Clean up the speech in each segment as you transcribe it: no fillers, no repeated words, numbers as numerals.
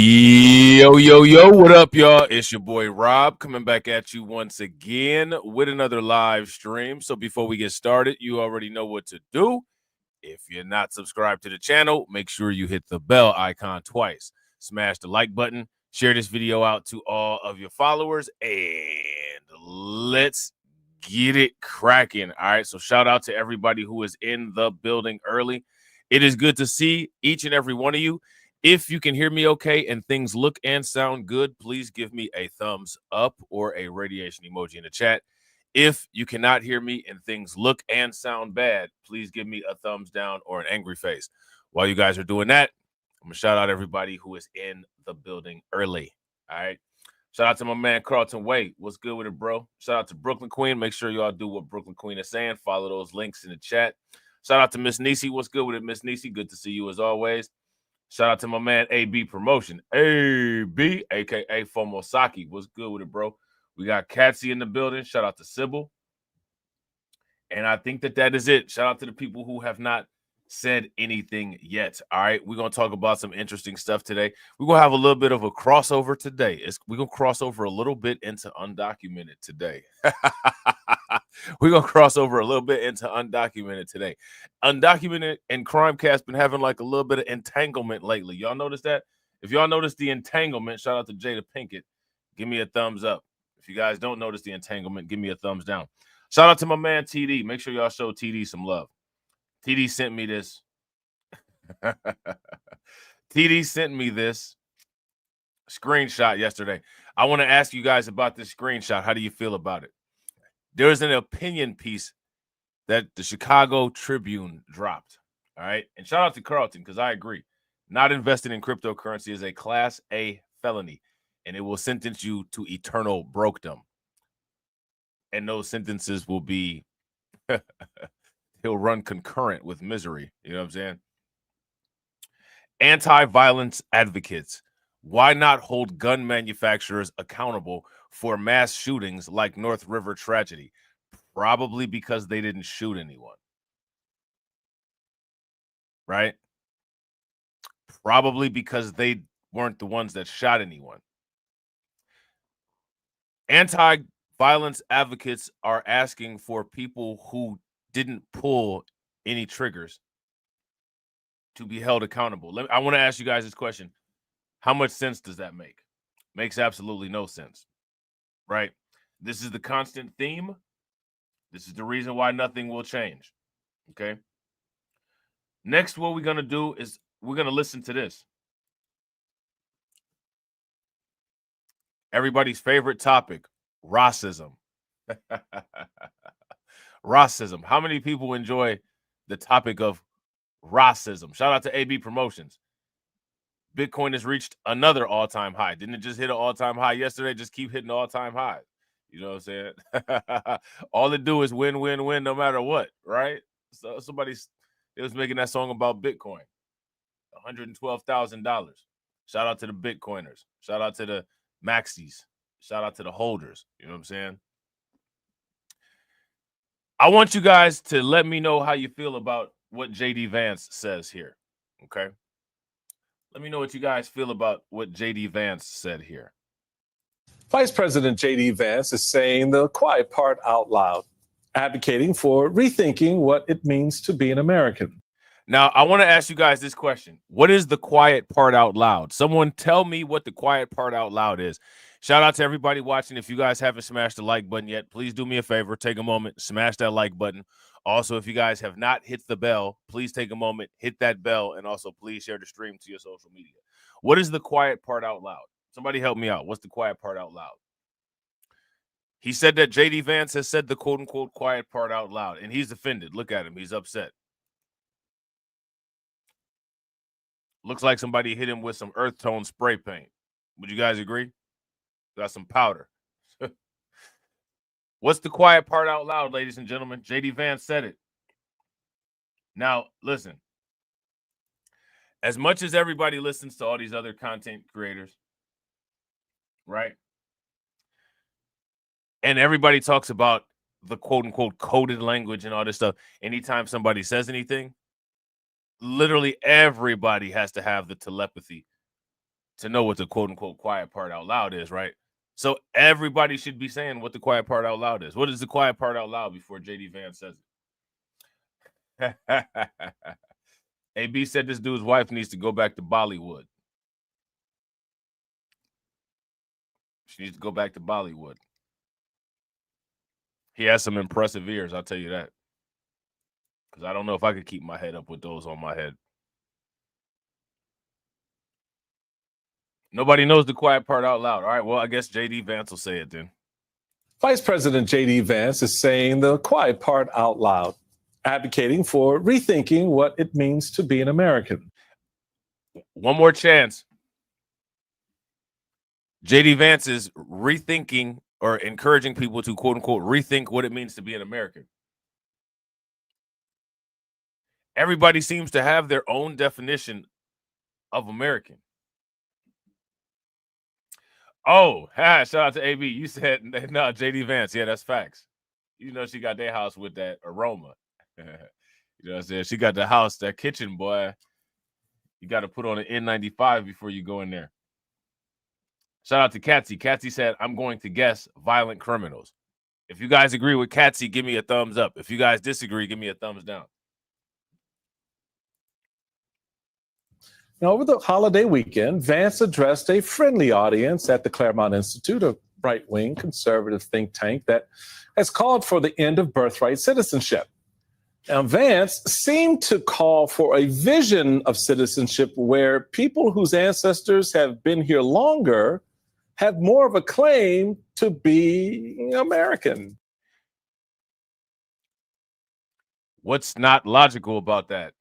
Yo, what up, y'all? It's your boy Rob coming back at you once again with another live stream. So before we get started, you already know what to do. If you're not subscribed to the channel, make sure you hit the bell icon twice. Smash the like button, share this video out to all of your followers, and let's get it cracking. All right, so shout out to everybody who is in the building early. It is good to see each and every one of you. If you can hear me okay and things look and sound good, please give me a thumbs up or a radiation emoji in the chat. If you cannot hear me and things look and sound bad, please give me a thumbs down or an angry face. While you guys are doing that, I'm going to shout out everybody who is in the building early. All right. Shout out to my man Carlton Wade. What's good with it, bro? Shout out to Brooklyn Queen. Make sure y'all do what Brooklyn Queen is saying. Follow those links in the chat. Shout out to Miss Nisi. What's good with it, Miss Nisi? Good to see you as always. Shout out to my man AB Promotion. AB, aka Fomosaki. What's good with it, bro? We got Katsy in the building. Shout out to Sybil. And I think that is it. Shout out to the people who have not said anything yet. All right. We're going to talk about some interesting stuff today. We're going to have a little bit of a crossover today. We're going to cross over a little bit into undocumented today. We're going to cross over a little bit into undocumented today. Undocumented and Crimecast been having like a little bit of entanglement lately. Y'all notice that? If y'all notice the entanglement, shout out to Jada Pinkett. Give me a thumbs up. If you guys don't notice the entanglement, give me a thumbs down. Shout out to my man TD. Make sure y'all show TD some love. TD sent me this. TD sent me this screenshot yesterday. I want to ask you guys about this screenshot. How do you feel about it? There's an opinion piece that the Chicago Tribune dropped. All right. And shout out to Carlton, because I agree. Not investing in cryptocurrency is a Class A felony, and it will sentence you to eternal brokedom. And those sentences will be he'll run concurrent with misery. You know what I'm saying? Anti-violence advocates. Why not hold gun manufacturers accountable for mass shootings like North River tragedy? Probably because they didn't shoot anyone. Right? Probably because they weren't the ones that shot anyone. Anti-violence advocates are asking for people who didn't pull any triggers to be held accountable. I want to ask you guys this question. How much sense does that make? Makes absolutely no sense, right? This is the constant theme. This is the reason why nothing will change, okay? Next, what we're going to do is we're going to listen to this. Everybody's favorite topic, racism. Racism. How many people enjoy the topic of racism? Shout out to AB Promotions. Bitcoin has reached another all-time high. Didn't it just hit an all-time high yesterday? Just keep hitting all-time highs. You know what I'm saying? All it do is win, win, win, no matter what, right? So it was making that song about Bitcoin. $112,000. Shout out to the Bitcoiners. Shout out to the Maxis. Shout out to the holders. You know what I'm saying? I want you guys to let me know how you feel about what JD Vance says here. Okay? Let me know what you guys feel about what JD Vance said here. Vice President JD Vance is saying the quiet part out loud, advocating for rethinking what it means to be an American. Now, I want to ask you guys this question. What is the quiet part out loud? Someone tell me what the quiet part out loud is. Shout out to everybody watching. If you guys haven't smashed the like button yet, please do me a favor. Take a moment, smash that like button. Also, if you guys have not hit the bell, please take a moment, hit that bell, and also please share the stream to your social media. What is the quiet part out loud? Somebody help me out. What's the quiet part out loud? He said that JD Vance has said the quote-unquote quiet part out loud, and he's offended. Look at him. He's upset. Looks like somebody hit him with some earth tone spray paint. Would you guys agree? Got some powder. What's the quiet part out loud, ladies and gentlemen? JD Vance said it. Now, listen. As much as everybody listens to all these other content creators, right? And everybody talks about the quote-unquote coded language and all this stuff. Anytime somebody says anything, literally everybody has to have the telepathy to know what the quote unquote quiet part out loud is, right? So everybody should be saying what the quiet part out loud is. What is the quiet part out loud before JD Vance says it? AB said this dude's wife needs to go back to Bollywood. She needs to go back to Bollywood. He has some impressive ears, I'll tell you that. Because I don't know if I could keep my head up with those on my head. Nobody knows the quiet part out loud. All right, well, I guess JD Vance will say it then. Vice President JD Vance is saying the quiet part out loud, advocating for rethinking what it means to be an American. One more chance. JD Vance is rethinking or encouraging people to, quote unquote, rethink what it means to be an American. Everybody seems to have their own definition of American. Oh, shout out to AB. You said, no, JD Vance. Yeah, that's facts. You know, she got their house with that aroma. You know what I'm saying? She got the house, that kitchen, boy. You got to put on an N95 before you go in there. Shout out to Katsy. Katsy said, I'm going to guess violent criminals. If you guys agree with Katsy, give me a thumbs up. If you guys disagree, give me a thumbs down. Now, over the holiday weekend, Vance addressed a friendly audience at the Claremont Institute, a right-wing conservative think tank that has called for the end of birthright citizenship. Now, Vance seemed to call for a vision of citizenship where people whose ancestors have been here longer have more of a claim to be American. What's not logical about that?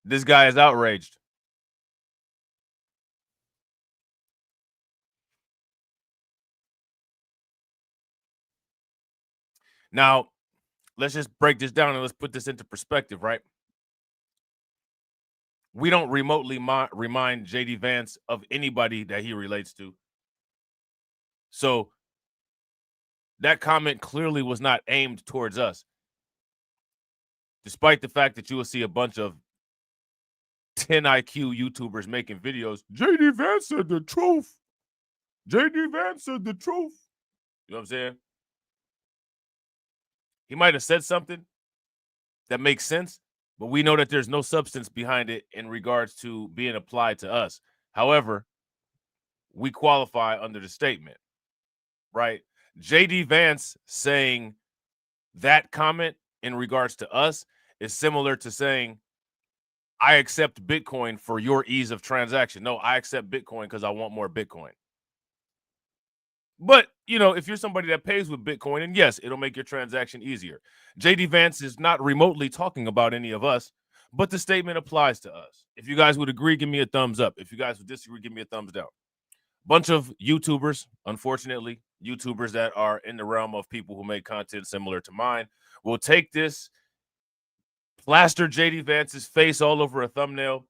This guy is outraged. Now, let's just break this down and let's put this into perspective, right? We don't remotely remind JD Vance of anybody that he relates to. So that comment clearly was not aimed towards us. Despite the fact that you will see a bunch of 10 IQ YouTubers making videos. JD Vance said the truth. JD Vance said the truth. You know what I'm saying? He might have said something that makes sense, but we know that there's no substance behind it in regards to being applied to us. However, we qualify under the statement, right? JD Vance saying that comment in regards to us is similar to saying, I accept Bitcoin for your ease of transaction. No, I accept Bitcoin because I want more Bitcoin. But, you know, if you're somebody that pays with Bitcoin, and yes, it'll make your transaction easier. JD Vance is not remotely talking about any of us, but the statement applies to us. If you guys would agree, give me a thumbs up. If you guys would disagree, give me a thumbs down. Bunch of YouTubers, unfortunately, YouTubers that are in the realm of people who make content similar to mine, will take this, plaster JD Vance's face all over a thumbnail,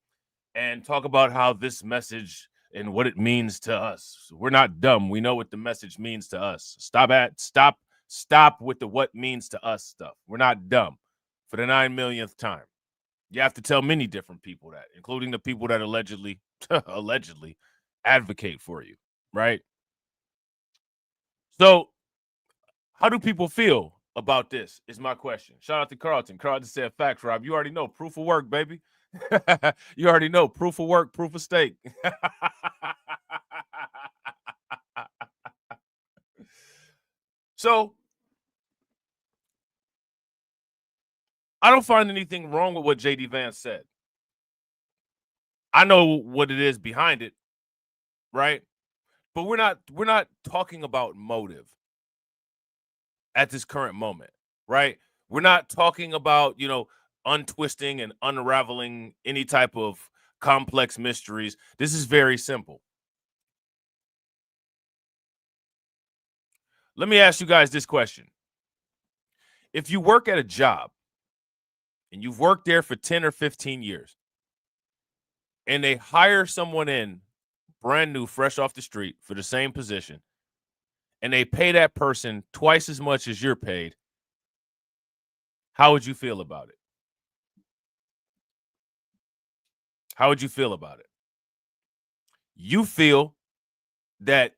and talk about how this message and what it means to us. We're not dumb. We know what the message means to us. Stop with the what means to us stuff. We're not dumb. For the 9 millionth time. You have to tell many different people that, including the people that allegedly advocate for you, right? So how do people feel about this is my question. Shout out to Carlton. Carlton said, facts, Rob. You already know. Proof of work, baby. You already know. Proof of work, proof of stake. So I don't find anything wrong with what JD Vance said. I know what it is behind it, right? But we're not talking about motive at this current moment, right? We're not talking about, you know, untwisting and unraveling any type of complex mysteries. This is very simple. Let me ask you guys this question. If you work at a job and you've worked there for 10 or 15 years and they hire someone in brand new, fresh off the street for the same position, and they pay that person twice as much as you're paid, how would you feel about it? How would you feel about it? You feel that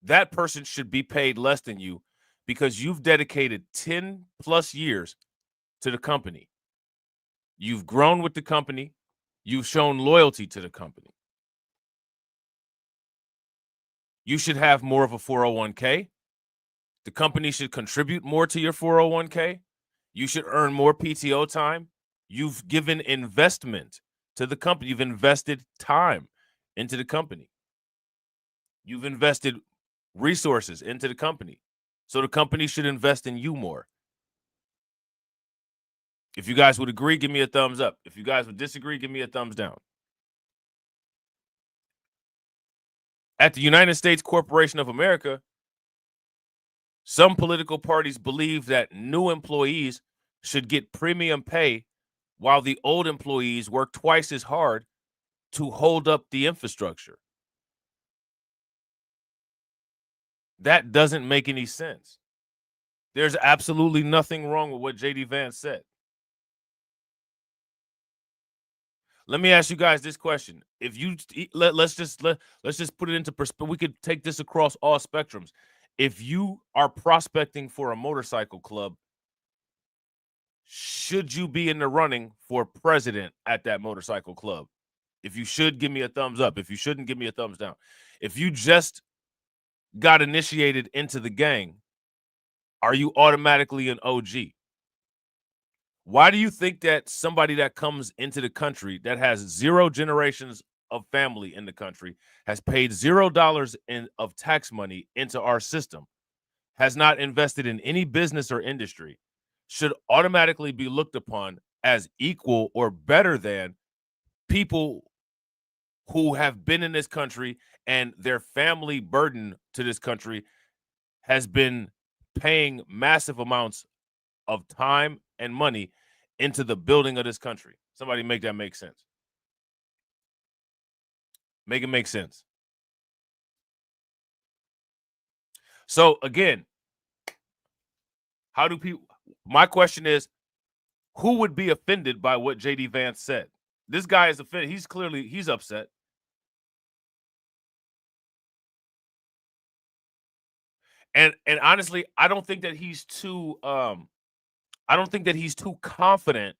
that person should be paid less than you because you've dedicated 10 plus years to the company. You've grown with the company. You've shown loyalty to the company. You should have more of a 401k. The company should contribute more to your 401k. You should earn more PTO time. You've given investment to the company. You've invested time into the company. You've invested resources into the company. So the company should invest in you more. If you guys would agree, give me a thumbs up. If you guys would disagree, give me a thumbs down. At the United States Corporation of America, some political parties believe that new employees should get premium pay while the old employees work twice as hard to hold up the infrastructure. That doesn't make any sense. There's absolutely nothing wrong with what JD Vance said. Let me ask you guys this question. If you let's just put it into perspective. We could take this across all spectrums. If you are prospecting for a motorcycle club, should you be in the running for president at that motorcycle club? If you should, give me a thumbs up. If you shouldn't, give me a thumbs down. If you just got initiated into the gang, are you automatically an OG? Why do you think that somebody that comes into the country that has 0 generations of family in the country, has paid $0 of tax money into our system, has not invested in any business or industry, should automatically be looked upon as equal or better than people who have been in this country and their family burden to this country has been paying massive amounts of time and money into the building of this country? Somebody make that make sense. Make it make sense. So again, how do people, my question is, who would be offended by what JD Vance said? This guy is offended. He's upset. And honestly, I don't think that he's too confident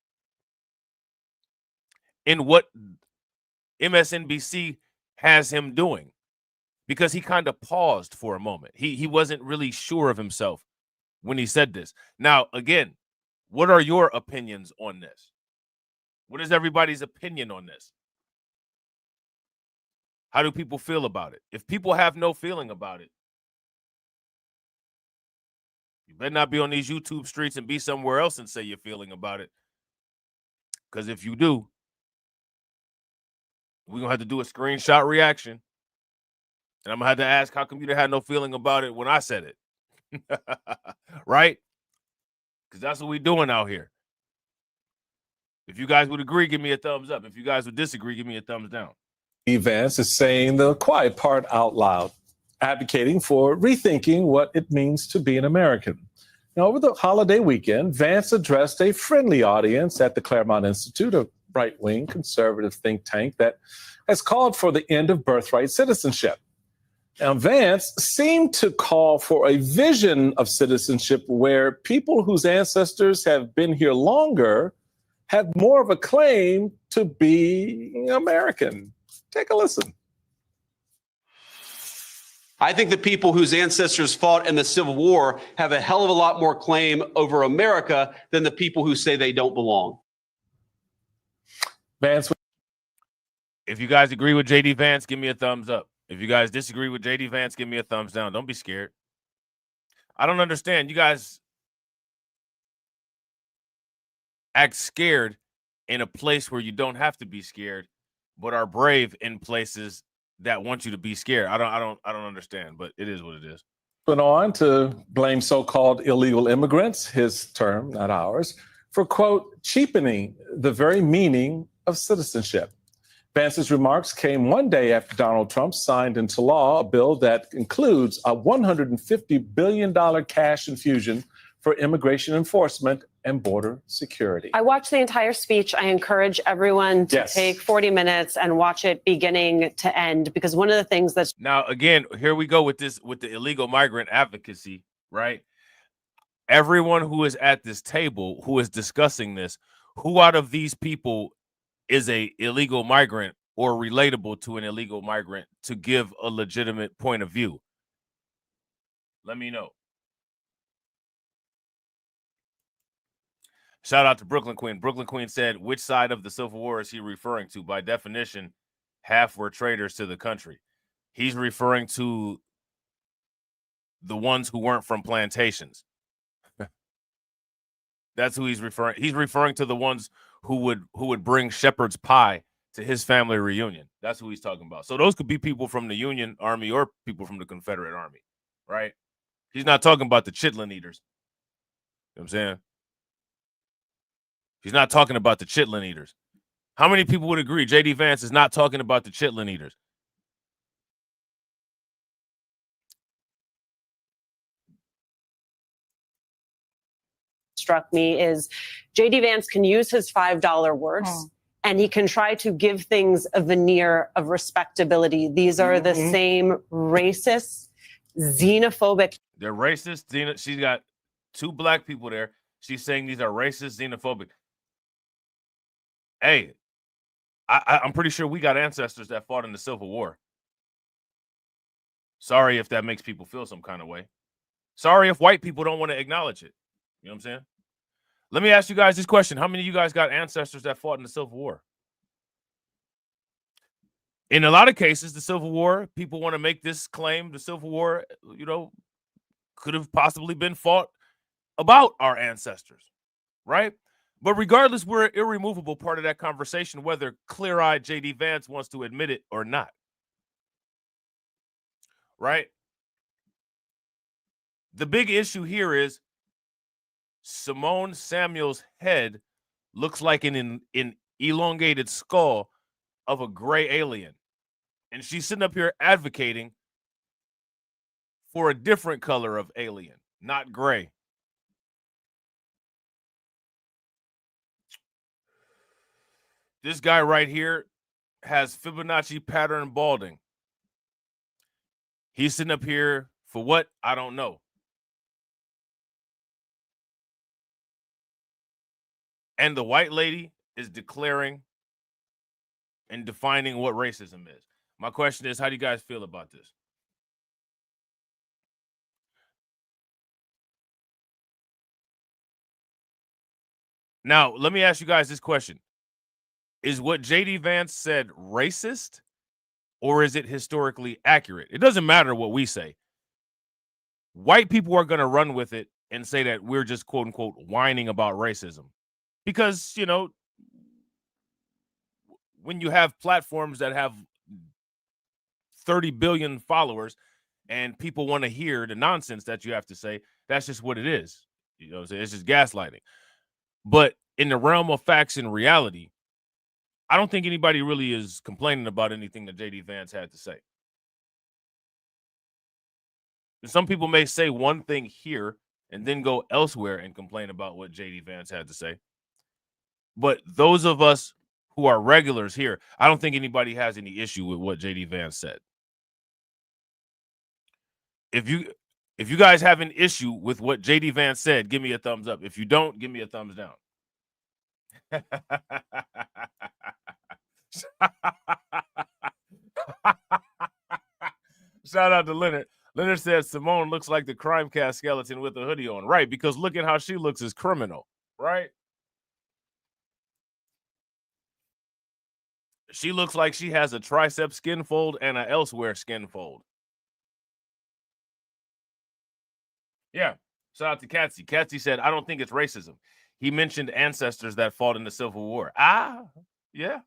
in what MSNBC has him doing, because he kind of paused for a moment. He wasn't really sure of himself when he said this. Now, again, what are your opinions on this? What is everybody's opinion on this? How do people feel about it? If people have no feeling about it, you better not be on these YouTube streets and be somewhere else and say you're feeling about it. Because if you do, we're going to have to do a screenshot reaction. And I'm going to have to ask, how come you had no feeling about it when I said it? Right? Because that's what we're doing out here. If you guys would agree, give me a thumbs up. If you guys would disagree, give me a thumbs down. Vance is saying the quiet part out loud, advocating for rethinking what it means to be an American. Now, over the holiday weekend, Vance addressed a friendly audience at the Claremont Institute, a right-wing conservative think tank that has called for the end of birthright citizenship. Now, Vance seemed to call for a vision of citizenship where people whose ancestors have been here longer have more of a claim to be American. Take a listen. I think the people whose ancestors fought in the Civil War have a hell of a lot more claim over America than the people who say they don't belong. Vance. If you guys agree with JD Vance, give me a thumbs up. If you guys disagree with JD Vance, give me a thumbs down. Don't be scared. I don't understand. You guys act scared in a place where you don't have to be scared, but are brave in places that want you to be scared. I don't understand, but it is what it is. Went on to blame so-called illegal immigrants, his term, not ours, for, quote, cheapening the very meaning of citizenship. Vance's remarks came one day after Donald Trump signed into law a bill that includes a $150 billion cash infusion for immigration enforcement and border security. I watched the entire speech. I encourage everyone to take 40 minutes and watch it beginning to end, because one of the things that's... Now, again, here we go with this, with the illegal migrant advocacy, right? Everyone who is at this table, who is discussing this, who out of these people is a illegal migrant or relatable to an illegal migrant to give a legitimate point of view? Let me know. Shout out to Brooklyn Queen. Brooklyn Queen said, which side of the Civil War is he referring to? By definition, half were traitors to the country. He's referring to the ones who weren't from plantations. That's who he's referring. He's referring to the ones who would bring shepherd's pie to his family reunion. That's who he's talking about. So those could be people from the Union Army or people from the Confederate Army, right? He's not talking about the chitlin eaters. You know what I'm saying? He's not talking about the chitlin eaters. How many people would agree J.D. Vance is not talking about the chitlin eaters? Struck me is J.D. Vance can use his $5 words and he can try to give things a veneer of respectability. These are the same racist, xenophobic. They're racist. She's got two black people there. She's saying these are racist, xenophobic. Hey, I'm pretty sure we got ancestors that fought in the Civil War. Sorry if that makes people feel some kind of way. Sorry if white people don't want to acknowledge it. You know what I'm saying? Let me ask you guys this question. How many of you guys got ancestors that fought in the Civil War? In a lot of cases, the Civil War, people want to make this claim, the Civil War, could have possibly been fought about our ancestors, right? But regardless, we're an irremovable part of that conversation, whether clear-eyed J.D. Vance wants to admit it or not, right? The big issue here is Simone Samuel's head looks like an elongated skull of a gray alien. And she's sitting up here advocating for a different color of alien, not gray. This guy right here has Fibonacci pattern balding. He's sitting up here for what? I don't know. And the white lady is declaring and defining what racism is. My question is, how do you guys feel about this? Now, let me ask you guys this question. Is what J.D. Vance said racist, or is it historically accurate? It doesn't matter what we say. White people are going to run with it and say that we're just, quote unquote, whining about racism. Because, when you have platforms that have 30 billion followers and people want to hear the nonsense that you have to say, that's just what it is. It's just gaslighting. But in the realm of facts and reality, I don't think anybody really is complaining about anything that J.D. Vance had to say. And some people may say one thing here and then go elsewhere and complain about what J.D. Vance had to say. But those of us who are regulars here, I don't think anybody has any issue with what J.D. Vance said. If you guys have an issue with what J.D. Vance said, give me a thumbs up. If you don't, give me a thumbs down. Shout out to Leonard. Leonard said Simone looks like the Crimecast skeleton with a hoodie on. Right, because look at how she looks as criminal, right? She looks like she has a tricep skin fold and a elsewhere skin fold. Yeah. Shout out to Katsy. Katsy said, I don't think it's racism. He mentioned ancestors that fought in the Civil War. Yeah.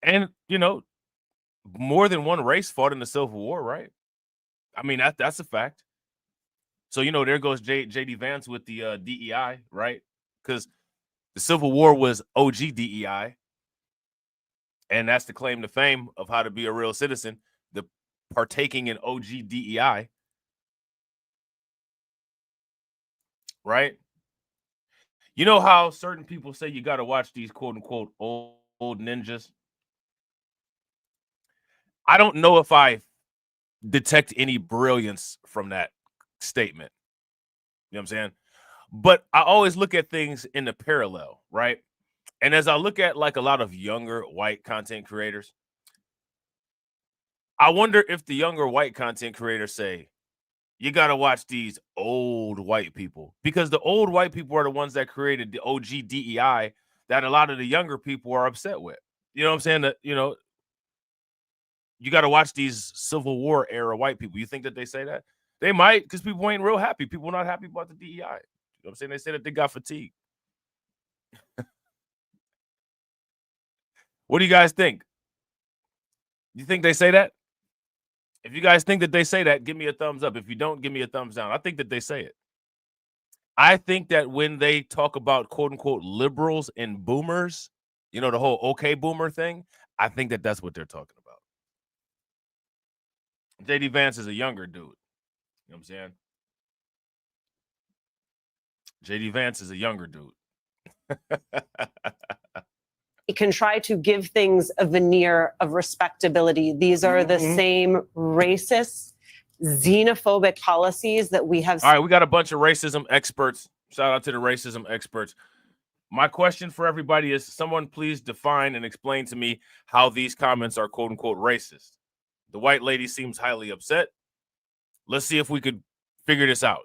And, more than one race fought in the Civil War, right? I mean, that's a fact. So, there goes J.D. Vance with the DEI, right? Because the Civil War was OG DEI. And that's the claim to fame of how to be a real citizen, the partaking in OG DEI. Right? You know how certain people say you got to watch these quote unquote old ninjas? I don't know if I detect any brilliance from that statement. You know what I'm saying? But I always look at things in the parallel, right? And as I look at like a lot of younger white content creators, I wonder if the younger white content creators say, you got to watch these old white people, because the old white people are the ones that created the OG DEI that a lot of the younger people are upset with. You know what I'm saying? That, you know, you got to watch these Civil War era white people. You think that they say that? They might, because people ain't real happy. People are not happy about the DEI. You know what I'm saying? They say that they got fatigue. What do you guys think? You think they say that? If you guys think that they say that, give me a thumbs up. If you don't, give me a thumbs down. I think that they say it. I think that when they talk about quote unquote liberals and boomers, you know, the whole okay boomer thing, I think that that's what they're talking about. JD Vance is a younger dude. You know what I'm saying? JD Vance is a younger dude. He can try to give things a veneer of respectability. These are the same racist, xenophobic policies that we have. All right, we got a bunch of racism experts. Shout out to the racism experts. My question for everybody is, someone please define and explain to me how these comments are quote unquote racist. The white lady seems highly upset. Let's see if we could figure this out.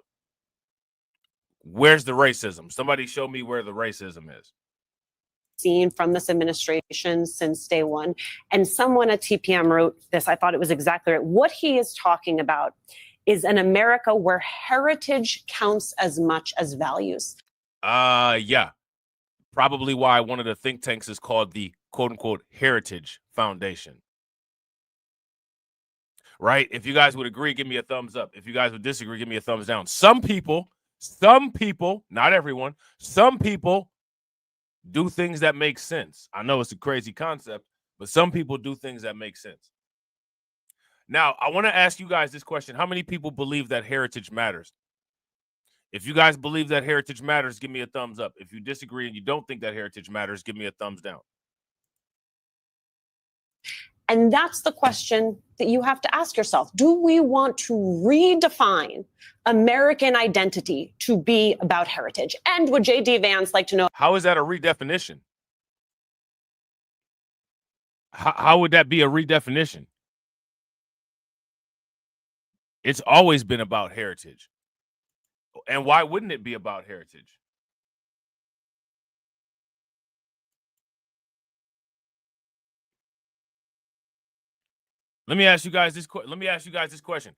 Where's the racism? Somebody show me where the racism is. Seen from this administration since day one. And someone at TPM wrote this. I thought it was exactly right. What he is talking about is an America where heritage counts as much as values. Yeah. Probably why one of the think tanks is called the quote unquote Heritage Foundation. Right? If you guys would agree, give me a thumbs up. If you guys would disagree, give me a thumbs down. Some people, not everyone, some people do things that make sense. I know it's a crazy concept, but some people do things that make sense. Now, I want to ask you guys this question. How many people believe that heritage matters? If you guys believe that heritage matters, give me a thumbs up. If you disagree and you don't think that heritage matters, give me a thumbs down. And that's the question that you have to ask yourself. Do we want to redefine American identity to be about heritage? And would JD Vance like to know, how is that a redefinition? How would that be a redefinition? It's always been about heritage. And why wouldn't it be about heritage? Let me ask you guys this question.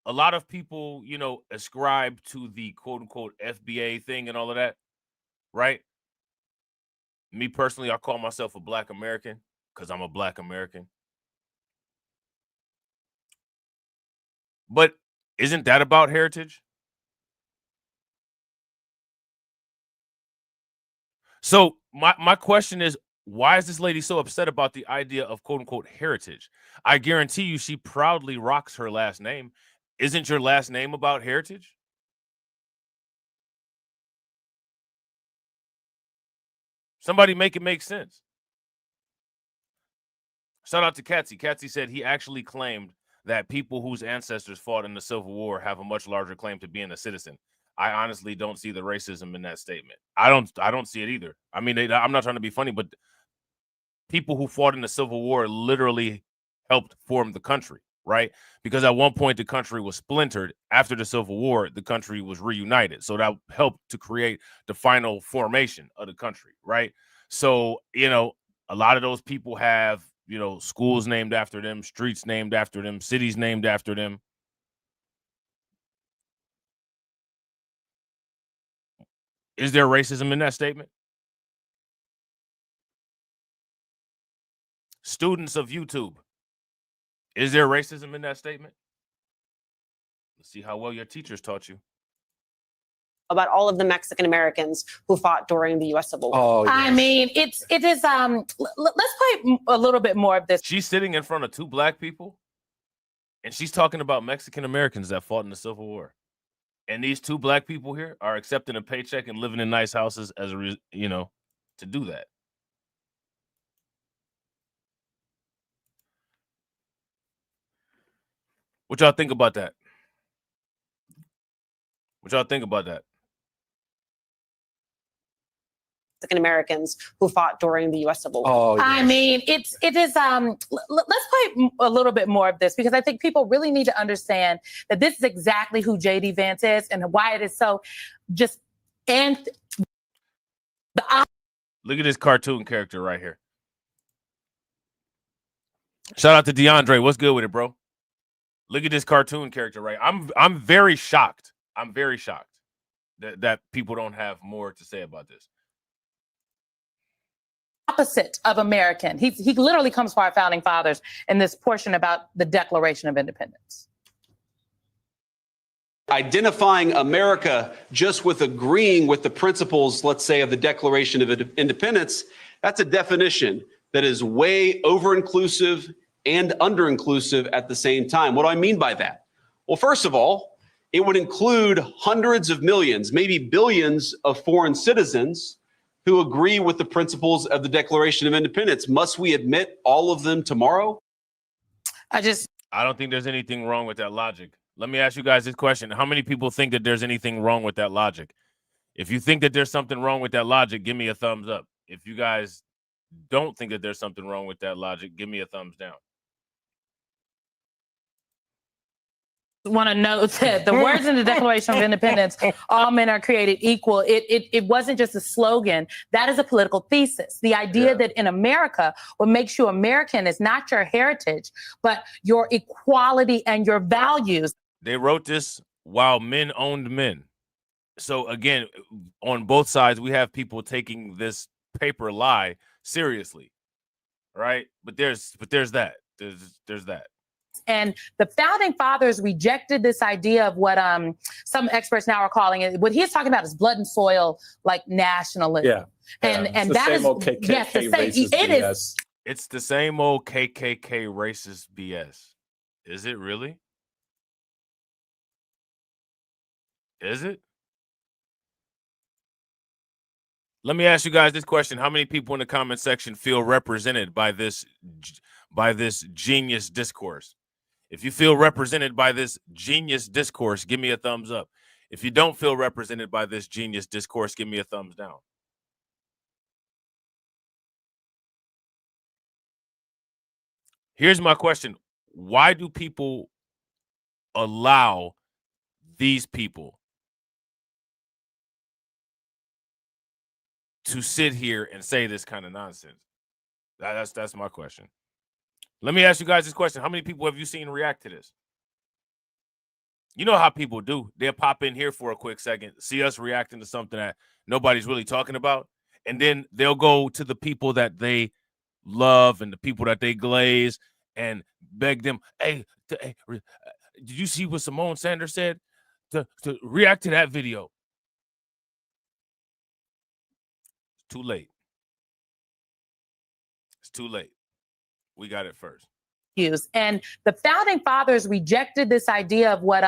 A lot of people, you know, ascribe to the quote unquote FBA thing and all of that, right? Me personally, I call myself a Black American because I'm a Black American. But isn't that about heritage? So my question is, why is this lady so upset about the idea of quote unquote heritage? I guarantee you she proudly rocks her last name. Isn't your last name about heritage? Somebody make it make sense. Shout out to Katsy. Katsy said he actually claimed that people whose ancestors fought in the Civil War have a much larger claim to being a citizen. I honestly don't see the racism in that statement. I don't see it either. I mean, I'm not trying to be funny, but people who fought in the Civil War literally helped form the country, right? Because at one point the country was splintered. After the Civil War, the country was reunited. So that helped to create the final formation of the country, right? So, you know, a lot of those people have, you know, schools named after them, streets named after them, cities named after them. Is there racism in that statement? Students of YouTube, is there racism in that statement? Let's see how well your teachers taught you. about all of the Mexican Americans who fought during the U.S. Civil War? Oh, yes. I mean, it is. Let's play a little bit more of this. She's sitting in front of two Black people, and she's talking about Mexican Americans that fought in the Civil War. And these two black people here are accepting a paycheck and living in nice houses as a, to do that. What y'all think about that? What y'all think about that? Mexican Americans who fought during the U.S. Civil War. Oh, I mean, it is. Let's play a little bit more of this, because I think people really need to understand that this is exactly who J.D. Vance is and why it is so just. And look at this cartoon character right here. Shout out to DeAndre. What's good with it, bro? Look at this cartoon character, right? I'm very shocked. I'm very shocked that people don't have more to say about this. opposite of American. He literally comes from our founding fathers in this portion about the Declaration of Independence. Identifying America just with agreeing with the principles, let's say, of the Declaration of Independence, that's a definition that is way over-inclusive and under-inclusive at the same time. What do I mean by that? Well, first of all, it would include hundreds of millions, maybe billions of foreign citizens who agree with the principles of the Declaration of Independence. Must we admit all of them tomorrow? I don't think there's anything wrong with that logic. Let me ask you guys this question. How many people think that there's anything wrong with that logic? If you think that there's something wrong with that logic, give me a thumbs up. If you guys don't think that there's something wrong with that logic, give me a thumbs down. Want to note that the words in the Declaration of Independence, all men are created equal. It wasn't just a slogan. That is a political thesis. The idea that in America, what makes you American is not your heritage, but your equality and your values. They wrote this while men owned men. So again, on both sides, we have people taking this paper lie seriously, right? But there's that. There's that. And the founding fathers rejected this idea of what some experts now are calling it. What he's talking about is blood and soil, like nationalism. Yeah. And that is yes, the same. It is. It's the same old KKK racist BS. Is it really? Is it? Let me ask you guys this question. How many people in the comment section feel represented by this genius discourse? If you feel represented by this genius discourse, give me a thumbs up. If you don't feel represented by this genius discourse, give me a thumbs down. Here's my question. Why do people allow these people to sit here and say this kind of nonsense? That's my question. Let me ask you guys this question. How many people have you seen react to this? You know how people do. They'll pop in here for a quick second, see us reacting to something that nobody's really talking about, and then they'll go to the people that they love and the people that they glaze and beg them, hey, did you see what Simone Sanders said? To react to that video. It's too late. It's too late. We got it first. And the founding fathers rejected this idea of what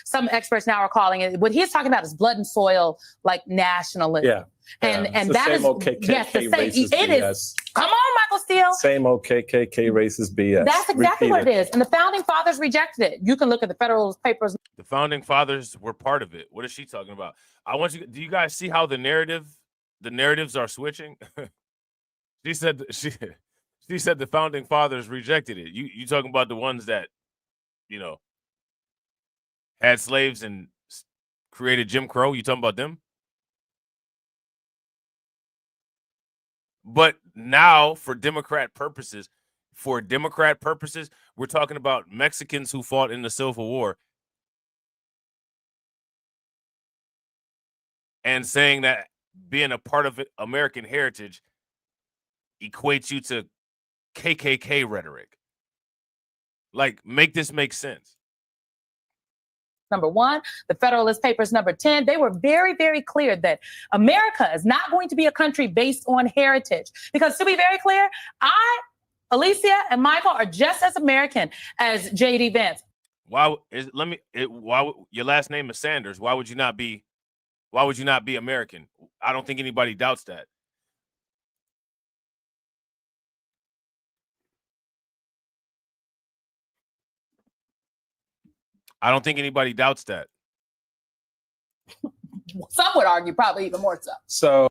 some experts now are calling it. What he's talking about is blood and soil, like nationalism. Yeah. And that is yes, the same. It is. Come on, Michael Steele. Same old KKK racist BS. That's exactly what it is. And the founding fathers rejected it. You can look at the Federal papers. The founding fathers were part of it. What is she talking about? Do you guys see how the narratives are switching? She said the founding fathers rejected it. You talking about the ones that, had slaves and created Jim Crow? You talking about them? But now for Democrat purposes, we're talking about Mexicans who fought in the Civil War and saying that being a part of American heritage equates you to KKK rhetoric. Like, make this make sense. Number 1, the Federalist Papers, number 10, they were very, very clear that America is not going to be a country based on heritage. Because to be very clear, Alicia, and Michael are just as American as J.D. Vance. Why is your last name is Sanders? Why would you not be American? I don't think anybody doubts that. I don't think anybody doubts that. Some would argue probably even more so. So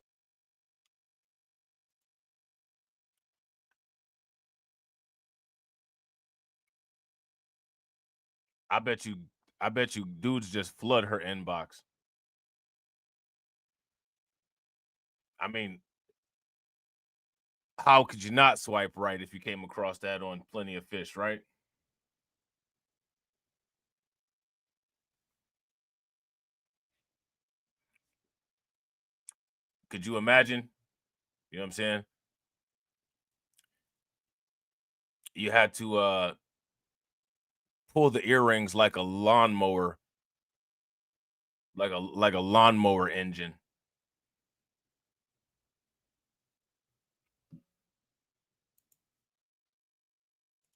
I bet you dudes just flood her inbox. I mean, how could you not swipe right if you came across that on Plenty of Fish, right? Could you imagine? You know what I'm saying? You had to pull the earrings like a lawnmower, like a lawnmower engine.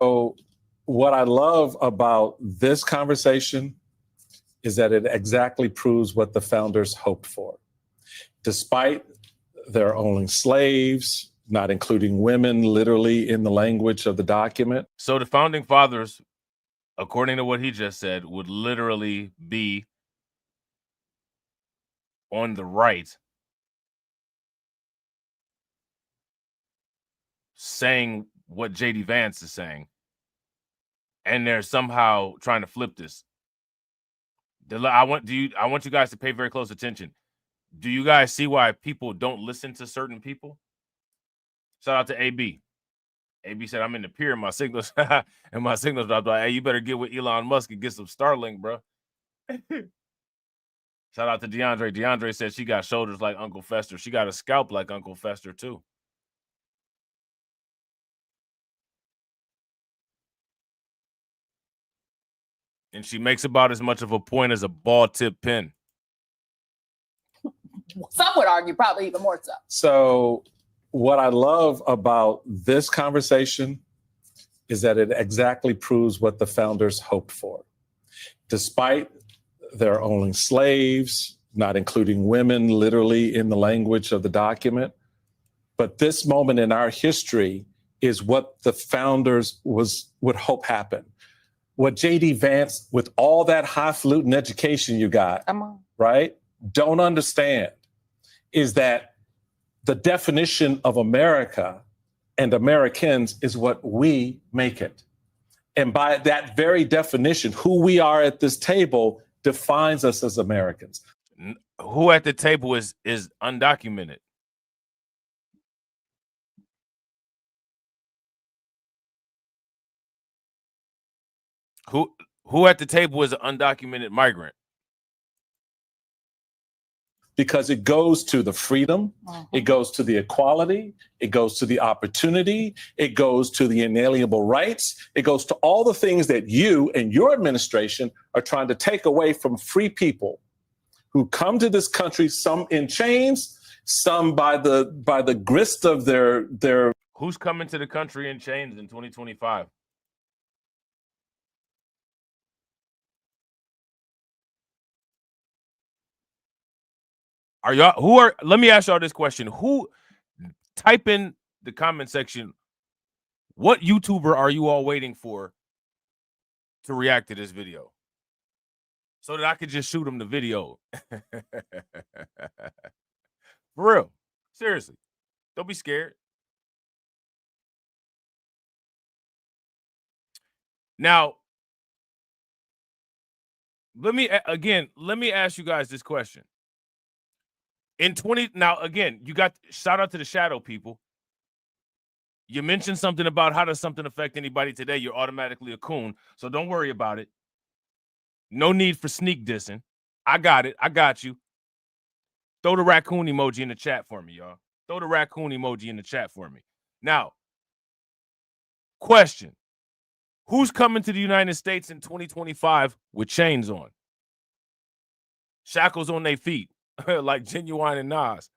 So what I love about this conversation is that it exactly proves what the founders hoped for. Despite their owning slaves, not including women literally in the language of the document. So the founding fathers, according to what he just said, would literally be on the right saying what JD Vance is saying. And they're somehow trying to flip this. I want you guys to pay very close attention. Do you guys see why people don't listen to certain people? Shout out to AB. AB said, I'm in the pier, my signals, and my signals dropped. Like, hey, you better get with Elon Musk and get some Starlink, bro. Shout out to DeAndre. DeAndre said she got shoulders like Uncle Fester. She got a scalp like Uncle Fester, too. And she makes about as much of a point as a ball tip pen. Some would argue probably even more so. So what I love about this conversation is that it exactly proves what the founders hoped for. Despite their owning slaves, not including women literally in the language of the document. But this moment in our history is what the founders would hope happen. What JD Vance, with all that highfalutin education you got, right, don't understand is that the definition of America and Americans is what we make it. And by that very definition, who we are at this table defines us as Americans. Who at the table is undocumented? Who at the table is an undocumented migrant? Because it goes to the freedom, it goes to the equality, it goes to the opportunity, it goes to the inalienable rights, it goes to all the things that you and your administration are trying to take away from free people who come to this country, some in chains, some by the grist of their. Who's coming to the country in chains in 2025? Let me ask y'all this question. Type in the comment section, what YouTuber are you all waiting for to react to this video? So that I could just shoot them the video. For real. Seriously. Don't be scared. Now, let me ask you guys this question. Now again, you got shout out to the shadow people. You mentioned something about how does something affect anybody today? You're automatically a coon, so don't worry about it. No need for sneak dissing. I got it. I got you. Throw the raccoon emoji in the chat for me, y'all. Throw the raccoon emoji in the chat for me. Now, question. Who's coming to the United States in 2025 with chains on? Shackles on their feet, like Genuine and Nas.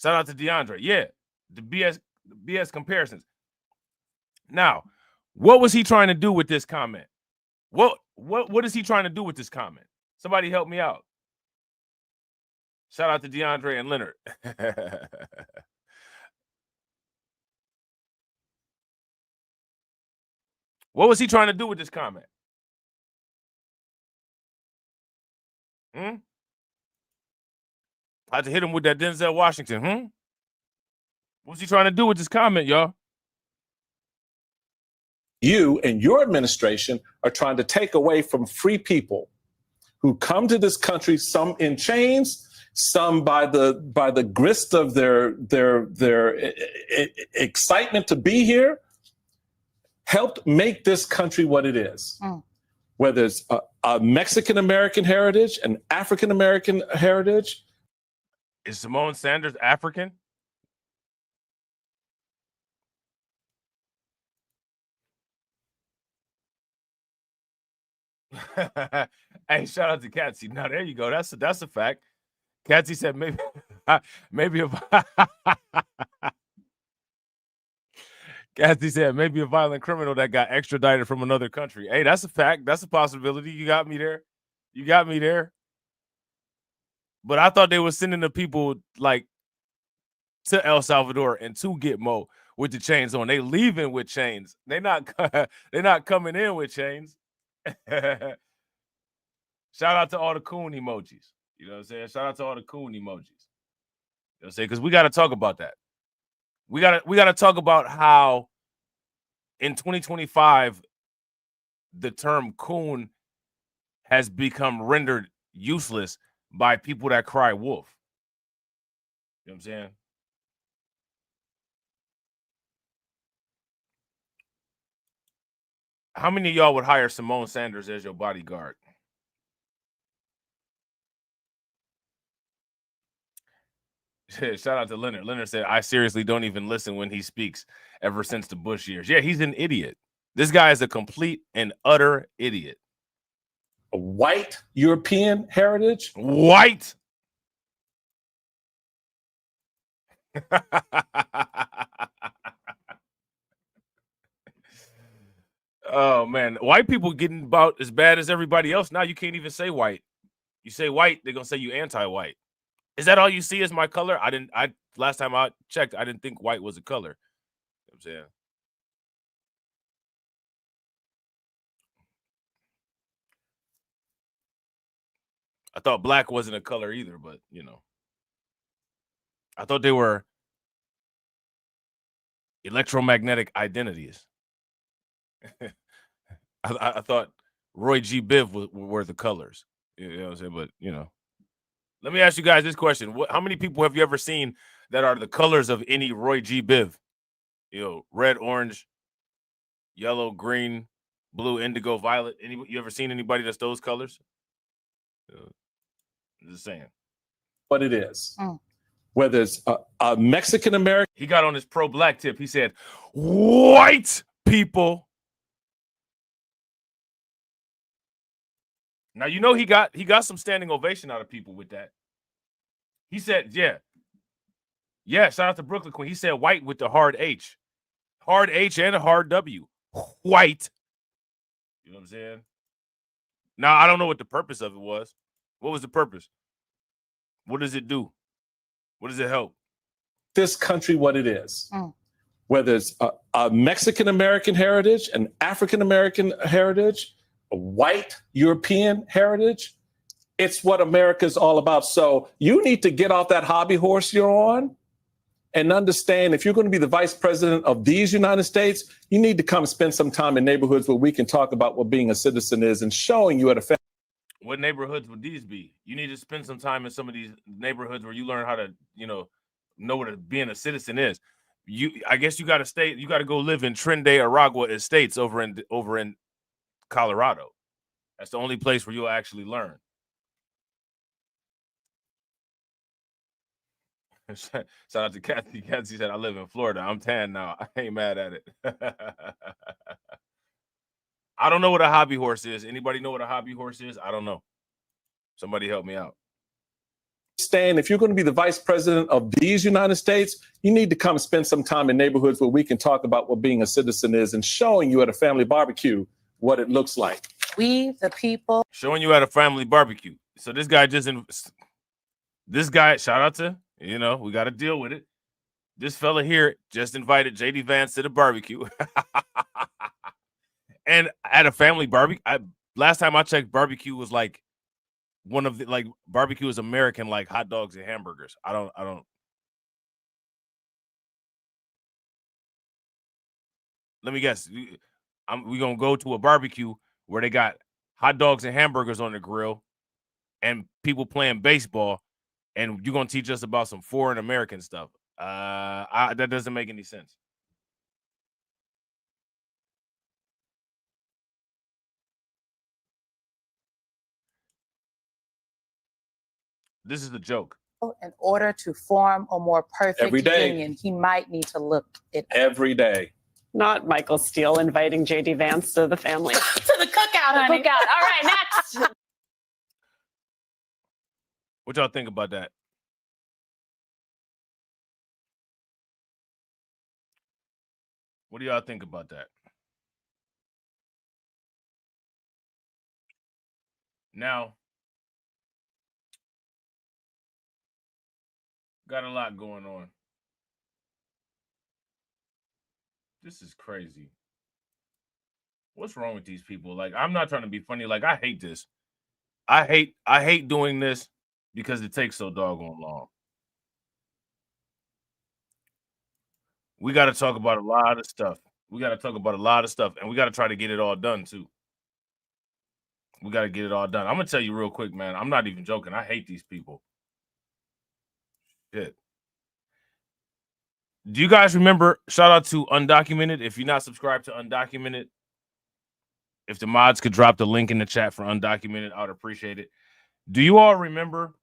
Shout out to DeAndre. Yeah, the BS comparisons. Now, what was he trying to do with this comment? What is he trying to do with this comment? Somebody help me out. Shout out to DeAndre and Leonard. What was he trying to do with this comment? I had to hit him with that Denzel Washington. What's he trying to do with this comment, y'all? You and your administration are trying to take away from free people who come to this country, some in chains, some by the grist of their excitement to be here, helped make this country what it is. Whether it's a Mexican-American heritage, an African-American heritage. Is Simone Sanders African? Hey, shout out to Katsy. Now there you go. That's a fact. Katsy said maybe if Kathy said maybe a violent criminal that got extradited from another country. Hey, that's a fact. That's a possibility. You got me there. You got me there. But I thought they were sending the people like to El Salvador and to get Moe with the chains on. They leaving with chains. They're not coming in with chains. Shout out to all the coon emojis. You know what I'm saying? Shout out to all the coon emojis. You know what I'm saying? Because we got to talk about that. We gotta talk about how in 2025 the term coon has become rendered useless by people that cry wolf. You know what I'm saying? How many of y'all would hire Simone Sanders as your bodyguard? Shout out to Leonard. Leonard said, I seriously don't even listen when he speaks ever since the Bush years. Yeah, he's an idiot. This guy is a complete and utter idiot. A white European heritage? White. Oh, man. White people getting about as bad as everybody else. Now you can't even say white. You say white, they're going to say you anti-white. Is that all you see as my color? Last time I checked, I didn't think white was a color. You know what I'm saying? I thought black wasn't a color either, but you know. I thought they were electromagnetic identities. I thought Roy G. Biv were the colors. You know what I'm saying? But you know. Let me ask you guys this question. How many people have you ever seen that are the colors of any Roy G. Biv? You know, red, orange, yellow, green, blue, indigo, violet. You ever seen anybody that's those colors? I'm just saying. What it is. Whether it's a Mexican-American. He got on his pro-black tip. He said, white people. Now, you know he got some standing ovation out of people with that. He said, yeah, shout out to Brooklyn Queen. He said white with the hard H. Hard H and a hard W. White. You know what I'm saying? Now, I don't know what the purpose of it was. What was the purpose? What does it do? What does it help? This country what it is. Whether it's a Mexican-American heritage, an African-American heritage, a white European heritage, it's what America's all about. So you need to get off that hobby horse you're on and understand if you're going to be the vice president of these United States, you need to come spend some time in neighborhoods where we can talk about what being a citizen is and showing you at a family. What neighborhoods would these be? You need to spend some time in some of these neighborhoods where you learn how to, know what being a citizen is. I guess you got to go live in Trinidad Aragua Estates over in Colorado. That's the only place where you'll actually learn. Shout out to Kathy. Kathy said, I live in Florida. I'm tan now. I ain't mad at it. I don't know what a hobby horse is. Anybody know what a hobby horse is? I don't know. Somebody help me out. understand if you're going to be the vice president of these United States, you need to come spend some time in neighborhoods where we can talk about what being a citizen is and showing you at a family barbecue what it looks like. We, the people. Showing you at a family barbecue. So this guy shout out to, we got to deal with it. This fella here just invited JD Vance to the barbecue. And at a family barbecue, last time I checked, barbecue was like one of the, like, barbecue is American, like hot dogs and hamburgers. I don't. Let me guess. We're going to go to a barbecue where they got hot dogs and hamburgers on the grill and people playing baseball, and you're going to teach us about some foreign American stuff. That doesn't make any sense. This is the joke. In order to form a more perfect Every day. union, he might need to look it up. Every day. Not Michael Steele inviting JD Vance to the family. To the cookout, honey. Cookout. All right, next. What y'all think about that? What do y'all think about that? Now, got a lot going on. This is crazy. What's wrong with these people? Like, I'm not trying to be funny. Like, I hate this. I hate doing this because it takes so doggone long. We got to talk about a lot of stuff. And we got to try to get it all done, too. We got to get it all done. I'm going to tell you real quick, man. I'm not even joking. I hate these people. Shit. Do you guys remember, shout out to Undocumented. If you're not subscribed to Undocumented, if the mods could drop the link in the chat for Undocumented, I would appreciate it. Do you all remember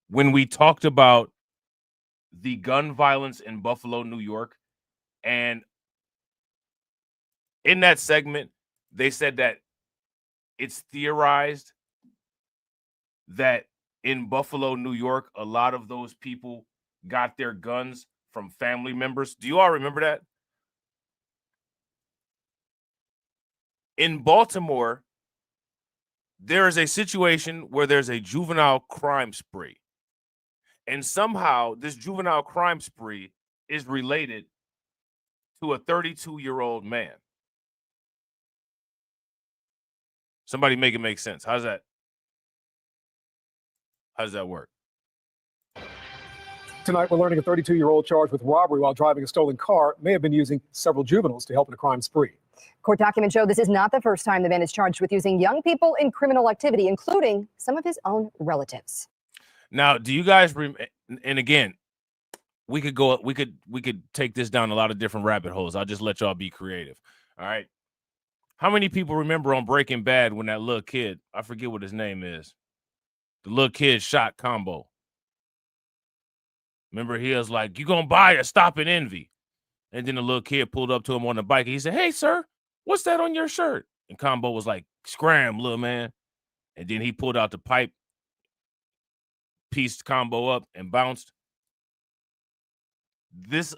when we talked about the gun violence in Buffalo, New York? And in that segment, they said that it's theorized that in Buffalo, New York, a lot of those people got their guns from family members. Do you all remember that? In Baltimore, there is a situation where there's a juvenile crime spree. And somehow this juvenile crime spree is related to a 32-year-old man. Somebody make it make sense. How does that work? Tonight, we're learning a 32-year-old charged with robbery while driving a stolen car may have been using several juveniles to help in a crime spree. Court documents show this is not the first time the man is charged with using young people in criminal activity, including some of his own relatives. Now, do you guys and again, we could take this down a lot of different rabbit holes. I'll just let y'all be creative. All right. How many people remember on Breaking Bad when that little kid, I forget what his name is, the little kid shot Combo? Remember, he was like, "You gonna buy or stop and envy?" And then the little kid pulled up to him on the bike. And he said, "Hey, sir, what's that on your shirt?" And Combo was like, "Scram, little man." And then he pulled out the pipe, pieced Combo up, and bounced. This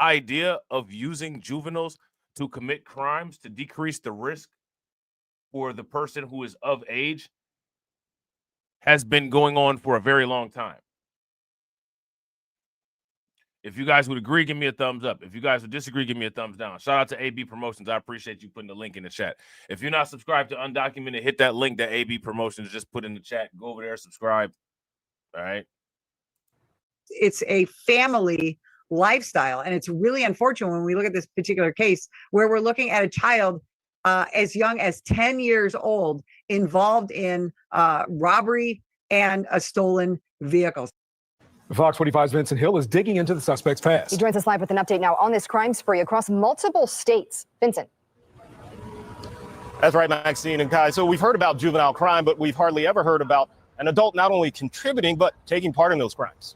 idea of using juveniles to commit crimes to decrease the risk for the person who is of age has been going on for a very long time. If you guys would agree, give me a thumbs up. If you guys would disagree, give me a thumbs down. Shout out to AB Promotions. I appreciate you putting the link in the chat. If you're not subscribed to Undocumented, hit that link that AB Promotions just put in the chat. Go over there, subscribe. All right. It's a family lifestyle. And it's really unfortunate when we look at this particular case where we're looking at a child as young as 10 years old involved in robbery and a stolen vehicle. Fox 45's Vincent Hill is digging into the suspect's past. He joins us live with an update now on this crime spree across multiple states. Vincent. That's right, Maxine and Kai. So we've heard about juvenile crime, but we've hardly ever heard about an adult not only contributing, but taking part in those crimes.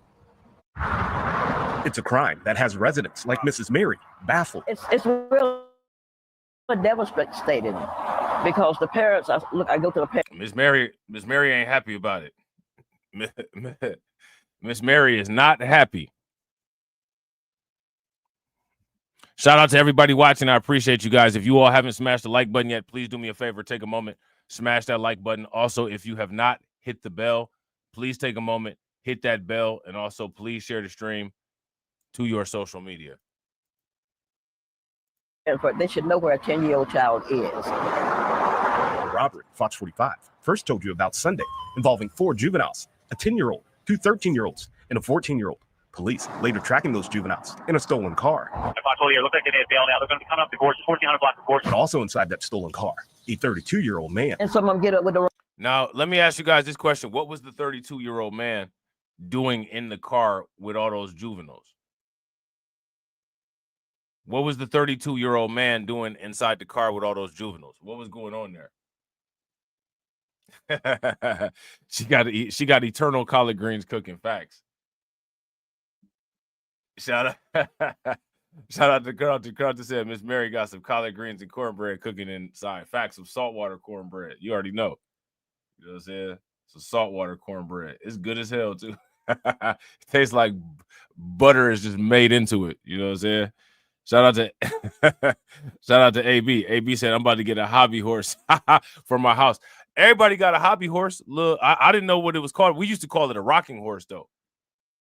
It's a crime that has residents like Mrs. Mary baffled. It's really devastating because the parents, I go to the parents. Miss Mary ain't happy about it. Miss Mary is not happy. Shout out to everybody watching. I appreciate you guys. If you all haven't smashed the like button yet, please do me a favor. Take a moment, smash that like button. Also, if you have not hit the bell, please take a moment, hit that bell, and also please share the stream to your social media. They should know where a 10-year-old child is. Robbery, Fox 45. First told you about Sunday, involving 4 juveniles, a 10-year-old, 2 13-year-olds, and a 14-year-old. Police later tracking those juveniles in a stolen car. It looks like they bailed out. They're going to be coming up the course, 1400 block of course. But also inside that stolen car, a 32-year-old man. And some of them get up with the. Now, let me ask you guys this question. What was the 32-year-old man doing in the car with all those juveniles? What was the 32-year-old man doing inside the car with all those juveniles? What was going on there? She got eternal collard greens cooking. Facts. Shout out to Carlton. Carlton said Miss Mary got some collard greens and cornbread cooking inside. Facts, some saltwater cornbread. You already know. You know what I'm saying? Some saltwater cornbread. It's good as hell too. It tastes like butter is just made into it. You know what I'm saying? Shout out to AB. AB said I'm about to get a hobby horse for my house. Everybody got a hobby horse. Look, I didn't know what it was called. We used to call it a rocking horse though.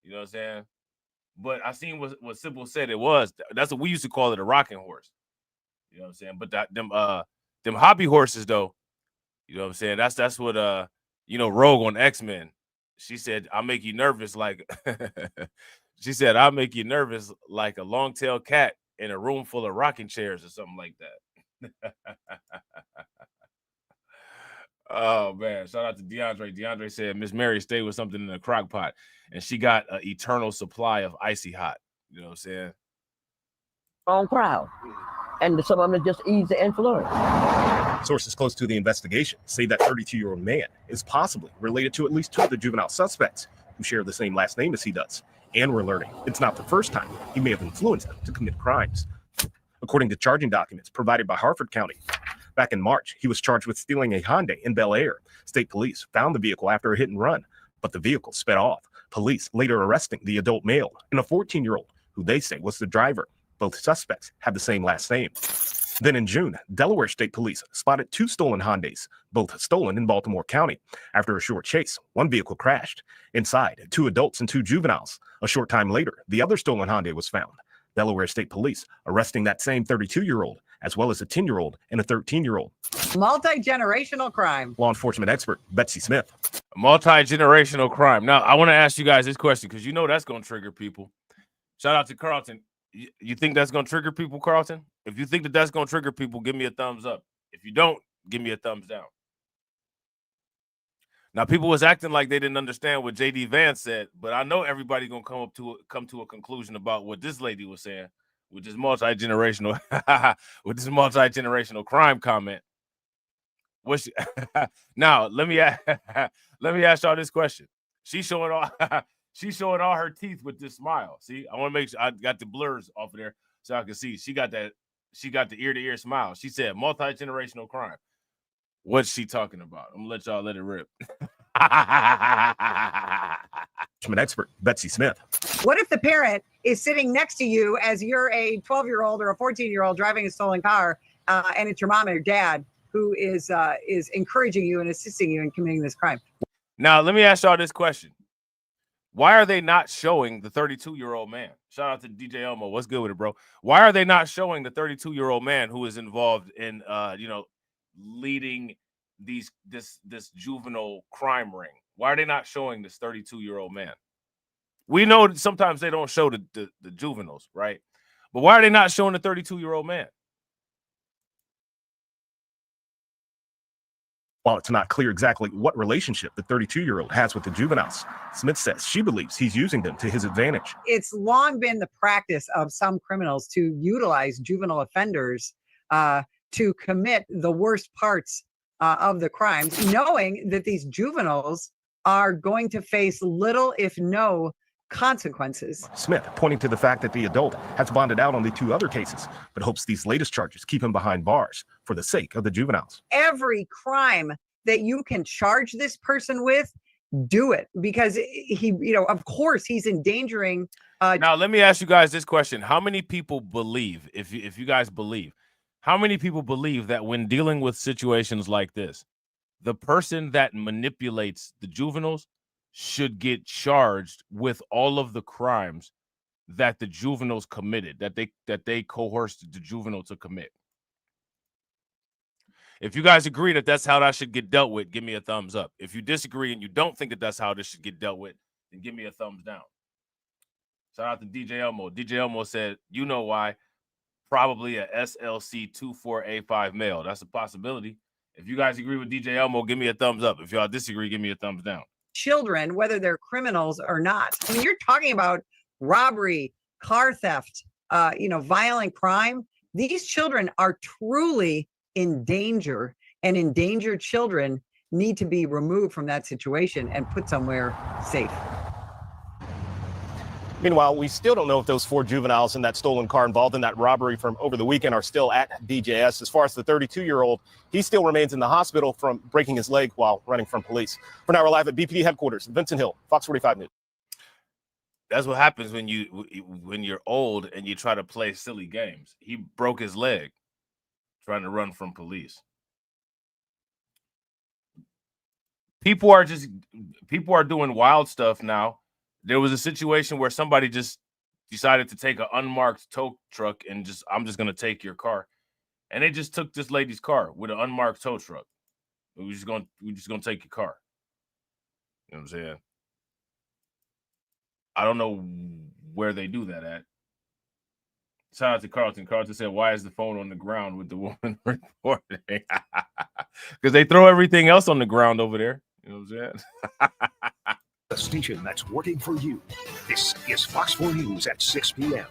You know what I'm saying? But I seen what Sybil said it was. That's what we used to call it, a rocking horse. You know what I'm saying? But them hobby horses though, you know what I'm saying? That's what Rogue on X-Men. She said, I'll make you nervous like she said, I'll make you nervous like a long-tailed cat in a room full of rocking chairs or something like that. Oh man, shout out to DeAndre. DeAndre said Miss Mary stayed with something in a crock pot and she got an eternal supply of icy hot. You know what I'm saying? Wrong crowd. And some of them just ease the influence. Sources close to the investigation say that 32-year-old man is possibly related to at least 2 of the juvenile suspects who share the same last name as he does. And we're learning it's not the first time he may have influenced them to commit crimes. According to charging documents provided by Harford County, back in March, he was charged with stealing a Hyundai in Bel Air. State police found the vehicle after a hit and run, but the vehicle sped off. Police later arresting the adult male and a 14-year-old who they say was the driver. Both suspects had the same last name. Then in June, Delaware State Police spotted 2 stolen Hyundais, both stolen in Baltimore County. After a short chase, one vehicle crashed. Inside, 2 adults and 2 juveniles. A short time later, the other stolen Hyundai was found. Delaware State Police arresting that same 32-year-old, as well as a 10-year-old and a 13-year-old. Multi-generational crime. Law enforcement expert Betsy Smith. Multi-generational crime. Now, I want to ask you guys this question because you know that's going to trigger people. Shout out to Carlton. You think that's going to trigger people, Carlton? If you think that's going to trigger people, give me a thumbs up. If you don't, give me a thumbs down. Now, people was acting like they didn't understand what J.D. Vance said, but I know everybody going to come to a conclusion about what this lady was saying with this multi-generational crime comment. Now, let me ask y'all this question. She's showing all her teeth with this smile. See, I want to make sure I got the blurs off of there so I can see. She got the ear-to-ear smile. She said multi-generational crime. What's she talking about? I'm gonna let it rip. From an expert, Betsy Smith. What if the parent is sitting next to you as you're a 12-year-old or a 14-year-old driving a stolen car, and it's your mom or your dad who is encouraging you and assisting you in committing this crime? Now, let me ask y'all this question. Why are they not showing the 32-year-old man? Shout out to DJ Elmo. What's good with it, bro? Why are they not showing the 32-year-old man who is involved in leading this juvenile crime ring? Why are they not showing this 32-year-old man? We know that sometimes they don't show the juveniles, right? But why are they not showing the 32-year-old man? While it's not clear exactly what relationship the 32-year-old has with the juveniles, Smith says she believes he's using them to his advantage. It's long been the practice of some criminals to utilize juvenile offenders to commit the worst parts of the crimes, knowing that these juveniles are going to face little, if no, consequences. Smith pointing to the fact that the adult has bonded out on the 2 other cases, but hopes these latest charges keep him behind bars for the sake of the juveniles. Every crime that you can charge this person with do it because he, of course he's endangering. Now, let me ask you guys this question. How many people believe, if you guys believe, how many people believe that when dealing with situations like this, the person that manipulates the juveniles should get charged with all of the crimes that the juveniles committed, that they coerced the juvenile to commit? If you guys agree that that's how that should get dealt with, give me a thumbs up. If you disagree and you don't think that that's how this should get dealt with, then give me a thumbs down. Shout out to DJ Elmo. DJ Elmo said, you know why? Probably a SLC 24A5 male. That's a possibility. If you guys agree with DJ Elmo, give me a thumbs up. If y'all disagree, give me a thumbs down. Children, whether they're criminals or not. I mean, you're talking about robbery, car theft, violent crime. These children are truly in danger, and endangered children need to be removed from that situation and put somewhere safe. Meanwhile, we still don't know if those 4 juveniles in that stolen car involved in that robbery from over the weekend are still at DJS. As far as the 32-year-old, he still remains in the hospital from breaking his leg while running from police. For now, we're live at BPD headquarters. Vincent Hill, Fox 45 News. That's what happens when you're old and you try to play silly games. He broke his leg trying to run from police. People are doing wild stuff now. There was a situation where somebody just decided to take an unmarked tow truck and I'm just going to take your car. And they just took this lady's car with an unmarked tow truck. We're just going to take your car. You know what I'm saying? I don't know where they do that at. Shout out to Carlton. Carlton said, why is the phone on the ground with the woman recording? Because they throw everything else on the ground over there. You know what I'm saying? The station that's working for you. This is Fox 4 News at 6 p.m.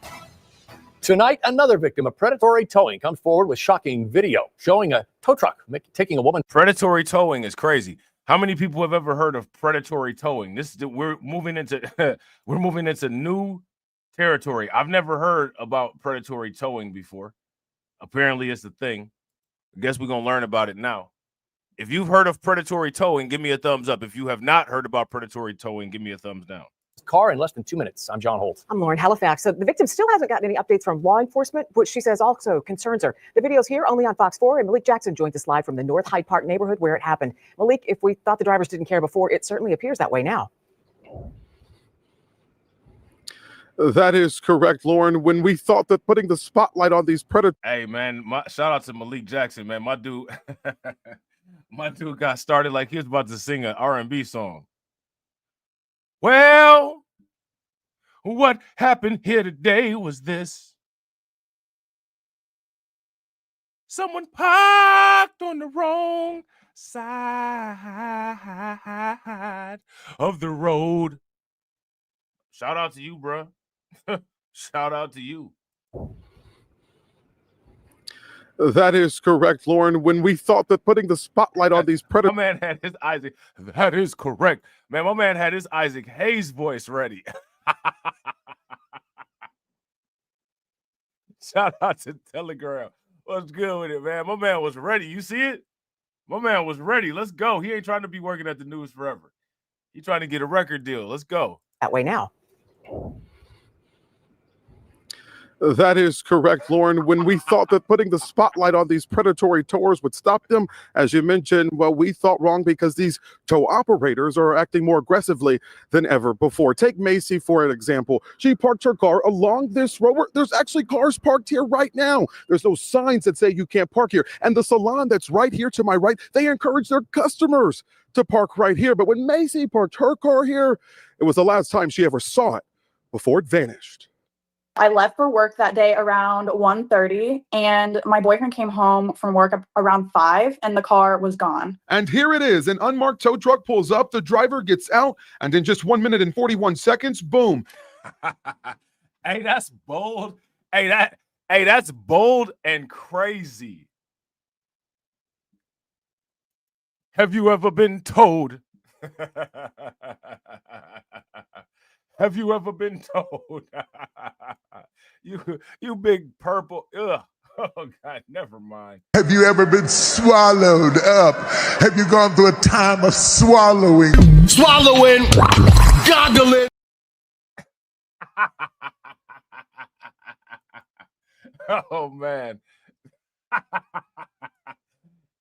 Tonight, another victim of predatory towing comes forward with shocking video showing a tow truck taking a woman. Predatory towing is crazy. How many people have ever heard of predatory towing? We're moving into new territory. I've never heard about predatory towing before. Apparently, it's a thing. I guess we're gonna learn about it now. If you've heard of predatory towing, give me a thumbs up. If you have not heard about predatory towing, give me a thumbs down. Car in less than 2 minutes. I'm John Holt. I'm Lauren Halifax. So the victim still hasn't gotten any updates from law enforcement, which she says also concerns her. The video's here only on Fox 4, and Malik Jackson joins us live from the North Hyde Park neighborhood where it happened. Malik, if we thought the drivers didn't care before, it certainly appears that way now. That is correct, Lauren. When we thought that putting the spotlight on these predators. Hey, man, shout out to Malik Jackson, man. My dude got started like he was about to sing an R&B song. Well, what happened here today was this. Someone parked on the wrong side of the road. Shout out to you, bro. Shout out to you. That is correct, Lauren. When we thought that putting the spotlight on these predators. My man had his Isaac. That is correct. Man, my man had his Isaac Hayes voice ready. Shout out to Telegram. What's good with it, man? My man was ready. You see it? My man was ready. Let's go. He ain't trying to be working at the news forever. He's trying to get a record deal. Let's go. That way now. That is correct, Lauren. When we thought that putting the spotlight on these predatory towers would stop them, as you mentioned, well, we thought wrong because these tow operators are acting more aggressively than ever before. Take Macy for an example. She parked her car along this road. There's actually cars parked here right now. There's no signs that say you can't park here. And the salon that's right here to my right, they encourage their customers to park right here. But when Macy parked her car here, it was the last time she ever saw it before it vanished. I left for work that day around 1:30, and my boyfriend came home from work around 5, and the car was gone. And here it is. An unmarked tow truck pulls up, the driver gets out, and in just 1 minute and 41 seconds, boom. Hey, that's bold. Hey, that's bold and crazy. Have you ever been towed? Have you ever been told? you big purple? Ugh. Oh, God, never mind. Have you ever been swallowed up? Have you gone through a time of swallowing? Swallowing, goggling. Oh, man.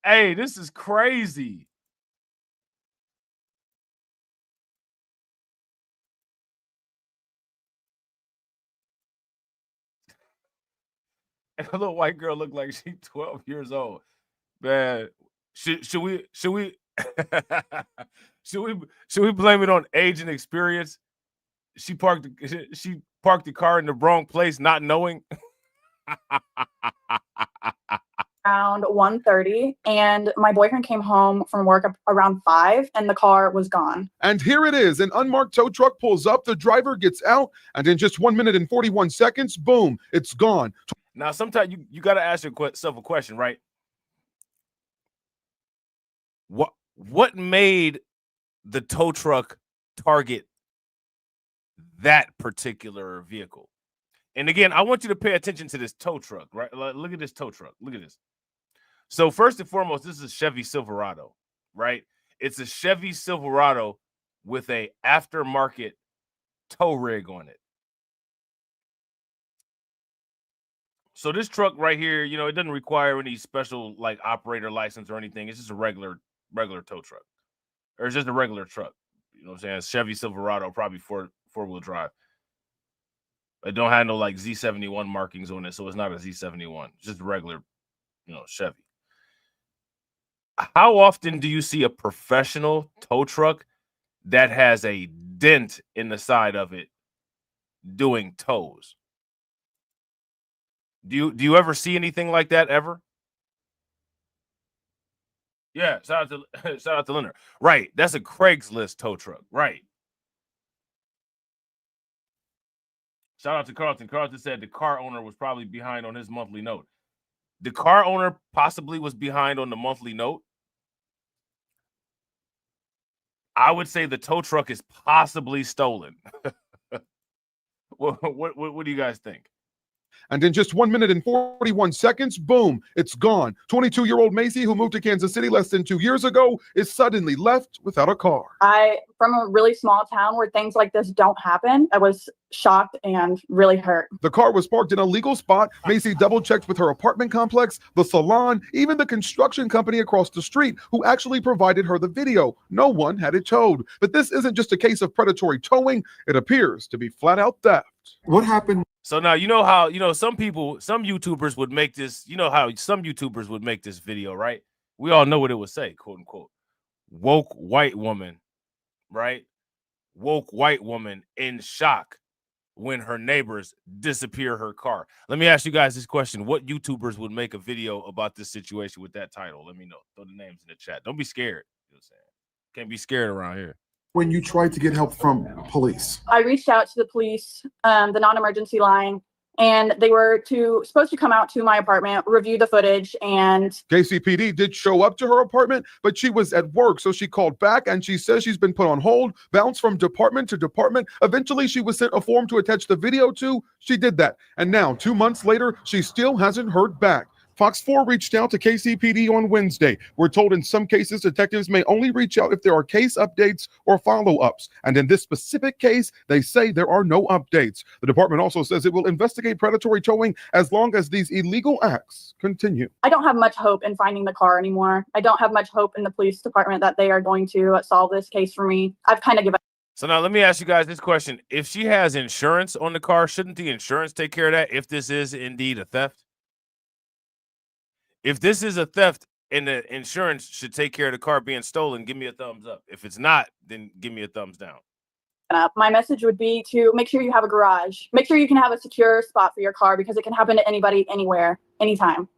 Hey, this is crazy. And a little white girl looked like she's 12 years old. Man, should we should we blame it on age and experience? She parked the car in the wrong place, not knowing. Around 1:30, and my boyfriend came home from work around 5, and the car was gone. And here it is. An unmarked tow truck pulls up, the driver gets out, and in just 1 minute and 41 seconds, boom, it's gone. Now, sometimes you got to ask yourself a question, right? What made the tow truck target that particular vehicle? And again, I want you to pay attention to this tow truck, right? Look at this tow truck. Look at this. So first and foremost, this is a Chevy Silverado, right? It's a Chevy Silverado with a aftermarket tow rig on it. So this truck right here, you know, it doesn't require any special like operator license or anything. It's just a regular tow truck. Or it's just a regular truck. You know what I'm saying? It's Chevy Silverado, probably four-wheel drive. It don't have no like Z71 markings on it, so it's not a Z71. It's just a regular, you know, Chevy. How often do you see a professional tow truck that has a dent in the side of it doing tows? Do you ever see anything like that ever? Yeah, shout out to Leonard. Right, that's a Craigslist tow truck. Right. Shout out to Carlton. Carlton said the car owner was probably behind on his monthly note. The car owner possibly was behind on the monthly note. I would say the tow truck is possibly stolen. What do you guys think? And in just 1 minute and 41 seconds, boom, it's gone. 22-year-old Macy, who moved to Kansas City less than 2 years ago, is suddenly left without a car. From a really small town where things like this don't happen, I was shocked and really hurt. The car was parked in a legal spot. Macy double-checked with her apartment complex, the salon, even the construction company across the street, who actually provided her the video. No one had it towed. But this isn't just a case of predatory towing. It appears to be flat-out theft. What happened? So now, you know how, you know, some YouTubers would make this, you know how some YouTubers would make this video, right? We all know what it would say, quote unquote. Woke white woman, right? Woke white woman in shock when her neighbors disappear her car. Let me ask you guys this question. What YouTubers would make a video about this situation with that title? Let me know. Throw the names in the chat. Don't be scared. You know what I'm saying? Can't be scared around here. When you tried to get help from police? I reached out to the police, the non-emergency line, and they were supposed to come out to my apartment, review the footage, and KCPD did show up to her apartment, but she was at work, so she called back, and she says she's been put on hold, bounced from department to department. Eventually, she was sent a form to attach the video to. She did that, and now, 2 months later, she still hasn't heard back. Fox 4 reached out to KCPD on Wednesday. We're told in some cases, detectives may only reach out if there are case updates or follow-ups. And in this specific case, they say there are no updates. The department also says it will investigate predatory towing as long as these illegal acts continue. I don't have much hope in finding the car anymore. I don't have much hope in the police department that they are going to solve this case for me. I've kind of given up. So now let me ask you guys this question. If she has insurance on the car, shouldn't the insurance take care of that if this is indeed a theft? If this is a theft and the insurance should take care of the car being stolen, give me a thumbs up. If it's not, then give me a thumbs down. My message would be to make sure you have a garage. Make sure you can have a secure spot for your car because it can happen to anybody, anywhere, anytime.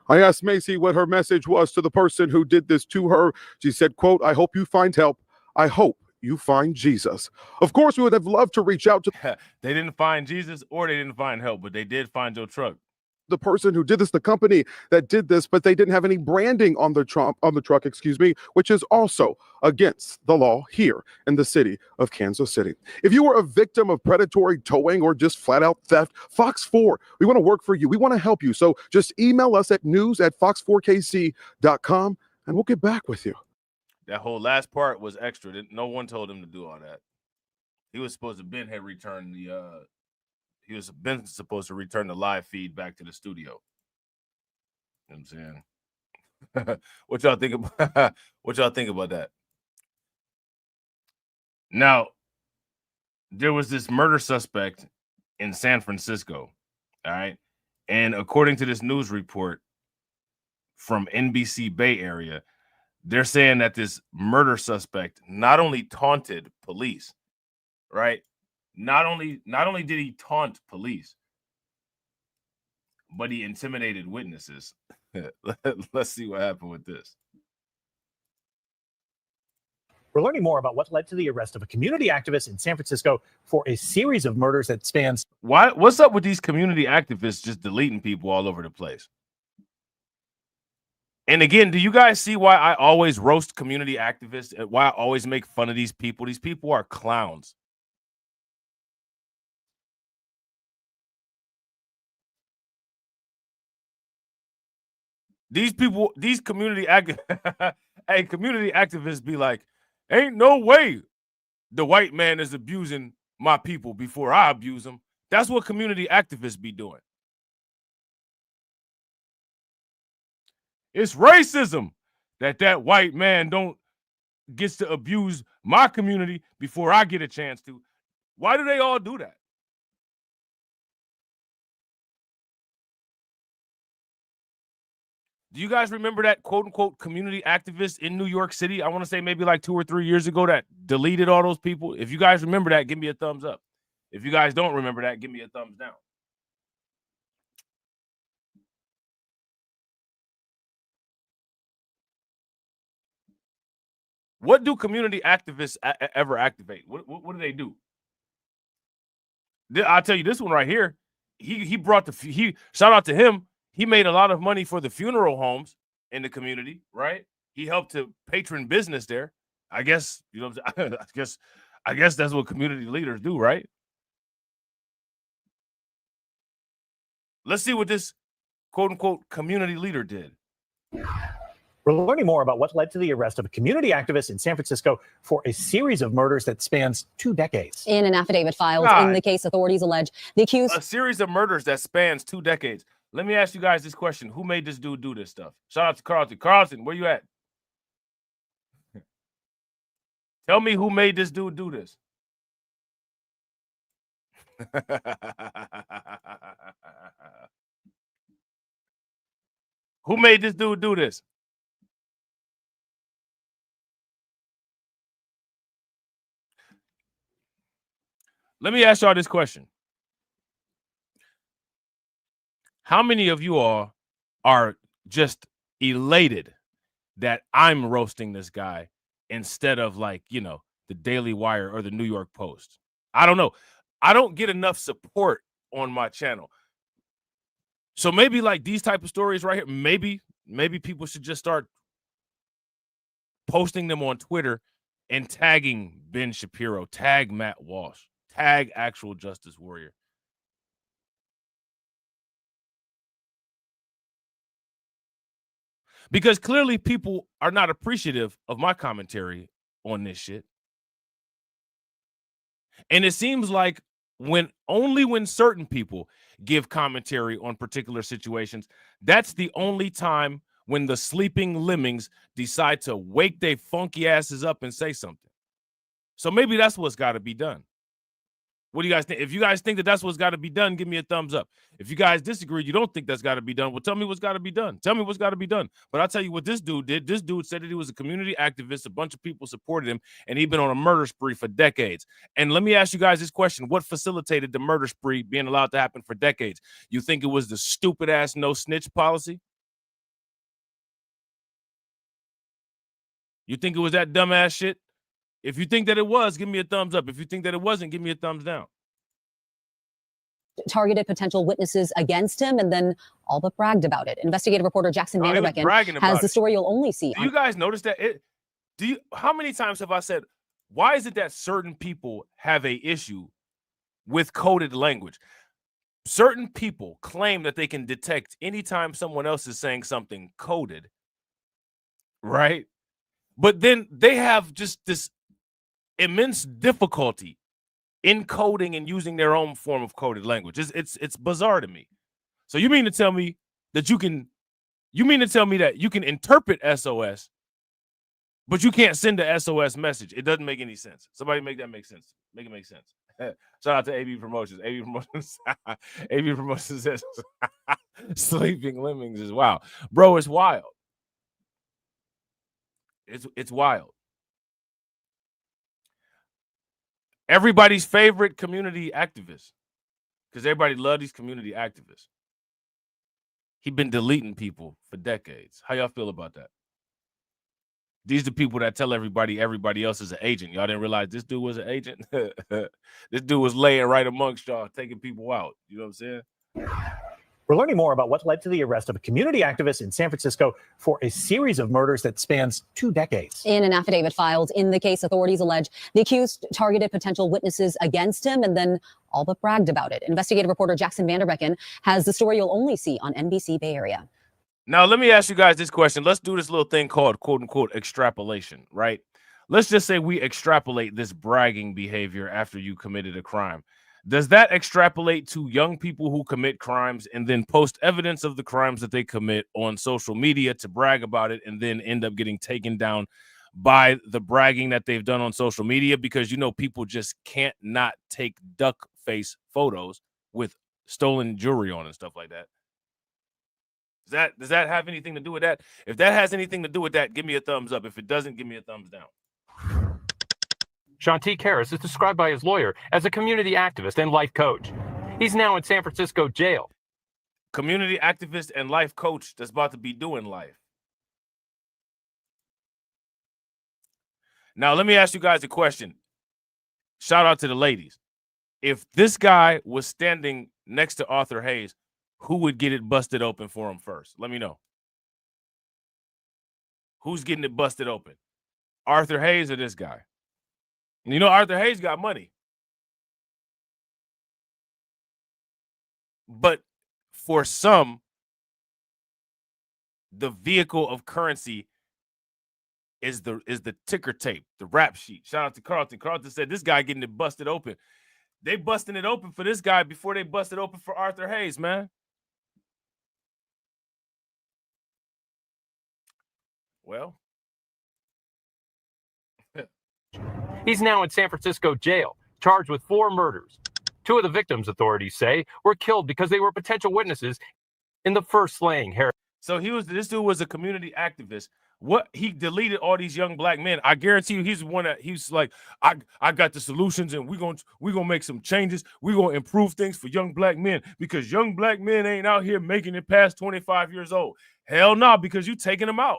I asked Macy what her message was to the person who did this to her. She said, quote, "I hope you find help. I hope you find Jesus." Of course, we would have loved to reach out to They didn't find Jesus or they didn't find help, but they did find your truck. the person who did this, the company that did this, but they didn't have any branding on the truck, which is also against the law here in the city of Kansas City. If you were a victim of predatory towing or just flat out theft, Fox 4, we want to work for you. We want to help you. So just email us at news@fox4kc.com and we'll get back with you. That whole last part was extra. No one told him to do all that. He was supposed to supposed to return the live feed back to the studio. You know what I'm saying? What y'all think about what y'all think about that? Now, there was this murder suspect in San Francisco. All right. And according to this news report from NBC Bay Area, they're saying that this murder suspect not only taunted police, right? Not only did he taunt police, but he intimidated witnesses. Let's see what happened with this. We're learning more about what led to the arrest of a community activist in San Francisco for a series of murders that spans. What's up with these community activists just deleting people all over the place? And again, do you guys see why I always roast community activists and why I always make fun of these people? These people are clowns. These people, these community activists be like, ain't no way the white man is abusing my people before I abuse them. That's what community activists be doing. It's racism that white man gets to abuse my community before I get a chance to. Why do they all do that? Do you guys remember that quote-unquote community activist in New York City? I want to say maybe like 2 or 3 years ago that deleted all those people. If you guys remember that, give me a thumbs up. If you guys don't remember that, give me a thumbs down. What do community activists ever activate? What do they do? I'll tell you this one right here. He brought shout out to him. He made a lot of money for the funeral homes in the community, right? He helped to patron business there. I guess, you know what I'm saying? I guess that's what community leaders do, right? Let's see what this quote-unquote community leader did. We're learning more about what led to the arrest of a community activist in San Francisco for a series of murders that spans 2 decades. In an affidavit filed in the case, authorities allege the accused. A series of murders that spans 2 decades. Let me ask you guys this question. Who made this dude do this stuff? Shout out to Carlton. Carlton, where you at? Tell me who made this dude do this. Who made this dude do this? Let me ask y'all this question. How many of you all are just elated that I'm roasting this guy instead of like, you know, the Daily Wire or the New York Post? I don't know. I don't get enough support on my channel. So maybe like these type of stories right here, maybe people should just start posting them on Twitter and tagging Ben Shapiro, tag Matt Walsh, tag Actual Justice Warrior. Because clearly people are not appreciative of my commentary on this shit. And it seems like only when certain people give commentary on particular situations, that's the only time when the sleeping lemmings decide to wake their funky asses up and say something. So maybe that's what's got to be done. What do you guys think? If you guys think that that's what's got to be done, give me a thumbs up. If you guys disagree, you don't think that's got to be done, well, tell me what's got to be done. Tell me what's got to be done. But I'll tell you what this dude did. This dude said that he was a community activist. A bunch of people supported him, and he'd been on a murder spree for decades. And let me ask you guys this question. What facilitated the murder spree being allowed to happen for decades? You think it was the stupid-ass no-snitch policy? You think it was that dumbass shit? If you think that it was, give me a thumbs up. If you think that it wasn't, give me a thumbs down. targeted potential witnesses against him and then all but bragged about it. Investigative reporter Jackson he was Vanderbecken bragging has about the it. story you'll only see Do you guys notice that? How many times have I said, why is it that certain people have a issue with coded language? Certain people claim that they can detect anytime someone else is saying something coded, right? But then they have just this immense difficulty encoding and using their own form of coded language. It's bizarre to me. So you mean to tell me that you can interpret SOS, but you can't send the SOS message? It doesn't make any sense. Somebody make that make sense. Make it make sense. Shout out to AB Promotions. AB Promotions says Sleeping Lemmings is wild. Bro, it's wild. It's wild. Everybody's favorite community activist, because everybody loves these community activists. He's been deleting people for decades. How y'all feel about that? These are the people that tell everybody else is an agent. Y'all didn't realize this dude was an agent? This dude was laying right amongst y'all, taking people out. You know what I'm saying? We're learning more about what led to the arrest of a community activist in San Francisco for a series of murders that spans 2 decades. In an affidavit filed in the case, authorities allege the accused targeted potential witnesses against him and then all but bragged about it. Investigative reporter Jackson Vanderbecken has the story you'll only see on NBC Bay Area. Now, let me ask you guys this question. Let's do this little thing called, quote unquote, extrapolation, right? Let's just say we extrapolate this bragging behavior after you committed a crime. Does that extrapolate to young people who commit crimes and then post evidence of the crimes that they commit on social media to brag about it and then end up getting taken down by the bragging that they've done on social media? Because, you know, people just can't not take duck face photos with stolen jewelry on and stuff like that. Does that have anything to do with that? If that has anything to do with that, give me a thumbs up. If it doesn't, give me a thumbs down. Shantique Harris is described by his lawyer as a community activist and life coach. He's now in San Francisco jail. Community activist and life coach that's about to be doing life. Now, let me ask you guys a question. Shout out to the ladies. If this guy was standing next to Arthur Hayes, who would get it busted open for him first? Let me know. Who's getting it busted open? Arthur Hayes or this guy? You know, Arthur Hayes got money. But for some, the vehicle of currency is the ticker tape, the rap sheet. Shout out to Carlton. Carlton said this guy getting it busted open. They busting it open for this guy before they busted open for Arthur Hayes, man. Well, He's now in San Francisco jail, charged with 4 murders. 2 of the victims, authorities say, were killed because they were potential witnesses in the first slaying. So this dude was a community activist. What he deleted all these young black men. I guarantee you, he's one that he's like, I got the solutions, and we're gonna make some changes. We're gonna improve things for young black men because young black men ain't out here making it past 25 years old. Hell no, because you taking them out.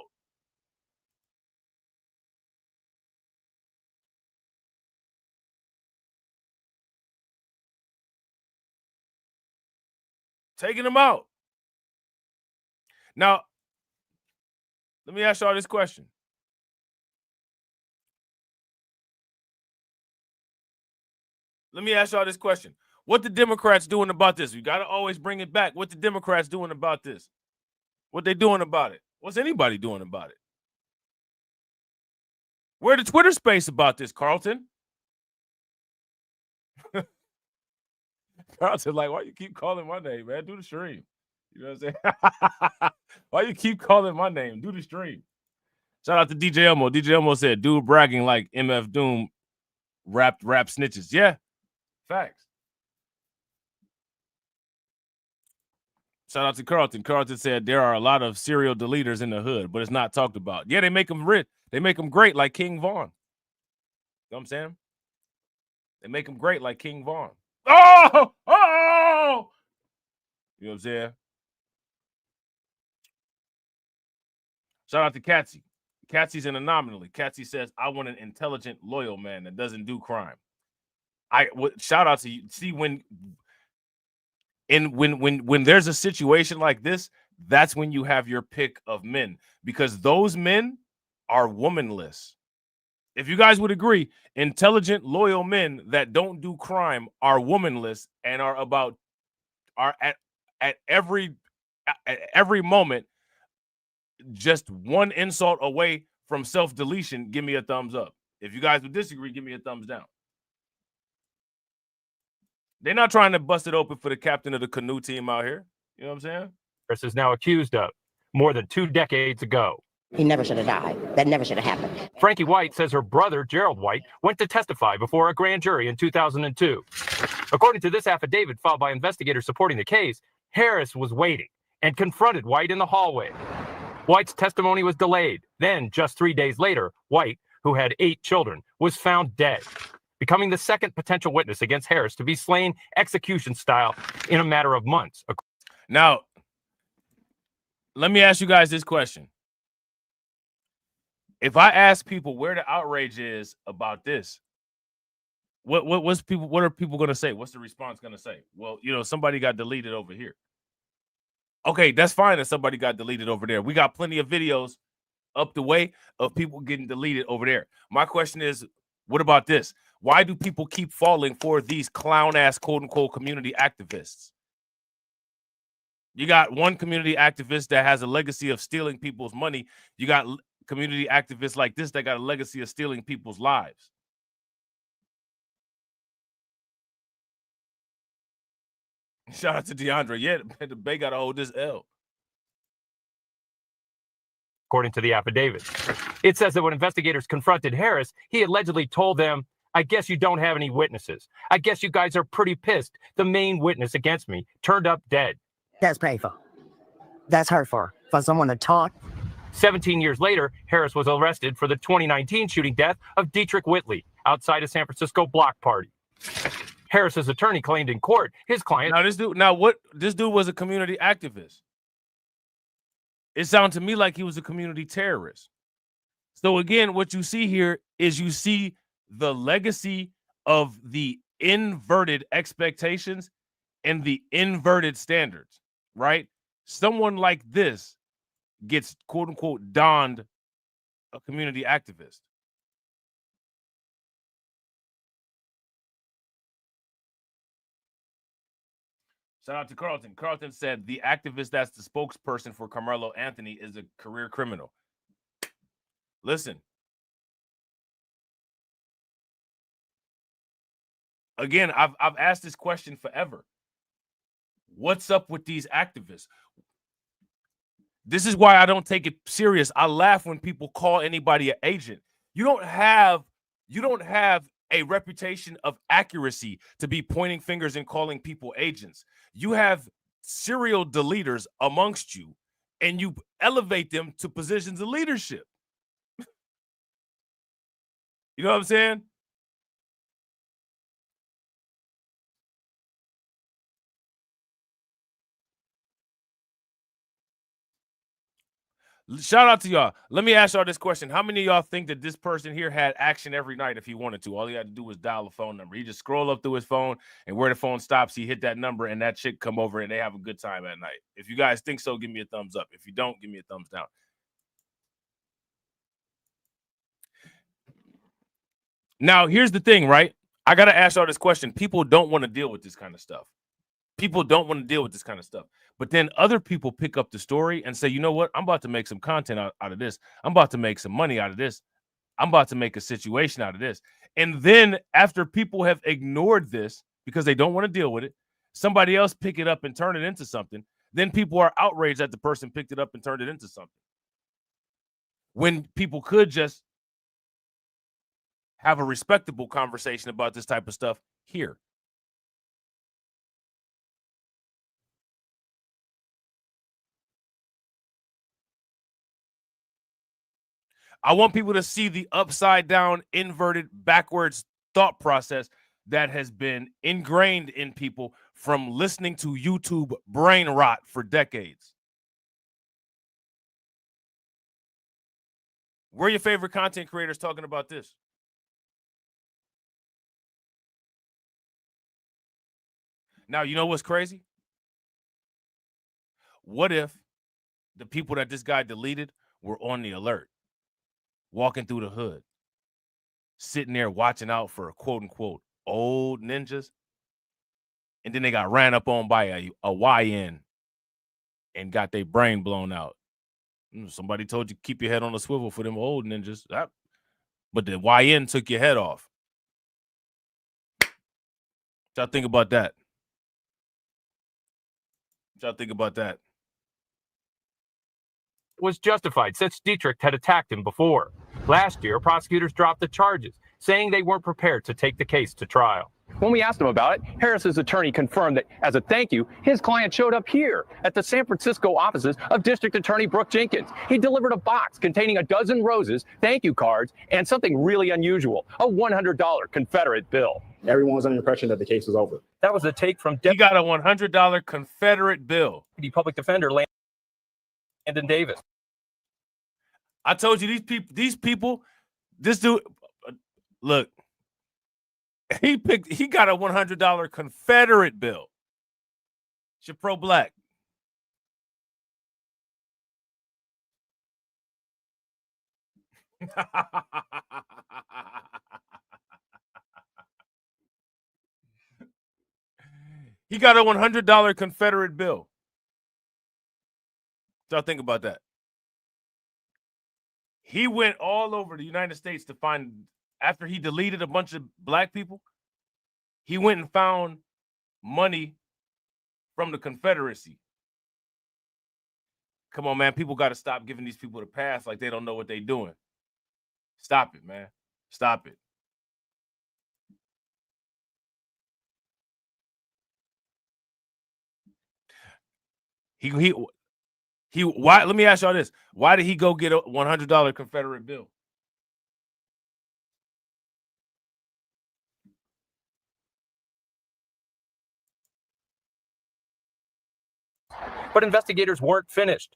Taking them out. Now, let me ask y'all this question. What the Democrats doing about this? We got to always bring it back. What the Democrats doing about this? What they doing about it? What's anybody doing about it? Where the Twitter space about this, Carlton? Carlton, like, why you keep calling my name, man? Do the stream. You know what I'm saying? Why you keep calling my name? Do the stream. Shout out to DJ Elmo. DJ Elmo said, dude bragging like MF Doom rap snitches. Yeah, facts. Shout out to Carlton. Carlton said there are a lot of serial deleters in the hood, but it's not talked about. Yeah, they make them rich. They make them great like King Von. You know what I'm saying? They make them great like King Von. Oh! You know what I'm saying? Shout out to Catsy. Catsy's an anomaly. Catsy says, I want an intelligent, loyal man that doesn't do crime. Shout out to you. See, when And when there's a situation like this, that's when you have your pick of men, because those men are womanless. If you guys would agree, intelligent, loyal men that don't do crime are womanless and are at every moment just one insult away from self-deletion. Give me a thumbs up. If you guys would disagree, give me a thumbs down. They're not trying to bust it open for the captain of the canoe team out here. You know what I'm saying? Harris is now accused of more than 2 decades ago. He never should have died. That never should have happened. Frankie White says her brother, Gerald White, went to testify before a grand jury in 2002. According to this affidavit filed by investigators supporting the case, Harris was waiting and confronted White in the hallway. White's testimony was delayed. Then, just 3 days later, White, who had 8 children, was found dead, becoming the second potential witness against Harris to be slain execution style in a matter of months. Now, let me ask you guys this question. If I ask people where the outrage is about this, what are people going to say? What's the response going to say? Well, somebody got deleted over here. Okay, that's fine that somebody got deleted over there. We got plenty of videos up the way of people getting deleted over there. My question is, what about this? Why do people keep falling for these clown-ass, quote-unquote, community activists? You got one community activist that has a legacy of stealing people's money. You got community activists like this that got a legacy of stealing people's lives. Shout out to DeAndre. Yeah, the Bay got to hold this L. According to the affidavit, it says that when investigators confronted Harris, he allegedly told them, "I guess you don't have any witnesses. I guess you guys are pretty pissed. The main witness against me turned up dead." That's painful. That's hurtful for someone to talk. 17 years later, Harris was arrested for the 2019 shooting death of Dietrich Whitley outside a San Francisco block party. Harris's attorney claimed in court his client. This dude was a community activist. It sounded to me like he was a community terrorist. So again, what you see here is you see the legacy of the inverted expectations and the inverted standards, right? Someone like this gets, quote unquote, donned a community activist. Shout out to Carlton. Carlton said the activist that's the spokesperson for Carmelo Anthony is a career criminal. Listen. Again, I've asked this question forever. What's up with these activists? This is why I don't take it serious. I laugh when people call anybody an agent. You don't have a reputation of accuracy to be pointing fingers and calling people agents. You have serial deleters amongst you, and you elevate them to positions of leadership. You know what I'm saying? Shout out to y'all. Let me ask y'all this question. How many of y'all think that this person here had action every night if he wanted to? All he had to do was dial a phone number. He just scroll up through his phone, and where the phone stops, he hit that number, and that chick come over, and they have a good time at night. If you guys think so, give me a thumbs up. If you don't, give me a thumbs down. Now, here's the thing, right? I got to ask y'all this question. People don't want to deal with this kind of stuff. People don't want to deal with this kind of stuff. But then other people pick up the story and say, you know what? I'm about to make some content out of this. I'm about to make some money out of this. I'm about to make a situation out of this. And then after people have ignored this because they don't want to deal with it, somebody else pick it up and turn it into something. Then people are outraged that the person picked it up and turned it into something. When people could just have a respectable conversation about this type of stuff here. I want people to see the upside down, inverted, backwards thought process that has been ingrained in people from listening to YouTube brain rot for decades. Where are your favorite content creators talking about this? Now, you know what's crazy? What if the people that this guy deleted were on the alert, walking through the hood, sitting there watching out for quote unquote old ninjas, and then they got ran up on by a YN and got their brain blown out. Somebody told you keep your head on a swivel for them old ninjas, but the YN took your head off. What y'all think about that? What y'all think about that? Was justified since Dietrich had attacked him before. Last year, prosecutors dropped the charges, saying they weren't prepared to take the case to trial. When we asked him about it, Harris's attorney confirmed that as a thank you, his client showed up here at the San Francisco offices of District Attorney Brooke Jenkins. He delivered a box containing a dozen roses, thank you cards, and something really unusual, a $100 Confederate bill. Everyone was under the impression that the case was over. That was a take from He got a $100 Confederate bill. Deputy Public Defender Landon Davis. I told you these people, this dude, look, he got a $100 Confederate bill. You're pro-black. He got a $100 Confederate bill. So think about that. He went all over the United States to find, after he deleted a bunch of black people, he went and found money from the Confederacy. Come on, man. People got to stop giving these people the pass like they don't know what they're doing. Stop it, man. Stop it. Why? Let me ask y'all this: why did he go get a $100 Confederate bill? But investigators weren't finished.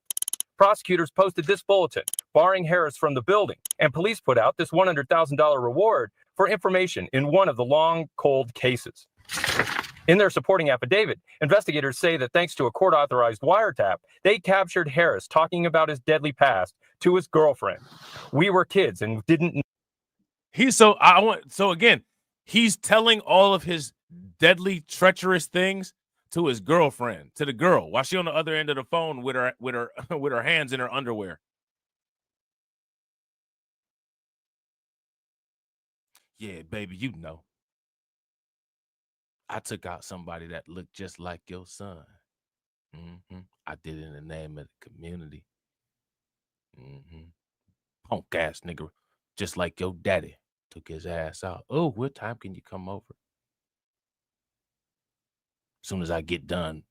Prosecutors posted this bulletin, barring Harris from the building, and police put out this $100,000 reward for information in one of the long, cold cases. In their supporting affidavit, investigators say that thanks to a court-authorized wiretap, they captured Harris talking about his deadly past to his girlfriend. We were kids and didn't. So again, he's telling all of his deadly, treacherous things to his girlfriend, to the girl, while she on the other end of the phone with her hands in her underwear. Yeah, baby, you know. I took out somebody that looked just like your son. I did it in the name of the community. Punk ass nigga, just like your daddy took his ass out. Oh, what time can you come over? As soon as I get done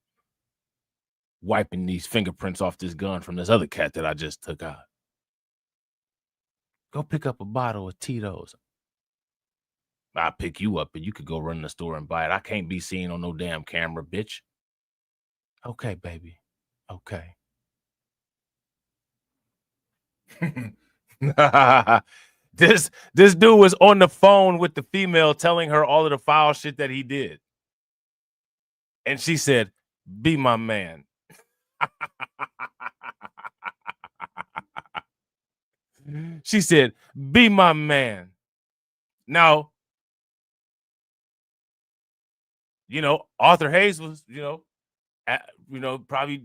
wiping these fingerprints off this gun from this other cat that I just took out. Go pick up a bottle of Tito's. I'll pick you up and you could go run in the store and buy it. I can't be seen on no damn camera, bitch. Okay, baby. Okay. This dude was on the phone with the female telling her all of the foul shit that he did. And she said, be my man. She said, be my man. Now, Arthur Hayes was, probably,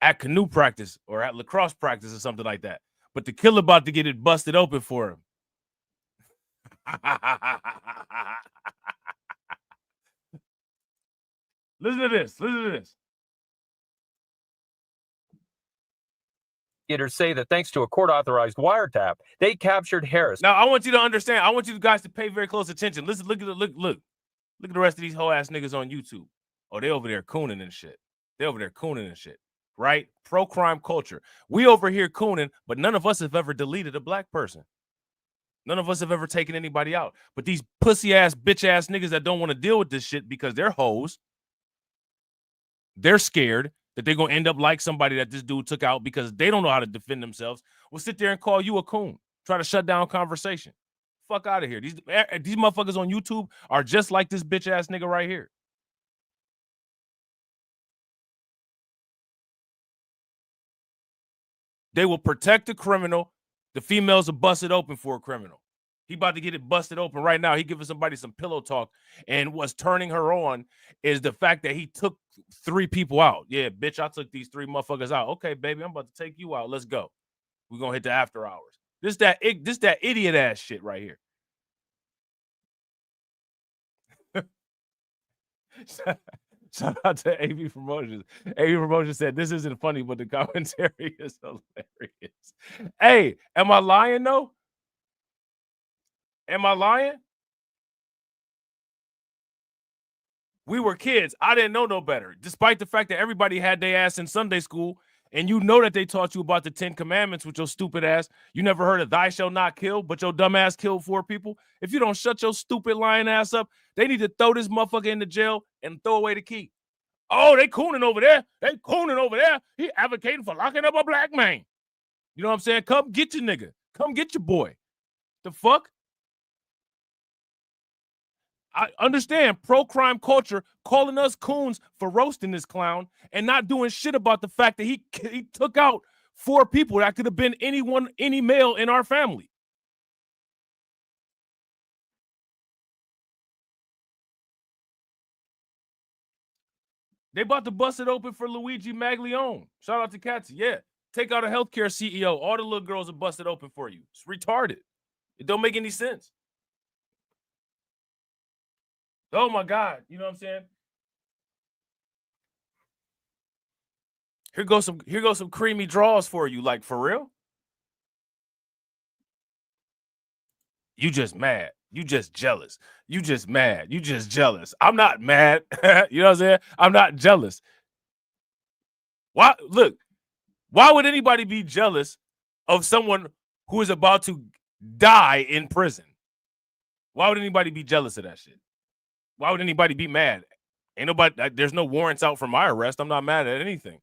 at canoe practice or at lacrosse practice or something like that. But the killer about to get it busted open for him. Listen to this. Investigators say that thanks to a court-authorized wiretap, they captured Harris. Now, I want you to understand. I want you guys to pay very close attention. Listen, look at the rest of these whole ass niggas on YouTube. Oh, they over there cooning and shit. Right? Pro-crime culture. We over here cooning, but none of us have ever deleted a black person. None of us have ever taken anybody out. But these pussy-ass, bitch-ass niggas that don't want to deal with this shit because they're hoes, they're scared that they're going to end up like somebody that this dude took out because they don't know how to defend themselves, will sit there and call you a coon, try to shut down conversation. Fuck out of here. These motherfuckers on YouTube are just like this bitch-ass nigga right here. They will protect the criminal. The females will bust it open for a criminal. He about to get it busted open right now. He giving somebody some pillow talk. And what's turning her on is the fact that he took 3 people out. Yeah, bitch, I took these 3 motherfuckers out. Okay, baby, I'm about to take you out. Let's go. We're going to hit the after hours. This that idiot ass shit right here. Shout out to AV Promotions. AV Promotions said, this isn't funny, but the commentary is hilarious. Hey, am I lying, though? Am I lying? We were kids. I didn't know no better, despite the fact that everybody had their ass in Sunday school, and you know that they taught you about the 10 Commandments with your stupid ass. You never heard of thou shalt not kill, but your dumb ass killed 4 people. If you don't shut your stupid lying ass up, they need to throw this motherfucker into jail and throw away the key. Oh, they cooning over there. They cooning over there. He advocating for locking up a black man. You know what I'm saying? Come get your nigga. Come get your boy. The fuck? I understand pro-crime culture calling us coons for roasting this clown and not doing shit about the fact that he took out 4 people that could have been any male in our family. They about to bust it open for Luigi Maglione. Shout out to Katsy. Yeah. Take out a healthcare CEO. All the little girls are busted open for you. It's retarded. It don't make any sense. Oh my God. You know what I'm saying? Here goes some creamy draws for you. Like, for real? You just mad. You just jealous. You just mad. You just jealous. I'm not mad. You know what I'm saying? I'm not jealous. Why? Look, why would anybody be jealous of someone who is about to die in prison? Why would anybody be jealous of that shit? Why would anybody be mad? Ain't nobody, there's no warrants out for my arrest. I'm not mad at anything.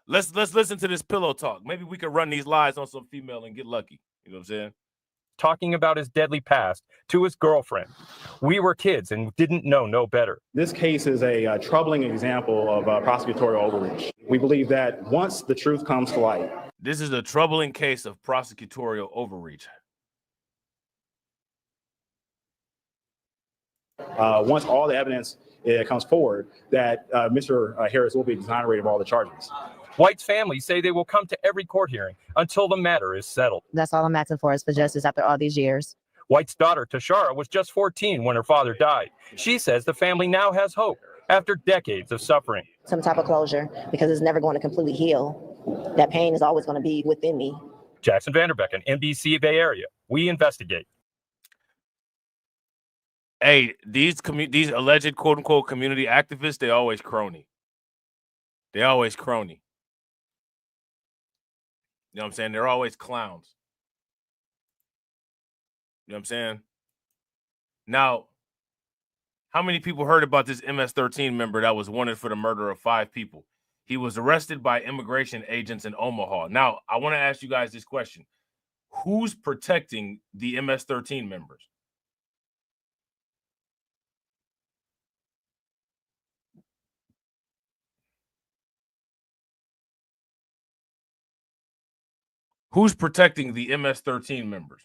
Let's listen to this pillow talk. Maybe we could run these lies on some female and get lucky. You know what I'm saying? Talking about his deadly past to his girlfriend. We were kids and didn't know no better. This case is a troubling example of prosecutorial overreach. We believe that once the truth comes to light. This is a troubling case of prosecutorial overreach. Once all the evidence comes forward, that Mr. Harris will be exonerated of all the charges. White's family say they will come to every court hearing until the matter is settled. That's all I'm asking for is for justice after all these years. White's daughter, Tashara, was just 14 when her father died. She says the family now has hope after decades of suffering. Some type of closure, because it's never going to completely heal. That pain is always going to be within me. Jackson Vanderbecken, NBC Bay Area. We investigate. Hey, these alleged quote-unquote community activists, they always crony. They always crony. You know what I'm saying? They're always clowns. You know what I'm saying? Now, how many people heard about this MS-13 member that was wanted for the murder of 5 people? He was arrested by immigration agents in Omaha. Now, I want to ask you guys this question. Who's protecting the MS-13 members? Who's protecting the MS-13 members?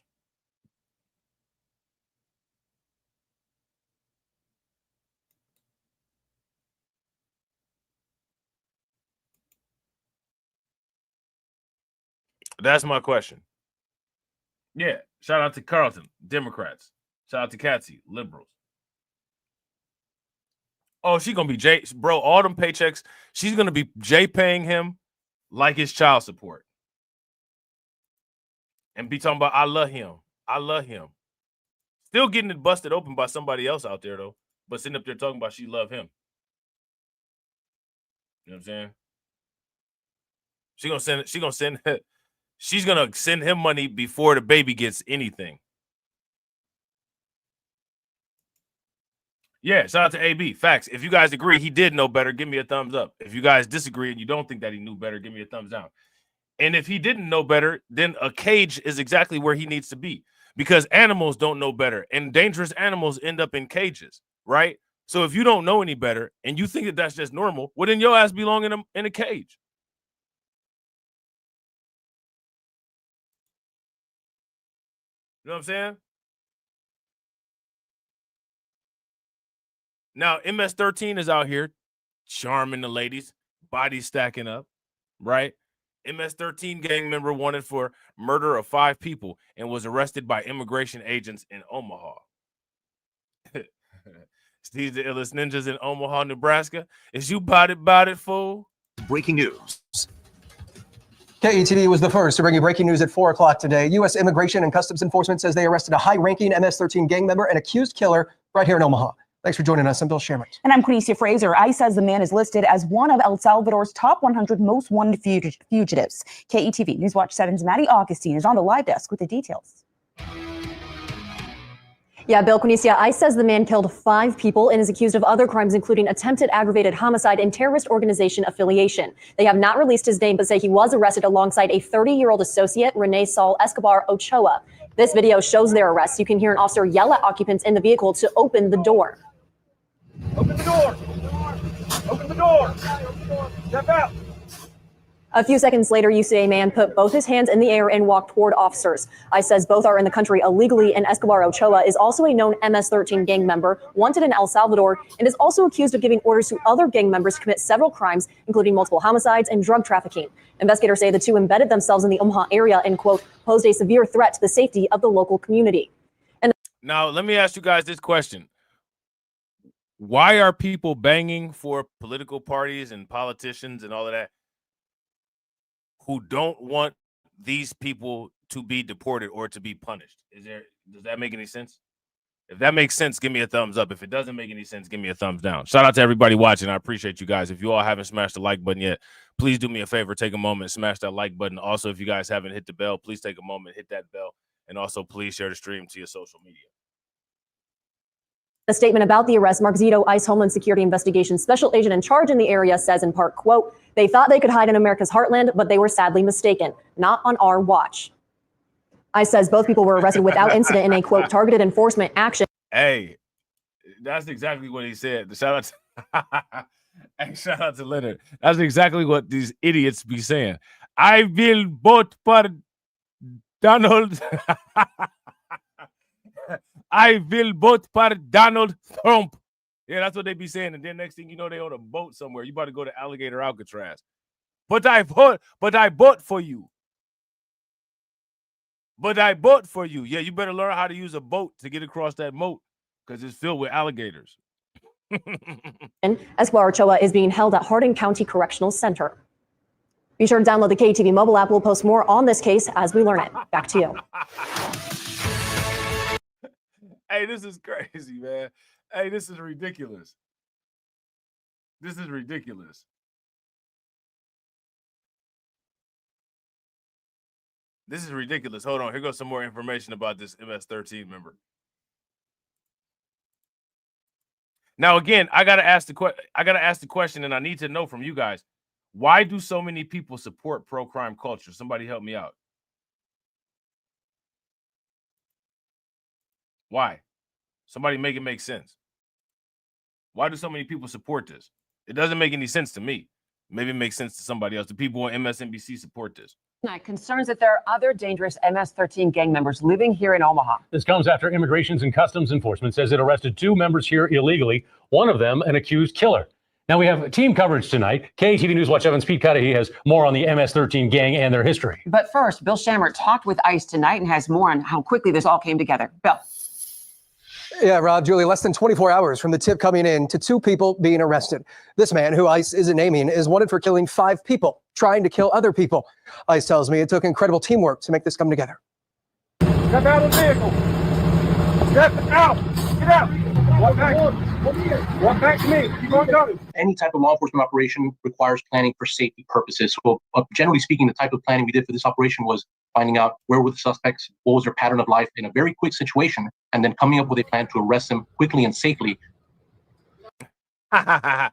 That's my question. Yeah. Shout out to Carlton, Democrats. Shout out to Katsy, liberals. Oh, she's going to be Jay. Bro, all them paychecks, she's going to be Jay paying him like his child support. And be talking about, I love him. I love him. Still getting it busted open by somebody else out there, though. But sitting up there talking about she love him. You know what I'm saying? She's gonna send him money before the baby gets anything. Yeah, shout out to AB. Facts. If you guys agree he did know better, give me a thumbs up. If you guys disagree and you don't think that he knew better, give me a thumbs down. And if he didn't know better, then a cage is exactly where he needs to be, because animals don't know better, and dangerous animals end up in cages, right? So if you don't know any better and you think that that's just normal, well, then your ass belong in a cage. You know what I'm saying? Now, MS-13 is out here charming the ladies, body stacking up, right? MS-13 gang member wanted for murder of 5 people and was arrested by immigration agents in Omaha. These the illest ninjas in Omaha, Nebraska. Is you bout it, fool? Breaking news. KETV was the first to bring you breaking news at 4 o'clock today. U.S. Immigration and Customs Enforcement says they arrested a high-ranking MS-13 gang member and accused killer right here in Omaha. Thanks for joining us. I'm Bill Shammer. And I'm Quinicia Fraser. ICE says the man is listed as one of El Salvador's top 100 most wanted fugitives. KETV Newswatch 7's Maddie Augustine is on the live desk with the details. Yeah, Bill, Quinicia, ICE says the man killed 5 people and is accused of other crimes, including attempted aggravated homicide and terrorist organization affiliation. They have not released his name, but say he was arrested alongside a 30-year-old associate, Rene Saul Escobar Ochoa. This video shows their arrest. You can hear an officer yell at occupants in the vehicle to open the door. Open the door! Open the door! Step out! A few seconds later, you see a man put both his hands in the air and walk toward officers. ICE says both are in the country illegally, and Escobar Ochoa is also a known MS-13 gang member, wanted in El Salvador, and is also accused of giving orders to other gang members to commit several crimes, including multiple homicides and drug trafficking. Investigators say the two embedded themselves in the Omaha area and, quote, posed a severe threat to the safety of the local community. And now, let me ask you guys this question. Why are people banging for political parties and politicians and all of that who don't want these people to be deported or to be punished? Does that make any sense? If that makes sense, give me a thumbs up. If it doesn't make any sense, give me a thumbs down. Shout out to everybody watching. I appreciate you guys. If you all haven't smashed the like button yet, please do me a favor. Take a moment, smash that like button. Also, if you guys haven't hit the bell, please take a moment, hit that bell. And also, please share the stream to your social media. a statement about the arrest, Mark Zito, ICE Homeland Security Investigations Special Agent in charge in the area, says in part, quote, "They thought they could hide in America's heartland, but they were sadly mistaken. Not on our watch." ICE says both people were arrested without incident in a, quote, targeted enforcement action. Hey, that's exactly what he said. Shout out to, hey, shout out to Leonard. That's exactly what these idiots be saying. I will vote for Donald. I will vote for Donald Trump. Yeah, that's what they be saying. And then next thing you know, they on a boat somewhere. You about to go to Alligator Alcatraz. But I vote for you. But I vote for you. Yeah, you better learn how to use a boat to get across that moat because it's filled with alligators. Escobar Ochoa is being held at Hardin County Correctional Center. Be sure to download the KTV mobile app. We'll post more on this case as we learn it. Back to you. Hey, this is crazy, man. Hey, this is ridiculous. This is ridiculous. This is ridiculous. Hold on. Here goes some more information about this MS-13 member. Now, again, I gotta ask the question, and I need to know from you guys: why do so many people support pro-crime culture? Somebody help me out. Why? Somebody make it make sense. Why do so many people support this? It doesn't make any sense to me. Maybe it makes sense to somebody else. The people on MSNBC support this. Concerns that there are other dangerous MS-13 gang members living here in Omaha. This comes after Immigration and Customs Enforcement says it arrested 2 members here illegally, one of them an accused killer. Now we have team coverage tonight. KTV News Watch 7's Pete Cudahy has more on the MS-13 gang and their history. But first, Bill Shammer talked with ICE tonight and has more on how quickly this all came together. Bill. Yeah, Rob, Julie, less than 24 hours from the tip coming in to 2 people being arrested. This man, who ICE isn't naming, is wanted for killing 5 people, trying to kill other people. ICE tells me it took incredible teamwork to make this come together. Step out of the vehicle. Step out. Get out. Walk back. Walk back to me. Keep on going. Any type of law enforcement operation requires planning for safety purposes. So generally speaking, the type of planning we did for this operation was finding out where were the suspects, what was their pattern of life in a very quick situation, and then coming up with a plan to arrest them quickly and safely. Shout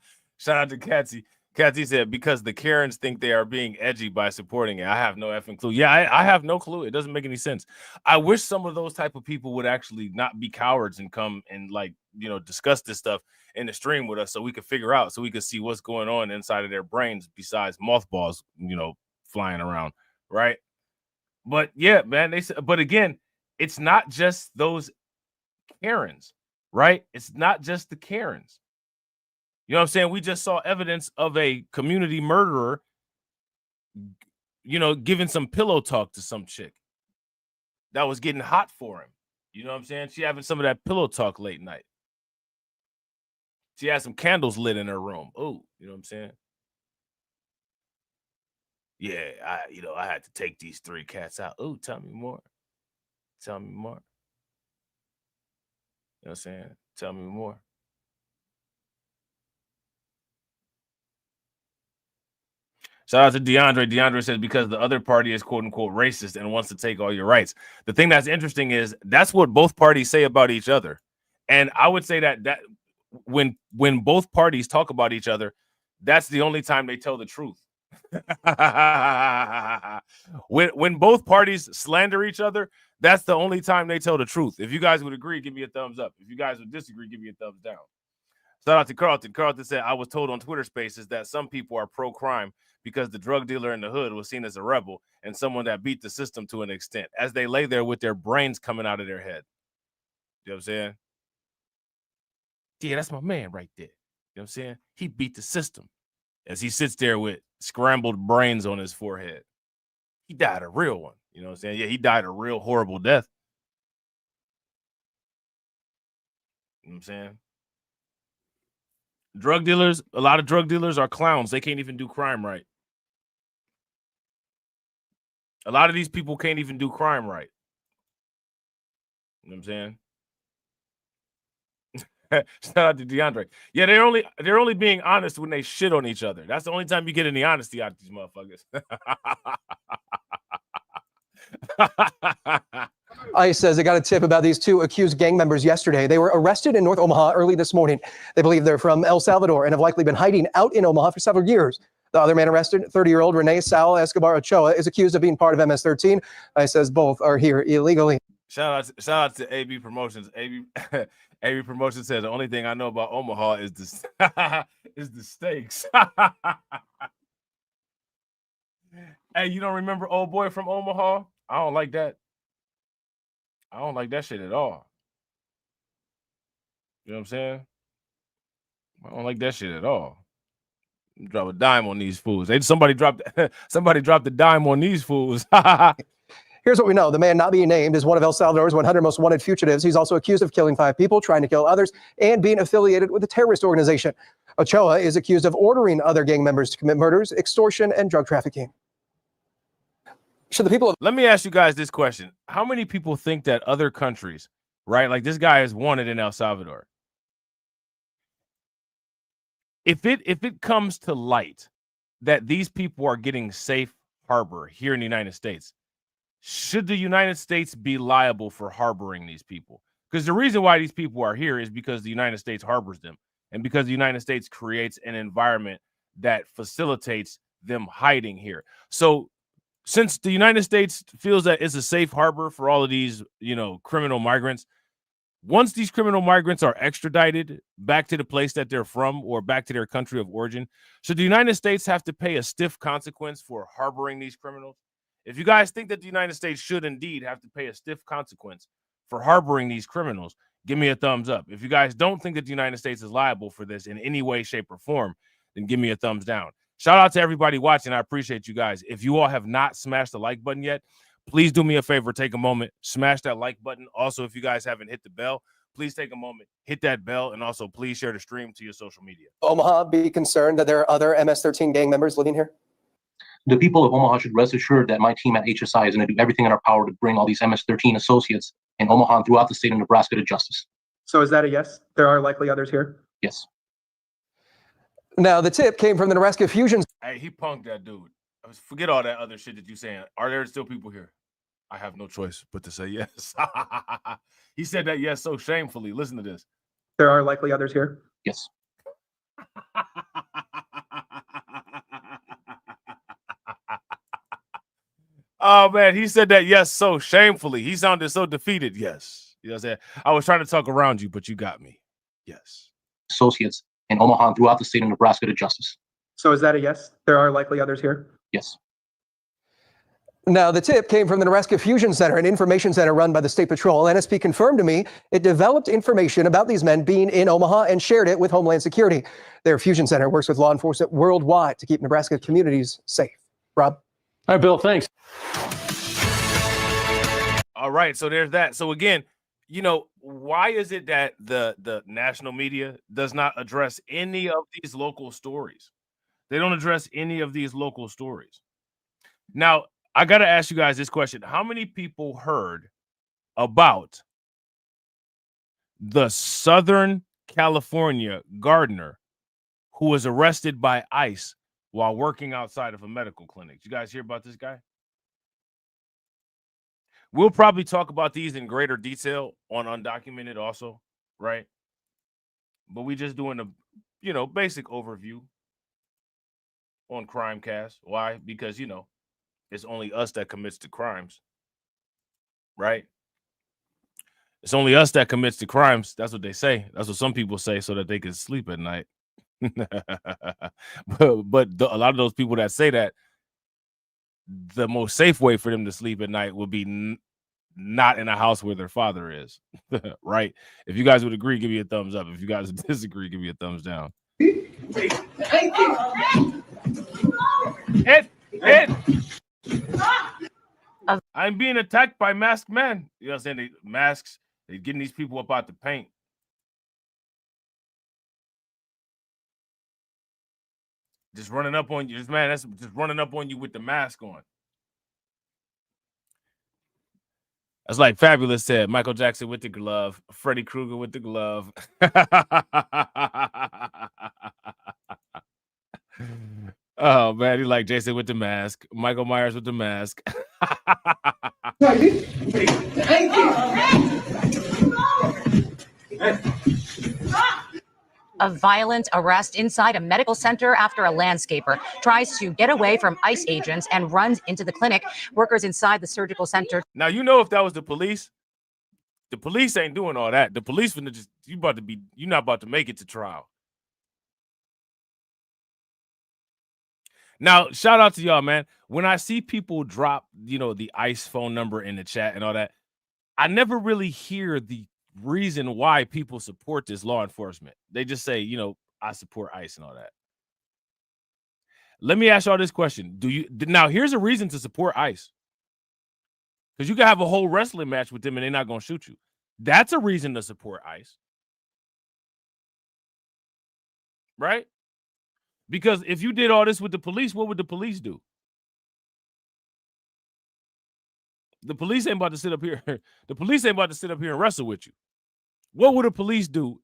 out to Katsy. Kathy said, because the Karens think they are being edgy by supporting it. I have no effing clue. Yeah, I have no clue. It doesn't make any sense. I wish some of those type of people would actually not be cowards and come and, like, discuss this stuff in the stream with us so we could figure out, so we could see what's going on inside of their brains besides mothballs, flying around, right? But yeah, man, but again, it's not just those Karens, right? It's not just the Karens. You know what I'm saying? We just saw evidence of a community murderer, giving some pillow talk to some chick that was getting hot for him. You know what I'm saying? She having some of that pillow talk late night. She had some candles lit in her room. Oh, you know what I'm saying? Yeah, I had to take these 3 cats out. Oh, tell me more. Tell me more. You know what I'm saying? Tell me more. Shout out to DeAndre. DeAndre says, because the other party is quote unquote racist and wants to take all your rights. The thing that's interesting is that's what both parties say about each other. And I would say that when both parties talk about each other, that's the only time they tell the truth. when both parties slander each other, that's the only time they tell the truth. If you guys would agree, give me a thumbs up. If you guys would disagree, give me a thumbs down. Shout out to Carlton. Carlton said, I was told on Twitter Spaces that some people are pro-crime because the drug dealer in the hood was seen as a rebel and someone that beat the system to an extent, as they lay there with their brains coming out of their head. You know what I'm saying? Yeah, that's my man right there. You know what I'm saying? He beat the system as he sits there with scrambled brains on his forehead. He died a real one. You know what I'm saying? Yeah, he died a real horrible death. You know what I'm saying? Drug dealers, a lot of drug dealers are clowns. They can't even do crime right. A lot of these people can't even do crime right. You know what I'm saying? Shout out to DeAndre. Yeah, they're only being honest when they shit on each other. That's the only time you get any honesty out of these motherfuckers. ICE says it got a tip about these 2 accused gang members yesterday. They were arrested in North Omaha early this morning. They believe they're from El Salvador and have likely been hiding out in Omaha for several years. The other man arrested, 30-year-old Rene Saul Escobar Ochoa, is accused of being part of MS-13. ICE says both are here illegally. Shout out to AB Promotions. AB Promotions says the only thing I know about Omaha is the steaks. Hey, you don't remember old boy from Omaha? I don't like that. I don't like that shit at all. You know what I'm saying? I don't like that shit at all. Drop a dime on these fools. Somebody dropped the dime on these fools. Here's what we know. The man not being named is one of El Salvador's 100 most wanted fugitives. He's also accused of killing 5 people, trying to kill others, and being affiliated with a terrorist organization. Ochoa is accused of ordering other gang members to commit murders, extortion, and drug trafficking. Should the people... Let me ask you guys this question. How many people think that other countries, right, like this guy is wanted in El Salvador? If it comes to light that these people are getting safe harbor here in the United States, should the United States be liable for harboring these people? Because the reason why these people are here is because the United States harbors them, and because the United States creates an environment that facilitates them hiding here. So since the United States feels that it's a safe harbor for all of these, criminal migrants, once these criminal migrants are extradited back to the place that they're from or back to their country of origin, should the United States have to pay a stiff consequence for harboring these criminals? If you guys think that the United States should indeed have to pay a stiff consequence for harboring these criminals, give me a thumbs up. If you guys don't think that the United States is liable for this in any way, shape, or form, then give me a thumbs down. Shout out to everybody watching. I appreciate you guys. If you all have not smashed the like button yet, please do me a favor. Take a moment, smash that like button. Also, if you guys haven't hit the bell, please take a moment, hit that bell, and also please share the stream to your social media. Omaha be concerned that there are other MS-13 gang members living here? The people of Omaha should rest assured that my team at HSI is going to do everything in our power to bring all these MS-13 associates in Omaha and throughout the state of Nebraska to justice. So is that a yes? There are likely others here? Yes. Now, the tip came from the Nebraska Fusion. Hey, he punked that dude. Forget all that other shit that you saying. Are there still people here? I have no choice but to say yes. He said that yes so shamefully. Listen to this. There are likely others here? Yes. Oh man, he said that yes so shamefully. He sounded so defeated. Yes. You know what I'm saying? I was trying to talk around you, but you got me. Yes. Associates in Omaha and throughout the state of Nebraska to justice. So is that a yes? There are likely others here? Yes. Now, the tip came from the Nebraska Fusion Center, an information center run by the State Patrol. NSP confirmed to me it developed information about these men being in Omaha and shared it with Homeland Security. Their Fusion Center works with law enforcement worldwide to keep Nebraska communities safe. Rob? All right, Bill, thanks. All right, so there's that. So again, you know, why is it that the national media does not address any of these local stories? They don't address any of these local stories. Now, I got to ask you guys this question. How many people heard about the Southern California gardener who was arrested by ICE while working outside of a medical clinic? Did you guys hear about this guy? We'll probably talk about these in greater detail on Undocumented also, right? But we just doing a, you know, basic overview on Crimecast. Why? Because, you know, it's only us that commits to crimes, right? It's only us that commits to crimes. That's what they say. That's what some people say so that they can sleep at night. but a lot of those people that say that, the most safe way for them to sleep at night would be not in a house where their father is, right? If you guys would agree, give me a thumbs up. If you guys would disagree, give me a thumbs down. Ed! I'm being attacked by masked men. You know what I'm saying? Masks, they're getting these people up out the paint. Just running up on you. This man, that's just running up on you with the mask on. That's like Fabulous said. Michael Jackson with the glove. Freddy Krueger with the glove. Oh, man. He like Jason with the mask. Michael Myers with the mask. A violent arrest inside a medical center after a landscaper tries to get away from ICE agents and runs into the clinic. Workers inside the surgical center. Now, you know, if that was the police ain't doing all that. The police finna just, you're not about to make it to trial. Now, shout out to y'all, man. When I see people drop, you know, the ICE phone number in the chat and all that, I never really hear the reason why people support this law enforcement. They just say, you know, I support ICE and all that. Let me ask y'all this question. Now here's a reason to support ICE. Because you can have a whole wrestling match with them and they're not going to shoot you. That's a reason to support ICE. Right? Because if you did all this with the police, what would the police do? The police ain't about to sit up here. The police ain't about to sit up here and wrestle with you. What would the police do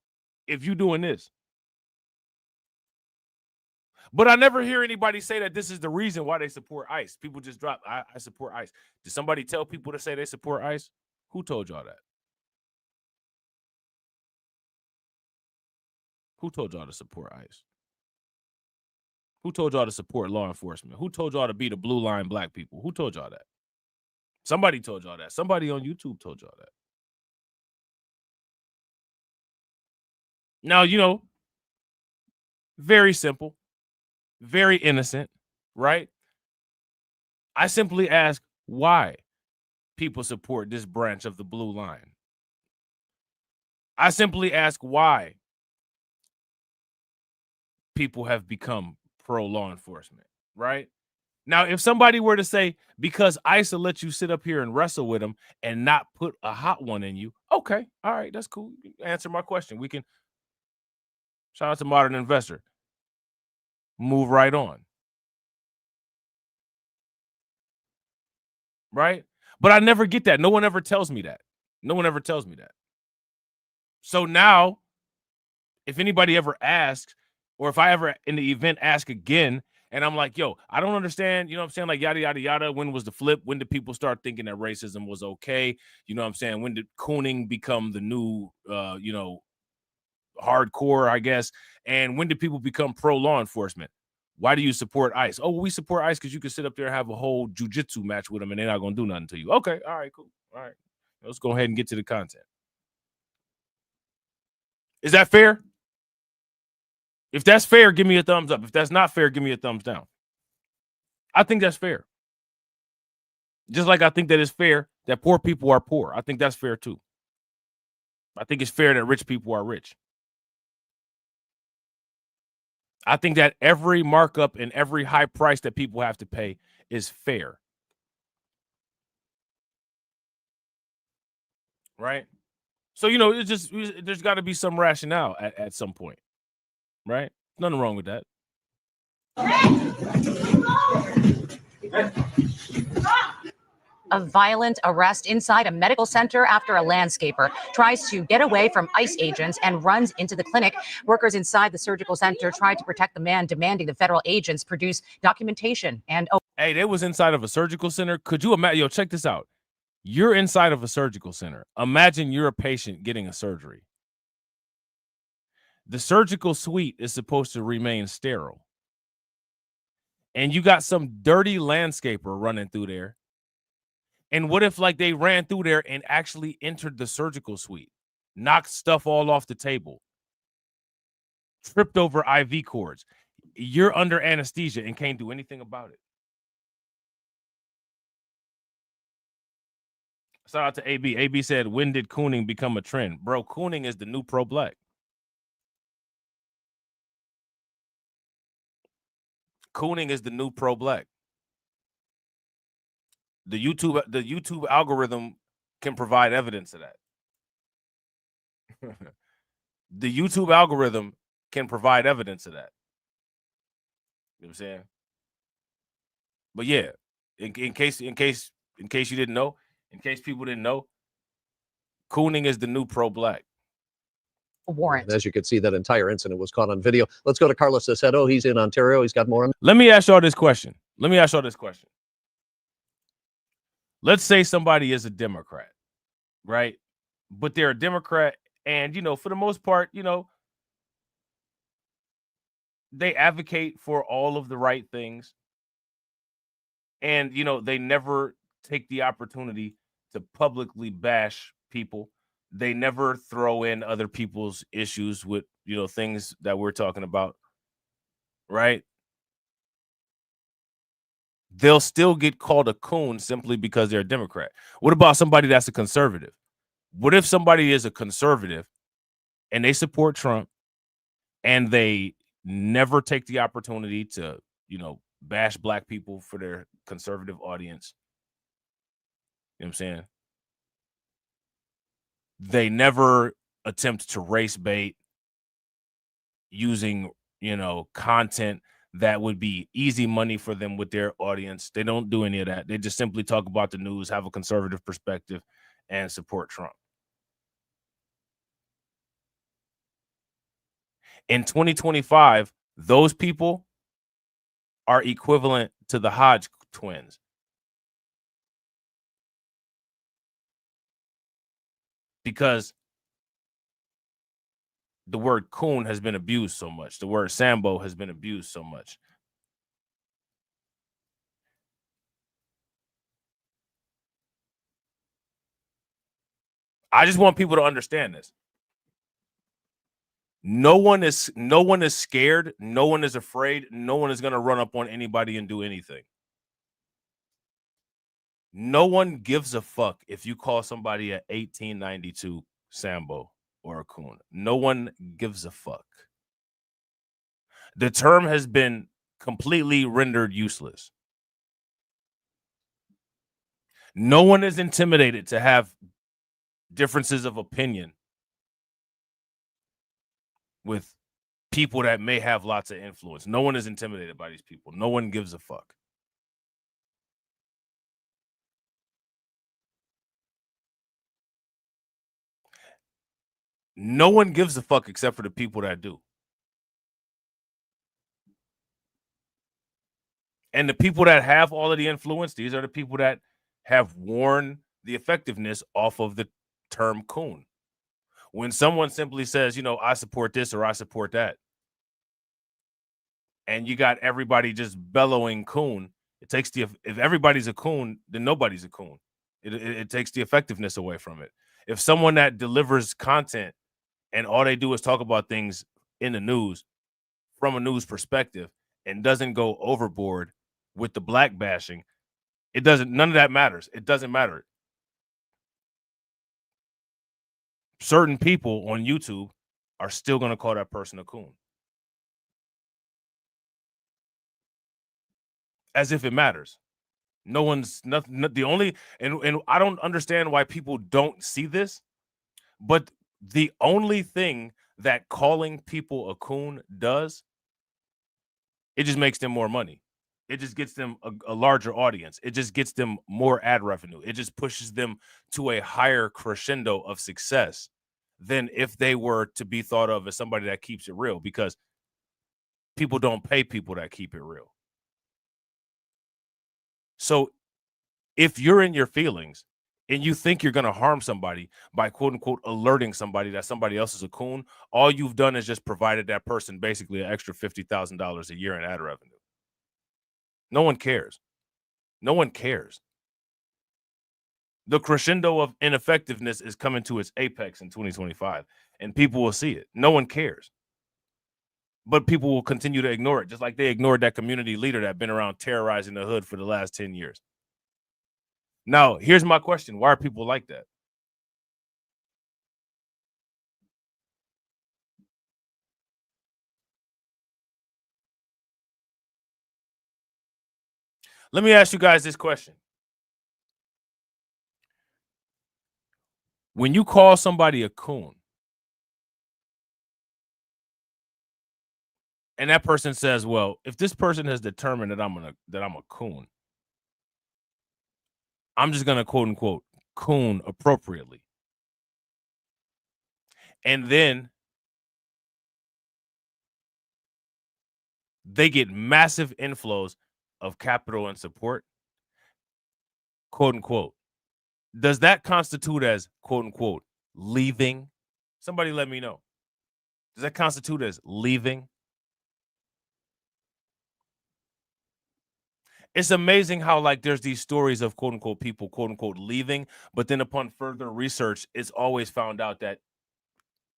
if you doing this? But I never hear anybody say that this is the reason why they support ICE. People just drop, I support ICE. Did somebody tell people to say they support ICE? Who told y'all that? Who told y'all to support ICE? Who told y'all to support law enforcement? Who told y'all to be the blue line black people? Who told y'all that? Somebody told y'all that. Somebody on YouTube told y'all that. Now, you know, very simple, very innocent, right? I simply ask why people support this branch of the blue line. I simply ask why people have become pro-law enforcement, right? Now, if somebody were to say, because ICE will let you sit up here and wrestle with them and not put a hot one in you, okay, all right, that's cool. Answer my question. We can, shout out to Modern Investor. Move right on. Right? But I never get that. No one ever tells me that. No one ever tells me that. So now, if anybody ever asks, or if I ever in the event ask again, and I'm like, yo, I don't understand, you know what I'm saying? Like, yada, yada, yada. When was the flip? When did people start thinking that racism was okay? You know what I'm saying? When did cooning become the new, you know, hardcore, I guess? And when did people become pro-law enforcement? Why do you support ICE? Oh, well, we support ICE because you can sit up there and have a whole jujitsu match with them and they're not going to do nothing to you. Okay. All right, cool. All right. Let's go ahead and get to the content. Is that fair? If that's fair, give me a thumbs up. If that's not fair, give me a thumbs down. I think that's fair. Just like I think that it's fair that poor people are poor. I think that's fair too. I think it's fair that rich people are rich. I think that every markup and every high price that people have to pay is fair. Right? So, you know, it's just, there's got to be some rationale at some point. Right? Nothing wrong with that. A violent arrest inside a medical center after a landscaper tries to get away from ICE agents and runs into the clinic. Workers inside the surgical center tried to protect the man, demanding the federal agents produce documentation. And hey, they was inside of a surgical center. Could you imagine? Yo, check this out. You're inside of a surgical center. Imagine you're a patient getting a surgery. The surgical suite is supposed to remain sterile. And you got some dirty landscaper running through there. And what if like they ran through there and actually entered the surgical suite, knocked stuff all off the table, tripped over IV cords? You're under anesthesia and can't do anything about it. Shout out to AB. AB said, when did cooning become a trend? Bro, cooning is the new pro-black. Cooning is the new pro-black. The YouTube algorithm can provide evidence of that. The YouTube algorithm can provide evidence of that. You know what I'm saying? But yeah, in case you didn't know, in case people didn't know, cooning is the new pro-black. Warrant. As you can see, that entire incident was caught on video. Let's go to Carlos Aceto. He's in Ontario. He's got more on. Let me ask y'all this question. Let's say somebody is a Democrat, right? But they're a Democrat, and, you know, for the most part, you know, they advocate for all of the right things. And, you know, they never take the opportunity to publicly bash people. They never throw in other people's issues with, you know, things that we're talking about, right? They'll still get called a coon simply because they're a Democrat. What about somebody that's a conservative? What if somebody is a conservative and they support Trump and they never take the opportunity to, you know, bash black people for their conservative audience? You know what I'm saying? They never attempt to race bait using, you know, content that would be easy money for them with their audience. They don't do any of that. They just simply talk about the news, have a conservative perspective, and support Trump. In 2025, those people are equivalent to the Hodge twins. Because the word coon has been abused so much. The word Sambo has been abused so much. I just want people to understand this. No one is scared. No one is afraid. No one is going to run up on anybody and do anything. No one gives a fuck if you call somebody a 1892 Sambo or a coon. No one gives a fuck. The term has been completely rendered useless. No one is intimidated to have differences of opinion with people that may have lots of influence. No one is intimidated by these people. No one gives a fuck. No one gives a fuck except for the people that do. And the people that have all of the influence, these are the people that have worn the effectiveness off of the term coon. When someone simply says, you know, I support this or I support that, and you got everybody just bellowing coon, it takes the, if everybody's a coon, then nobody's a coon. It takes the effectiveness away from it. If someone that delivers content and all they do is talk about things in the news from a news perspective and doesn't go overboard with the black bashing, it doesn't, none of that matters. It doesn't matter. Certain people on YouTube are still going to call that person a coon. As if it matters. No one's nothing. The only, and I don't understand why people don't see this, but the only thing that calling people a coon does, it just makes them more money. It just gets them a larger audience. It just gets them more ad revenue. It just pushes them to a higher crescendo of success than if they were to be thought of as somebody that keeps it real, because people don't pay people that keep it real. So if you're in your feelings and you think you're going to harm somebody by quote unquote alerting somebody that somebody else is a coon, all you've done is just provided that person basically an extra $50,000 a year in ad revenue. No one cares. No one cares. The crescendo of ineffectiveness is coming to its apex in 2025, and people will see it. No one cares. But people will continue to ignore it, just like they ignored that community leader that been around terrorizing the hood for the last 10 years. Now, here's my question. Why are people like that? Let me ask you guys this question. When you call somebody a coon, and that person says, well, if this person has determined that I'm a coon, I'm just going to quote unquote coon appropriately. And then they get massive inflows of capital and support, quote unquote. Does that constitute as quote unquote leaving? Somebody let me know. Does that constitute as leaving? It's amazing how like there's these stories of quote unquote people quote unquote leaving, but then upon further research, it's always found out that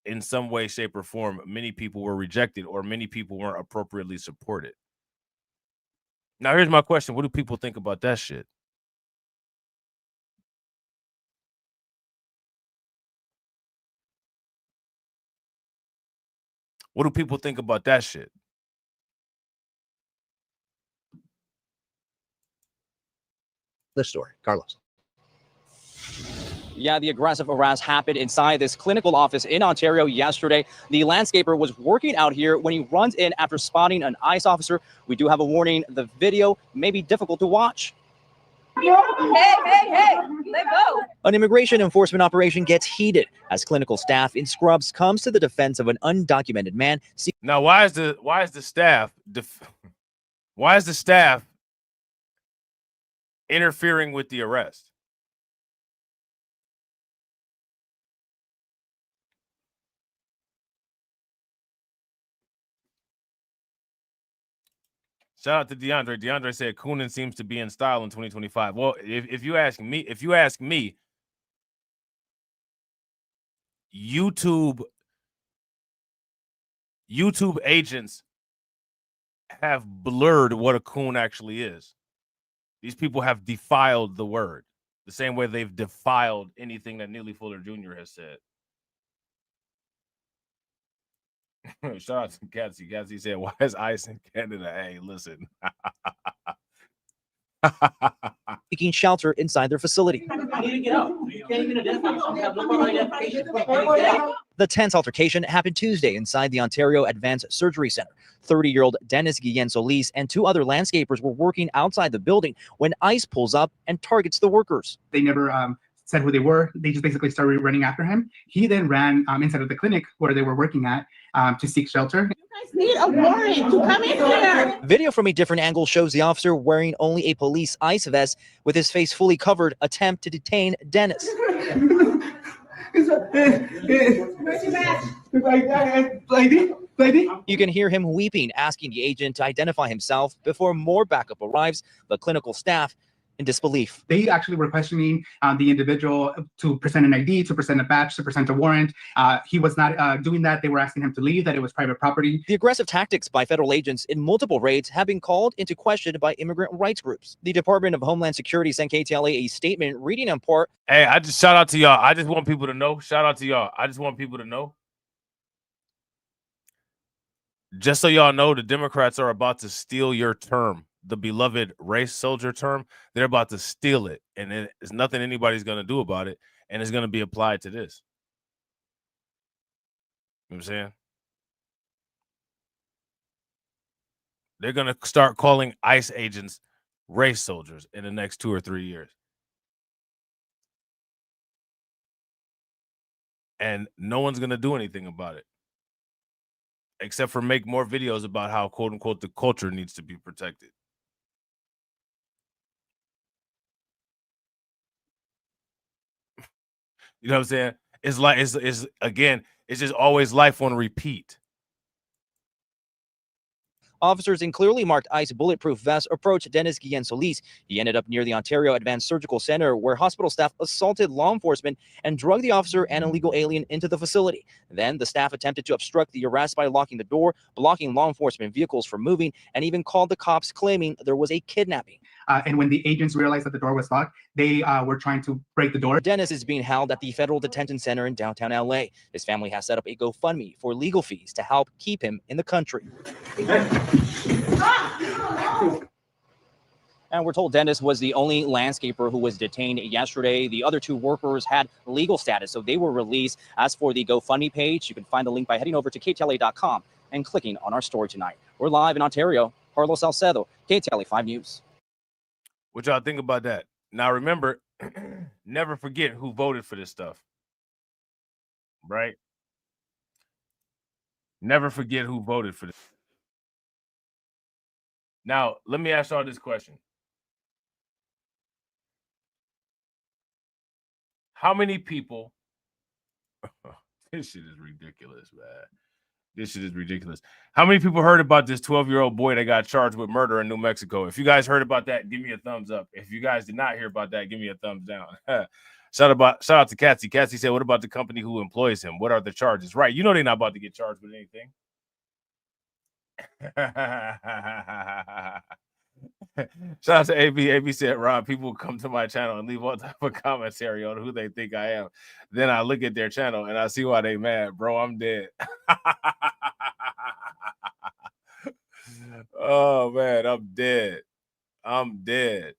in some way, shape, or form, many people were rejected or many people weren't appropriately supported. Now, here's my question. What do people think about that shit? What do people think about that shit? This story, Carlos. Yeah, the aggressive arrest happened inside this clinical office in Ontario yesterday. The landscaper was working out here when he runs in after spotting an ICE officer. We do have a warning. The video may be difficult to watch. Hey, let go. An immigration enforcement operation gets heated as clinical staff in scrubs comes to the defense of an undocumented man. Now, why is the staff interfering with the arrest? Shout out to DeAndre. DeAndre said Coonan seems to be in style in 2025. Well, if you ask me, YouTube agents have blurred what a coon actually is. These people have defiled the word the same way they've defiled anything that Neely Fuller Jr. has said. Shout out to Gatsy. Gatsy said, why is ICE in Canada? Hey, listen. Seeking shelter inside their facility. I need to get out. You can't even identify yourself. You have no problem identification. The tense altercation happened Tuesday inside the Ontario Advanced Surgery Center. 30-year-old Dennis Guillen Solis and two other landscapers were working outside the building when ICE pulls up and targets the workers. They never said who they were. They just basically started running after him. He then ran inside of the clinic where they were working at to seek shelter. Need a warrant to come in here. Video from a different angle shows the officer wearing only a police ICE vest with his face fully covered attempt to detain Dennis. You can hear him weeping, asking the agent to identify himself before more backup arrives. The clinical staff in disbelief. They actually were questioning the individual to present an ID, to present a badge, to present a warrant. He was not doing that. They were asking him to leave, that it was private property. The aggressive tactics by federal agents in multiple raids have been called into question by immigrant rights groups. The Department of Homeland Security sent KTLA a statement reading in part. Hey, I just shout out to y'all. I just want people to know. Shout out to y'all. I just want people to know. Just so y'all know, the Democrats are about to steal your term, the beloved race soldier term. They're about to steal it, and there's nothing anybody's going to do about it, and it's going to be applied to this. You know what I'm saying? They're going to start calling ICE agents race soldiers in the next 2 or 3 years. And no one's going to do anything about it, except for make more videos about how, quote unquote, the culture needs to be protected. You know what I'm saying? It's like, it's again, it's just always life on repeat. Officers in clearly marked ICE bulletproof vests approached Dennis Guillen Solis. He ended up near the Ontario Advanced Surgical Center, where hospital staff assaulted law enforcement and drugged the officer and illegal alien into the facility. Then the staff attempted to obstruct the arrest by locking the door, blocking law enforcement vehicles from moving, and even called the cops, claiming there was a kidnapping. And when the agents realized that the door was locked, they were trying to break the door. Dennis is being held at the Federal Detention Center in downtown LA. His family has set up a GoFundMe for legal fees to help keep him in the country. And we're told Dennis was the only landscaper who was detained yesterday. The other 2 workers had legal status, so they were released. As for the GoFundMe page, you can find the link by heading over to KTLA.com and clicking on our story tonight. We're live in Ontario. Carlos Salcedo, KTLA 5 News. What y'all think about that? Now, remember, never forget who voted for this stuff, right? Never forget who voted for this. Now, let me ask y'all this question. How many people, this shit is ridiculous, man. This shit is ridiculous. How many people heard about this 12-year-old boy that got charged with murder in New Mexico? If you guys heard about that, give me a thumbs up. If you guys did not hear about that, give me a thumbs down. Shout out to Cassie. Cassie said, what about the company who employs him? What are the charges? Right. You know they're not about to get charged with anything. Shout out to AB. AB said, Rob, people come to my channel and leave all type of commentary on who they think I am. Then I look at their channel and I see why they mad. Bro, I'm dead. Oh, man, I'm dead. I'm dead.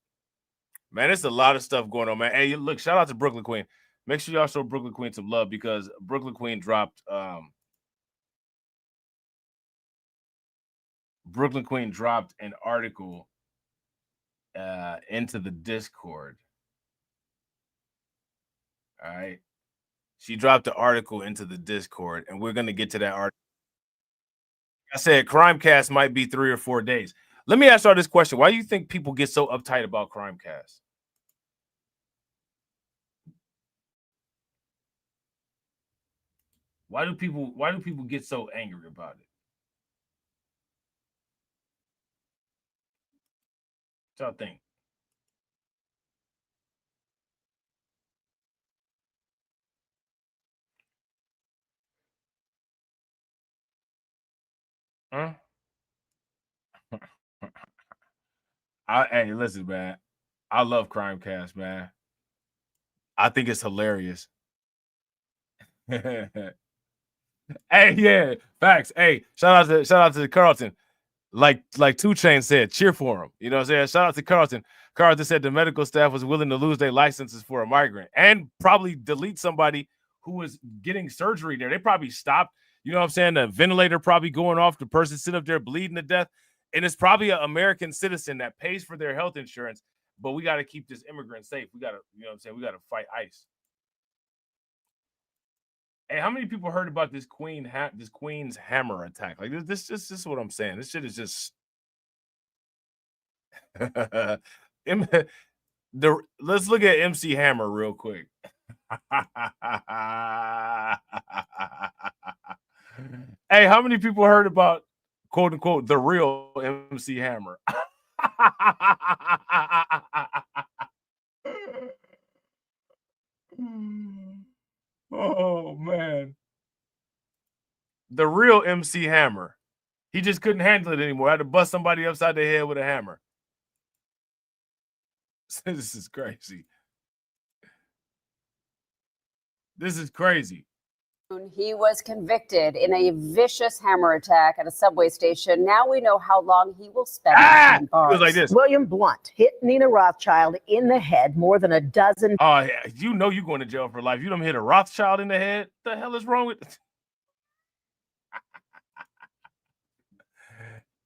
Man, there's a lot of stuff going on, man. Hey, look, shout out to Brooklyn Queen. Make sure y'all show Brooklyn Queen some love, because Brooklyn Queen dropped an article into the Discord. All right. She dropped the article into the Discord, and we're going to get to that article. I said Crimecast might be 3 or 4 days. Let me ask y'all this question. Why do you think people get so uptight about Crimecast? Why do people get so angry about it? What y'all think? Huh? Hey, listen, man. I love Crimecast, man. I think it's hilarious. Hey, yeah, facts. Hey, shout out to Carlton. Like 2 Chainz said, cheer for him. You know what I'm saying? Shout out to Carlton. Carlton said the medical staff was willing to lose their licenses for a migrant and probably delete somebody who was getting surgery there. They probably stopped. You know what I'm saying? The ventilator probably going off, the person sitting up there bleeding to death. And it's probably an American citizen that pays for their health insurance. But we got to keep this immigrant safe. We got to, you know what I'm saying? We got to fight ICE. Hey, how many people heard about this Queen's hammer attack? Like this is what I'm saying. This shit is just let's look at MC Hammer real quick. Hey, how many people heard about quote unquote the real MC Hammer? Oh man. The real MC Hammer. He just couldn't handle it anymore. I had to bust somebody upside the head with a hammer. This is crazy. This is crazy. He was convicted in a vicious hammer attack at a subway station. Now we know how long he will spend behind bars. Feels like this. William Blunt hit Nina Rothschild in the head more than a dozen. Oh, yeah. You know you're going to jail for life. You done hit a Rothschild in the head. What the hell is wrong with?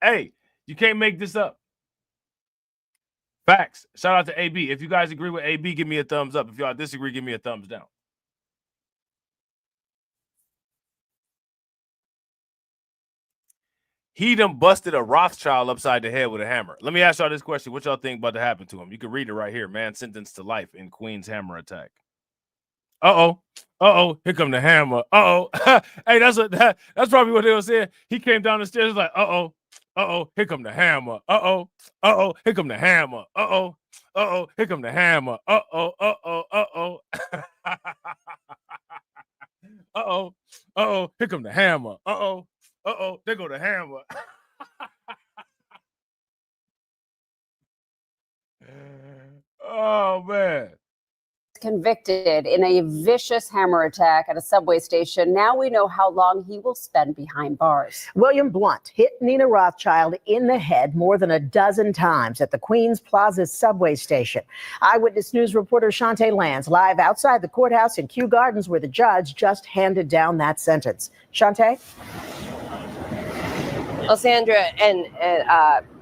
Hey, you can't make this up. Facts. Shout out to AB. If you guys agree with AB, give me a thumbs up. If y'all disagree, give me a thumbs down. He done busted a Rothschild upside the head with a hammer. Let me ask y'all this question. What y'all think about to happen to him? You can read it right here. Man sentenced to life in Queens hammer attack. Uh-oh. Uh-oh. Here come the hammer. Uh-oh. Hey, that's probably what they were saying. He came down the stairs like, uh-oh. Uh-oh. Here come the hammer. Uh-oh. Uh-oh. Here come the hammer. Uh-oh. Uh-oh. Here come the hammer. Uh-oh. Uh-oh. Uh-oh. Uh-oh. Uh-oh. Here come the hammer. Uh-oh. Uh-oh, there go the hammer. Oh, man. Convicted in a vicious hammer attack at a subway station. Now we know how long he will spend behind bars. William Blunt hit Nina Rothschild in the head more than a dozen times at the Queens Plaza subway station. Eyewitness News reporter Shantae Lands live outside the courthouse in Kew Gardens where the judge just handed down that sentence. Shantae? Well, Sandra and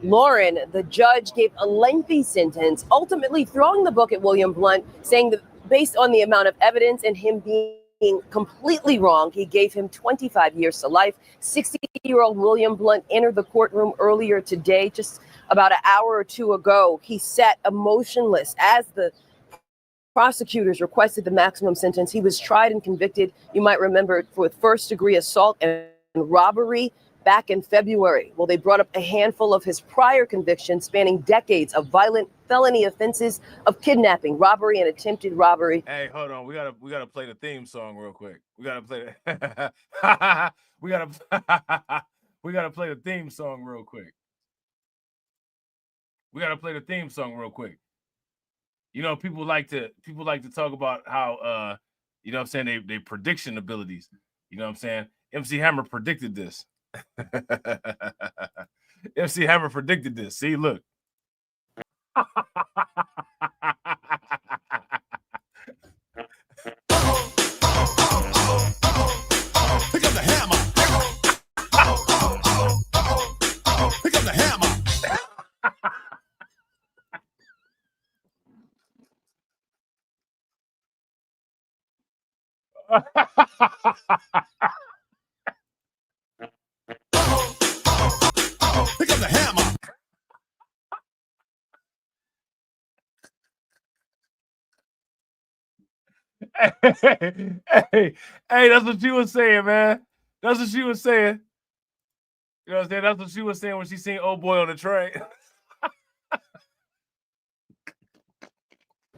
Lauren, the judge gave a lengthy sentence, ultimately throwing the book at William Blunt, saying that based on the amount of evidence and him being completely wrong, he gave him 25 years to life. 60-year-old William Blunt entered the courtroom earlier today, just about an hour or two ago. He sat emotionless as the prosecutors requested the maximum sentence. He was tried and convicted, you might remember, for first-degree assault and robbery back in February. Well, they brought up a handful of his prior convictions spanning decades of violent felony offenses of kidnapping, robbery, and attempted robbery. Hey, hold on. We gotta play the theme song real quick. We gotta play we gotta play the theme song real quick. We gotta play the theme song real quick. You know, people like to talk about how you know what I'm saying, they prediction abilities. You know what I'm saying? MC Hammer predicted this. MC Hammer predicted this. See, look. Pick up the hammer. Pick up the hammer. Pick up the hammer. Hey, that's what she was saying, man. That's what she was saying. You know what I'm saying? That's what she was saying when she seen Old Boy on the train.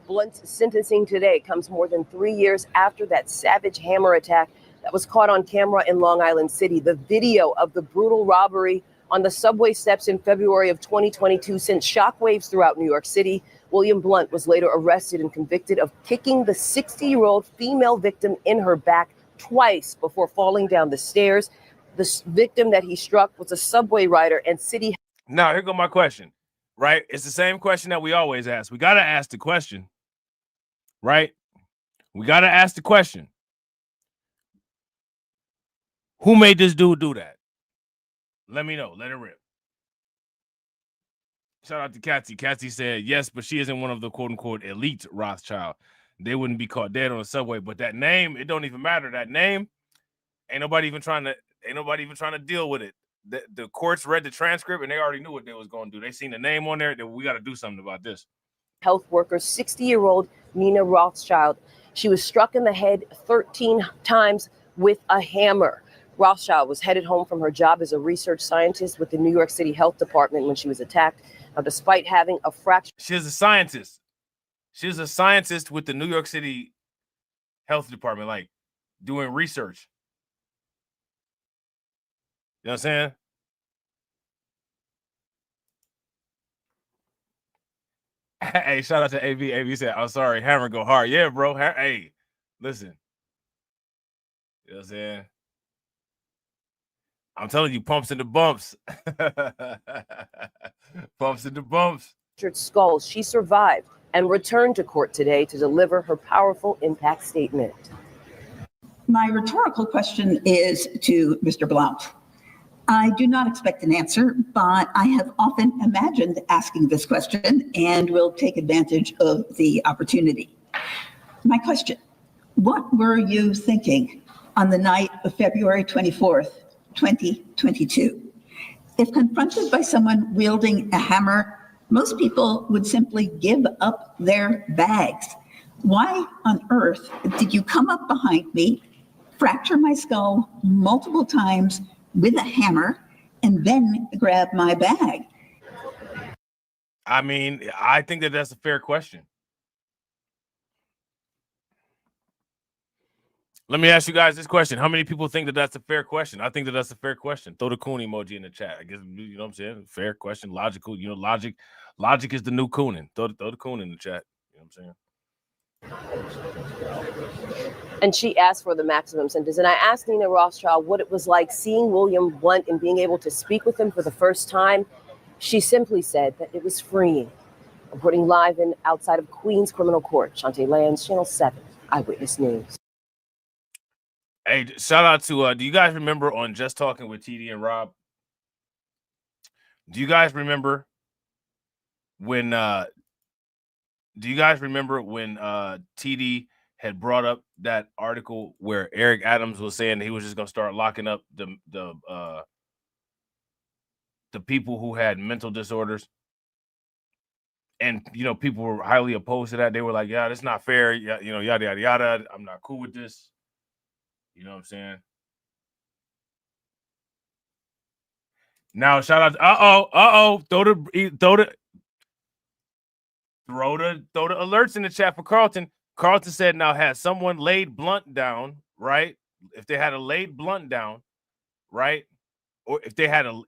Blunt's sentencing today comes more than 3 years after that savage hammer attack that was caught on camera in Long Island City. The video of the brutal robbery on the subway steps in February of 2022 sent shockwaves throughout New York City. William Blunt was later arrested and convicted of kicking the 60-year-old female victim in her back twice before falling down the stairs. The victim that he struck was a subway rider and city. Now, here go my question, right? It's the same question that we always ask. We got to ask the question, right? We got to ask the question. Who made this dude do that? Let me know. Let it rip. Shout out to Katsy. Katsy said, yes, but she isn't one of the quote-unquote elite Rothschild. They wouldn't be caught dead on the subway. But that name, it don't even matter. That name, ain't nobody even trying to deal with it. The courts read the transcript and they already knew what they was going to do. They seen the name on there. That we got to do something about this. Health worker, 60-year-old Nina Rothschild. She was struck in the head 13 times with a hammer. Rothschild was headed home from her job as a research scientist with the New York City Health Department when she was attacked. Now, despite having a fracture, she's a scientist. She's a scientist with the New York City Health Department, like doing research. You know what I'm saying? Hey, shout out to AV. AV said, "I'm sorry, hammer go hard." Yeah, bro. Hey, listen. You know what I'm saying? I'm telling you, pumps into bumps. Pumps into bumps. skulls. She survived and returned to court today to deliver her powerful impact statement. My rhetorical question is to Mr. Blount. I do not expect an answer, but I have often imagined asking this question and will take advantage of the opportunity. My question, what were you thinking on the night of February 24th, 2022? If confronted by someone wielding a hammer, most people would simply give up their bags. Why on earth did you come up behind me, fracture my skull multiple times with a hammer, and then grab my bag? I mean, I think that that's a fair question. Let me ask you guys this question. How many people think that that's a fair question? I think that that's a fair question. Throw the coon emoji in the chat. I guess, you know what I'm saying? Fair question. Logical. You know, logic is the new cooning. Throw the coon in the chat. You know what I'm saying? And she asked for the maximum sentence. And I asked Nina Rothschild what it was like seeing William Blunt and being able to speak with him for the first time. She simply said that it was freeing. Reporting live and outside of Queens Criminal Court, Shantae Lands, Channel 7, Eyewitness News. Hey, shout out to, do you guys remember on Just Talking with TD and Rob? Do you guys remember when, TD had brought up that article where Eric Adams was saying he was just going to start locking up the people who had mental disorders? And, you know, people were highly opposed to that. They were like, yeah, that's not fair. Yeah, you know, yada, yada, yada. I'm not cool with this. You know what I'm saying? Now, shout out. Throw the alerts in the chat for Carlton. Carlton said, now, has someone laid Blunt down, right? If they had a laid Blunt down, right? Or if they had a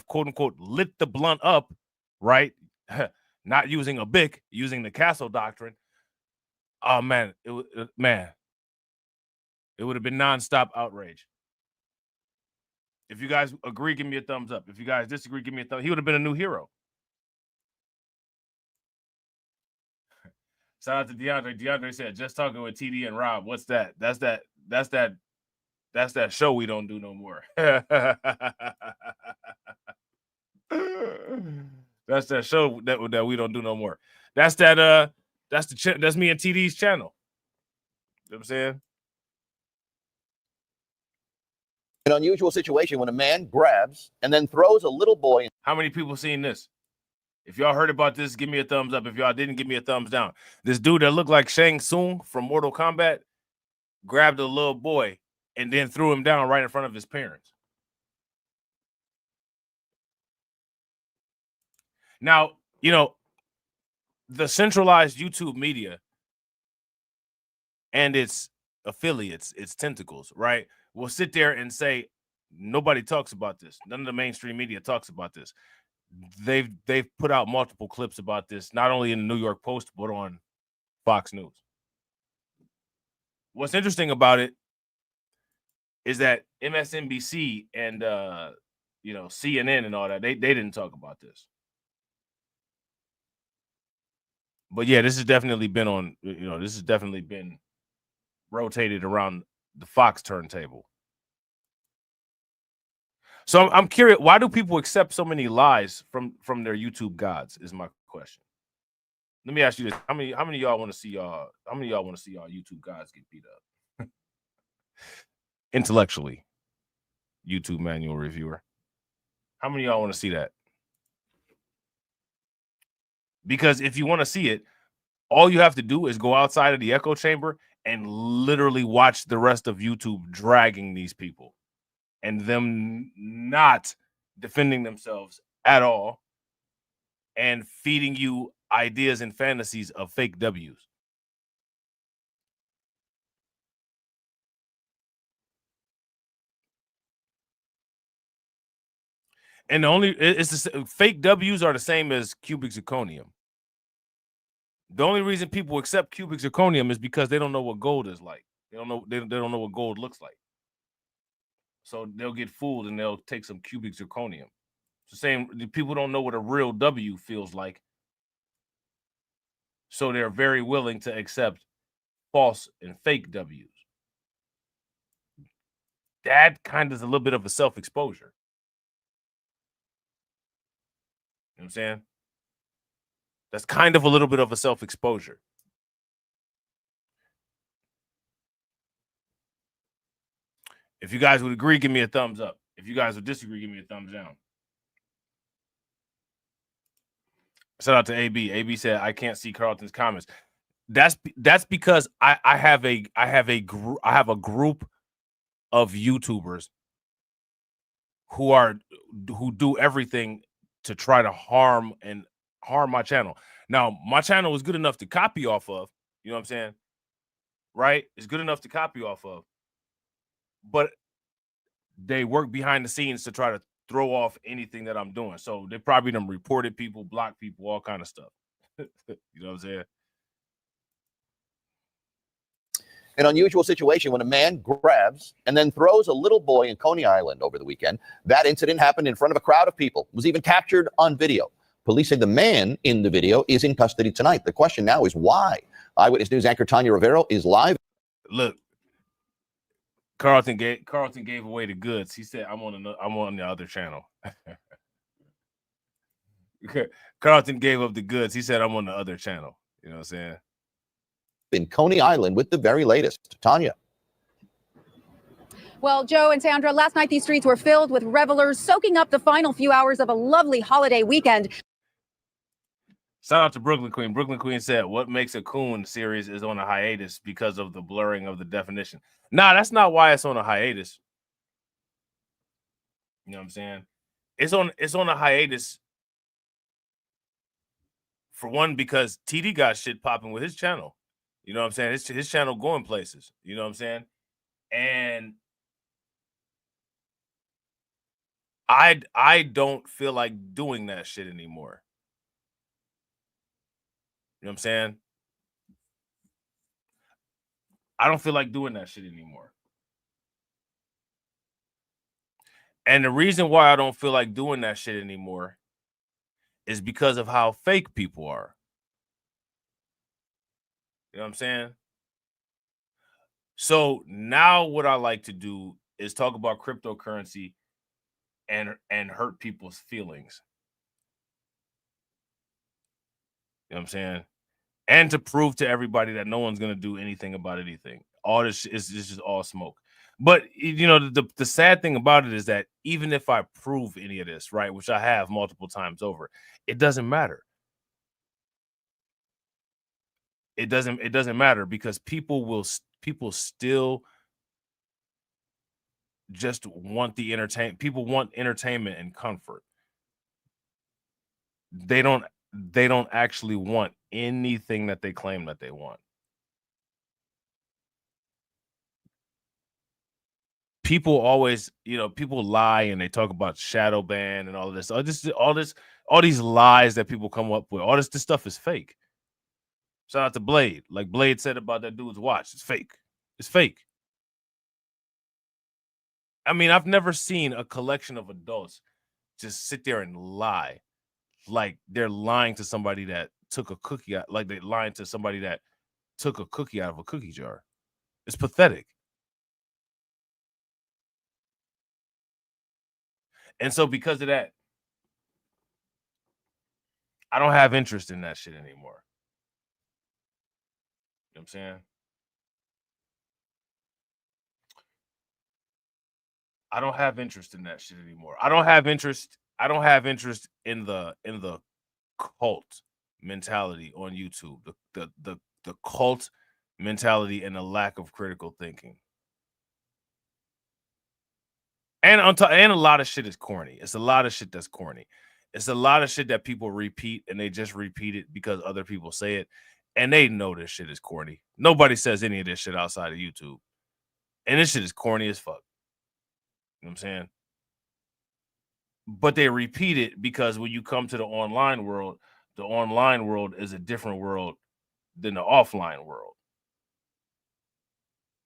quote unquote lit the Blunt up, right? Not using a Bic, using the Castle doctrine. Oh man, it would have been nonstop outrage. If you guys agree, give me a thumbs up. If you guys disagree, give me a thumb. He would have been a new hero. Shout out to DeAndre. DeAndre said, just talking with TD and Rob. What's that? That's that show we don't do no more. That's that show that we don't do no more. That's me and TD's channel. You know what I'm saying? An unusual situation when a man grabs and then throws a little boy. How many people seen this? If y'all heard about this, give me a thumbs up. If y'all didn't, give me a thumbs down. This dude that looked like Shang Tsung from Mortal Kombat grabbed a little boy and then threw him down right in front of his parents. Now, you know, the centralized YouTube media and its affiliates, its tentacles, right, will sit there and say, nobody talks about this. None of the mainstream media talks about this. They've put out multiple clips about this, not only in the New York Post, but on Fox News. What's interesting about it is that MSNBC and CNN and all that, they didn't talk about this. But yeah, this has definitely been on, this has definitely been rotated around the Fox turntable. So I'm curious, why do people accept so many lies from their YouTube gods? Is my question. Let me ask you this: how many of y'all want to see y'all YouTube gods get beat up? Intellectually, YouTube manual reviewer. How many of y'all want to see that? Because if you want to see it, all you have to do is go outside of the echo chamber and literally watch the rest of YouTube dragging these people. and them not defending themselves at all and feeding you ideas and fantasies of fake W's. And fake W's are the same as cubic zirconium. The only reason people accept cubic zirconium is because they don't know what gold is like. They don't know what gold looks like. So they'll get fooled and they'll take some cubic zirconium. It's the same. People don't know what a real W feels like. So they're very willing to accept false and fake W's. That kind of is a little bit of a self-exposure. You know what I'm saying? That's kind of a little bit of a self-exposure. If you guys would agree, give me a thumbs up. If you guys would disagree, give me a thumbs down. Shout out to AB. AB said, I can't see Carlton's comments. That's because I have a group of YouTubers who do everything to try to harm my channel. Now, my channel is good enough to copy off of, you know what I'm saying? Right? It's good enough to copy off of. But they work behind the scenes to try to throw off anything that I'm doing. So they probably done reported people, blocked people, all kind of stuff. You know what I'm saying? An unusual situation when a man grabs and then throws a little boy in Coney Island over the weekend. That incident happened in front of a crowd of people. It was even captured on video. Police say the man in the video is in custody tonight. The question now is why? Eyewitness News anchor Tanya Referral is live. Look, Carlton gave away the goods. He said, I'm on the other channel. Carlton gave up the goods. He said, I'm on the other channel. You know what I'm saying? In Coney Island with the very latest. Tanya. Well, Joe and Sandra, last night these streets were filled with revelers soaking up the final few hours of a lovely holiday weekend. Shout out to Brooklyn Queen. Brooklyn Queen said, what makes a coon series is on a hiatus because of the blurring of the definition. Nah, that's not why it's on a hiatus. You know what I'm saying? It's on a hiatus for one, because TD got shit popping with his channel. You know what I'm saying? His channel going places. You know what I'm saying? And I don't feel like doing that shit anymore. You know what I'm saying? I don't feel like doing that shit anymore. And the reason why I don't feel like doing that shit anymore is because of how fake people are. You know what I'm saying? So now what I like to do is talk about cryptocurrency and hurt people's feelings. You know what I'm saying? And to prove to everybody that no one's going to do anything about anything. All this is just all smoke. But, you know, the sad thing about it is that even if I prove any of this, right, which I have multiple times over, it doesn't matter. It doesn't matter because people still just want the entertainment. People want entertainment and comfort. They don't actually want anything that they claim that they want. People always, you know, people lie and they talk about shadow ban and all this. All these lies that people come up with. All this stuff is fake. Shout out to Blade. Like Blade said about that dude's watch. It's fake. It's fake. I mean, I've never seen a collection of adults just sit there and lie. Like they're lying to somebody that took a cookie out. Like they're lying to somebody that took a cookie out of a cookie jar. It's pathetic. And so because of that, I don't have interest in that shit anymore. You know what I'm saying? I don't have interest in that shit anymore. I don't have interest in the cult mentality on YouTube. The cult mentality and the lack of critical thinking. And and a lot of shit is corny. It's a lot of shit that's corny. It's a lot of shit that people repeat, and they just repeat it because other people say it, and they know this shit is corny. Nobody says any of this shit outside of YouTube, and this shit is corny as fuck. You know what I'm saying? But they repeat it because when you come to the online world is a different world than the offline world.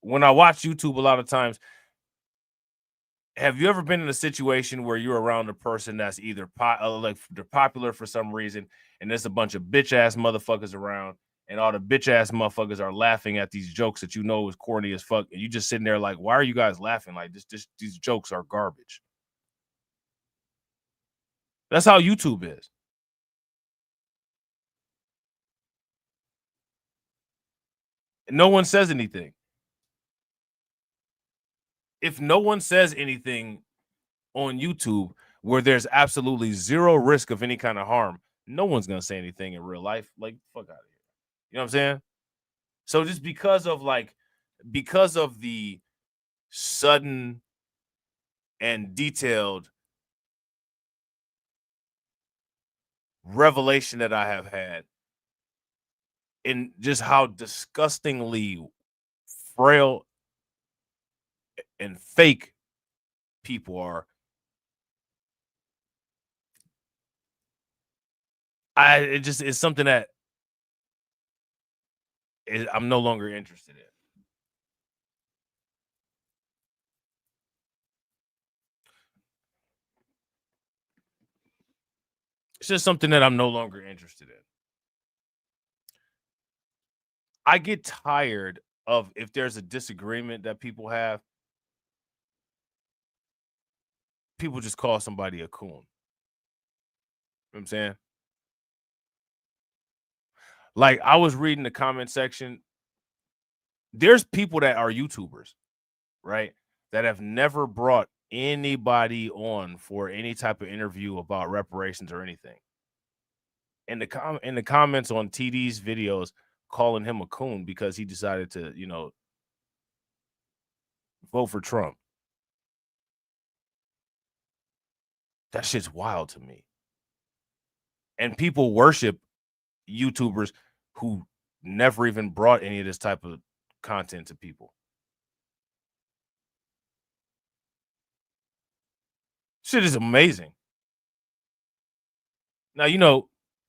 When I watch YouTube, a lot of times, have you ever been in a situation where you're around a person that's either like they're popular for some reason, and there's a bunch of bitch ass motherfuckers around, and all the bitch ass motherfuckers are laughing at these jokes that you know is corny as fuck, and you just sitting there like, why are you guys laughing? Like these jokes are garbage. That's how YouTube is. And no one says anything. If no one says anything on YouTube where there's absolutely zero risk of any kind of harm, no one's gonna say anything in real life. Like, fuck out of here. You know what I'm saying? So just because of the sudden and detailed revelation that I have had in just how disgustingly frail and fake people are, it's something that I'm no longer interested in. It's just something that I'm no longer interested in. I get tired of, if there's a disagreement that people have, people just call somebody a coon. You know what I'm saying? Like, I was reading the comment section. There's people that are YouTubers, right, that have never brought anybody on for any type of interview about reparations or anything. In the comments on TD's videos, calling him a coon because he decided to, vote for Trump. That shit's wild to me. And people worship YouTubers who never even brought any of this type of content to people. Shit is amazing. Now,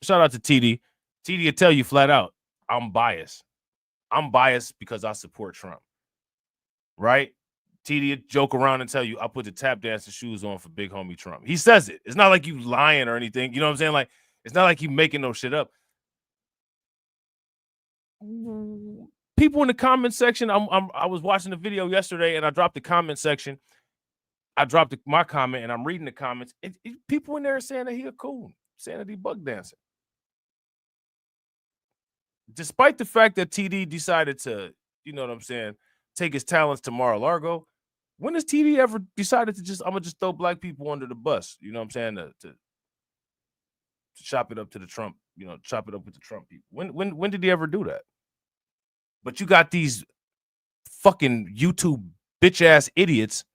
shout out to TD. TD will tell you flat out, I'm biased. I'm biased because I support Trump. Right? TD joke around and tell you, I put the tap dancing shoes on for big homie Trump. He says it. It's not like you lying or anything. You know what I'm saying? Like, it's not like you making no shit up. People in the comment section, I was watching the video yesterday and I dropped the comment section. I dropped my comment and I'm reading the comments. People in there are saying that he a coon, saying that he bug dancing. Despite the fact that TD decided to, you know what I'm saying, take his talents to Mar-a-Lago, when has TD ever decided to I'm gonna just throw black people under the bus? You know what I'm saying? To chop it up to the Trump, chop it up with the Trump people. When did he ever do that? But you got these fucking YouTube bitch ass idiots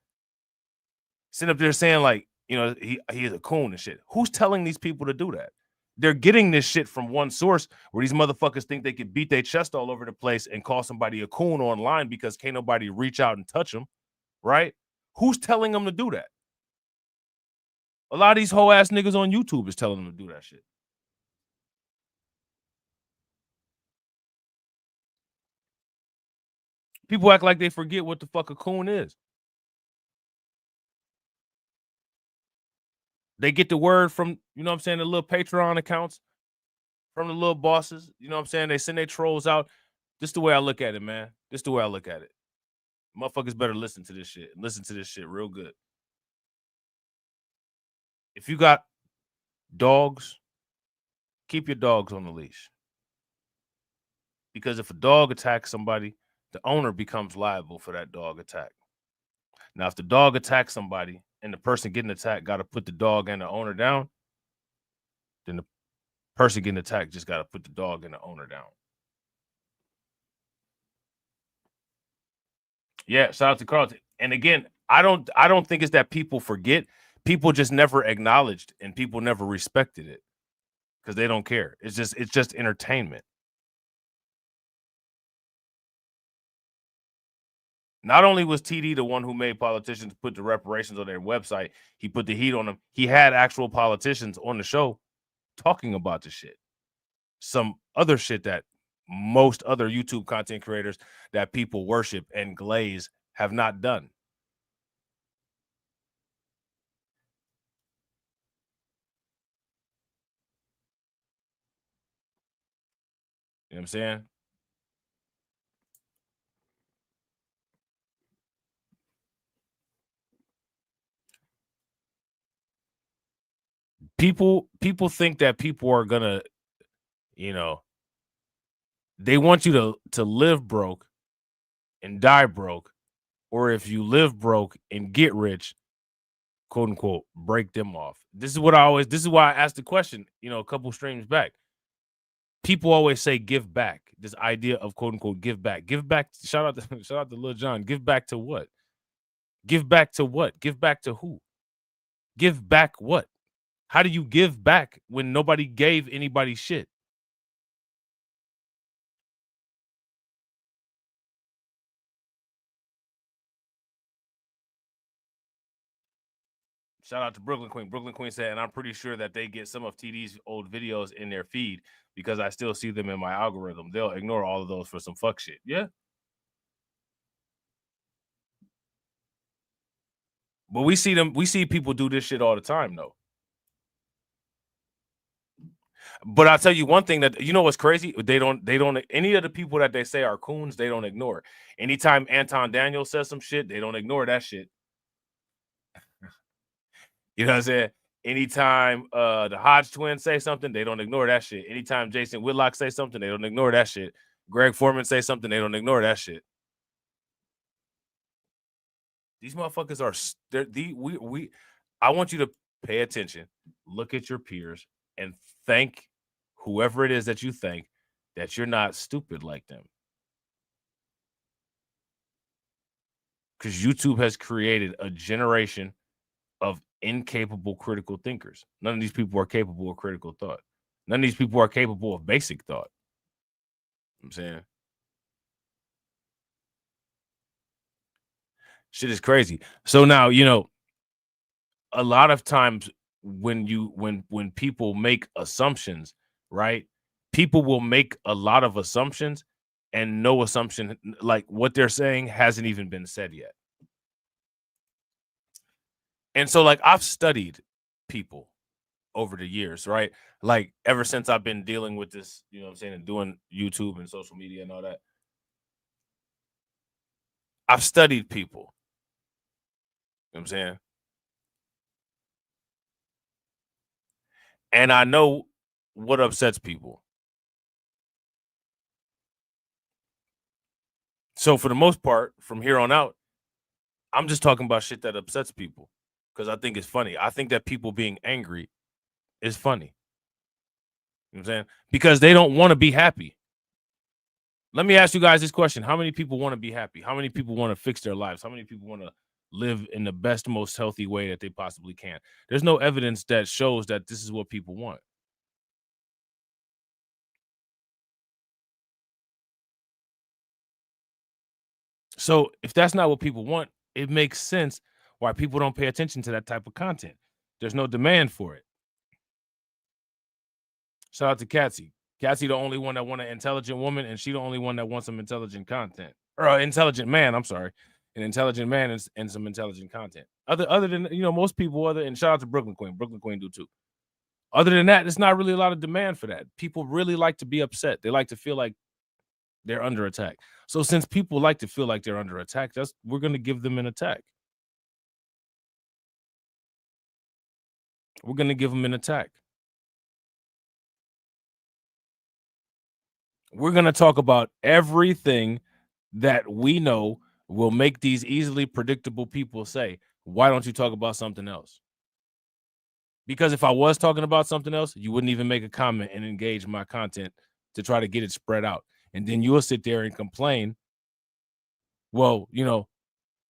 sitting up there saying like, he is a coon and shit. Who's telling these people to do that? They're getting this shit from one source where these motherfuckers think they can beat their chest all over the place and call somebody a coon online because can't nobody reach out and touch them, right? Who's telling them to do that? A lot of these whole ass niggas on YouTube is telling them to do that shit. People act like they forget what the fuck a coon is. They get the word from, the little Patreon accounts, from the little bosses. You know what I'm saying? They send their trolls out. This is the way I look at it, man. This is the way I look at it. Motherfuckers better listen to this shit. Listen to this shit real good. If you got dogs, keep your dogs on the leash. Because if a dog attacks somebody, the owner becomes liable for that dog attack. Now, if the dog attacks somebody and the person getting attacked got to put the dog and the owner down, then the person getting attacked just got to put the dog and the owner down. Yeah, shout out to Carlton. And again, I don't think it's that people forget. People just never acknowledged and people never respected it because they don't care. It's just entertainment. Not only was TD the one who made politicians put the reparations on their website, he put the heat on them. He had actual politicians on the show talking about the shit. Some other shit that most other YouTube content creators that people worship and glaze have not done. You know what I'm saying? People think that people are gonna, you know, they want you to live broke and die broke, or if you live broke and get rich, quote unquote, break them off. This is why I asked the question, you know, a couple streams back. People always say give back. This idea of quote unquote give back. Give back. Shout out to Lil Jon. Give back to what? Give back to what? Give back to who? Give back what? How do you give back when nobody gave anybody shit? Shout out to Brooklyn Queen. Brooklyn Queen said, and I'm pretty sure that they get some of TD's old videos in their feed because I still see them in my algorithm. They'll ignore all of those for some fuck shit. Yeah. But we see people do this shit all the time, though. But I'll tell you one thing that, you know what's crazy? They don't, any of the people that they say are coons, they don't ignore. Anytime Anton Daniel says some shit, they don't ignore that shit. You know what I'm saying? Anytime the Hodge twins say something, they don't ignore that shit. Anytime Jason Whitlock say something, they don't ignore that shit. Greg Foreman say something, they don't ignore that shit. These motherfuckers are I want you to pay attention, look at your peers, and thank whoever it is that you think that you're not stupid like them. Because YouTube has created a generation of incapable critical thinkers. None of these people are capable of critical thought. None of these people are capable of basic thought. You know what I'm saying? Shit is crazy. So now, you know, a lot of times when people make assumptions, right? People will make a lot of assumptions and no assumption, like what they're saying hasn't even been said yet. And so, like, I've studied people over the years, right? Like, ever since I've been dealing with this, you know what I'm saying, and doing YouTube and social media and all that. I've studied people. You know what I'm saying? And I know what upsets people. So for the most part, from here on out, I'm just talking about shit that upsets people because I think it's funny. I think that people being angry is funny. You know what I'm saying? Because they don't want to be happy. Let me ask you guys this question. How many people want to be happy? How many people want to fix their lives? How many people want to live in the best, most healthy way that they possibly can? There's no evidence that shows that this is what people want. So if that's not what people want, it makes sense why people don't pay attention to that type of content. There's no demand for it. Shout out to Catsy. Catsy the only one that want an intelligent woman, and she the only one that wants some intelligent content. Or intelligent man, I'm sorry. An intelligent man and some intelligent content. Other than, you know, most people, and shout out to Brooklyn Queen. Brooklyn Queen do too. Other than that, there's not really a lot of demand for that. People really like to be upset. They like to feel like they're under attack. So since people like to feel like they're under attack, we're going to give them an attack. We're going to give them an attack. We're going to talk about everything that we know will make these easily predictable people say, why don't you talk about something else? Because if I was talking about something else, you wouldn't even make a comment and engage my content to try to get it spread out. And then you'll sit there and complain. Well, you know,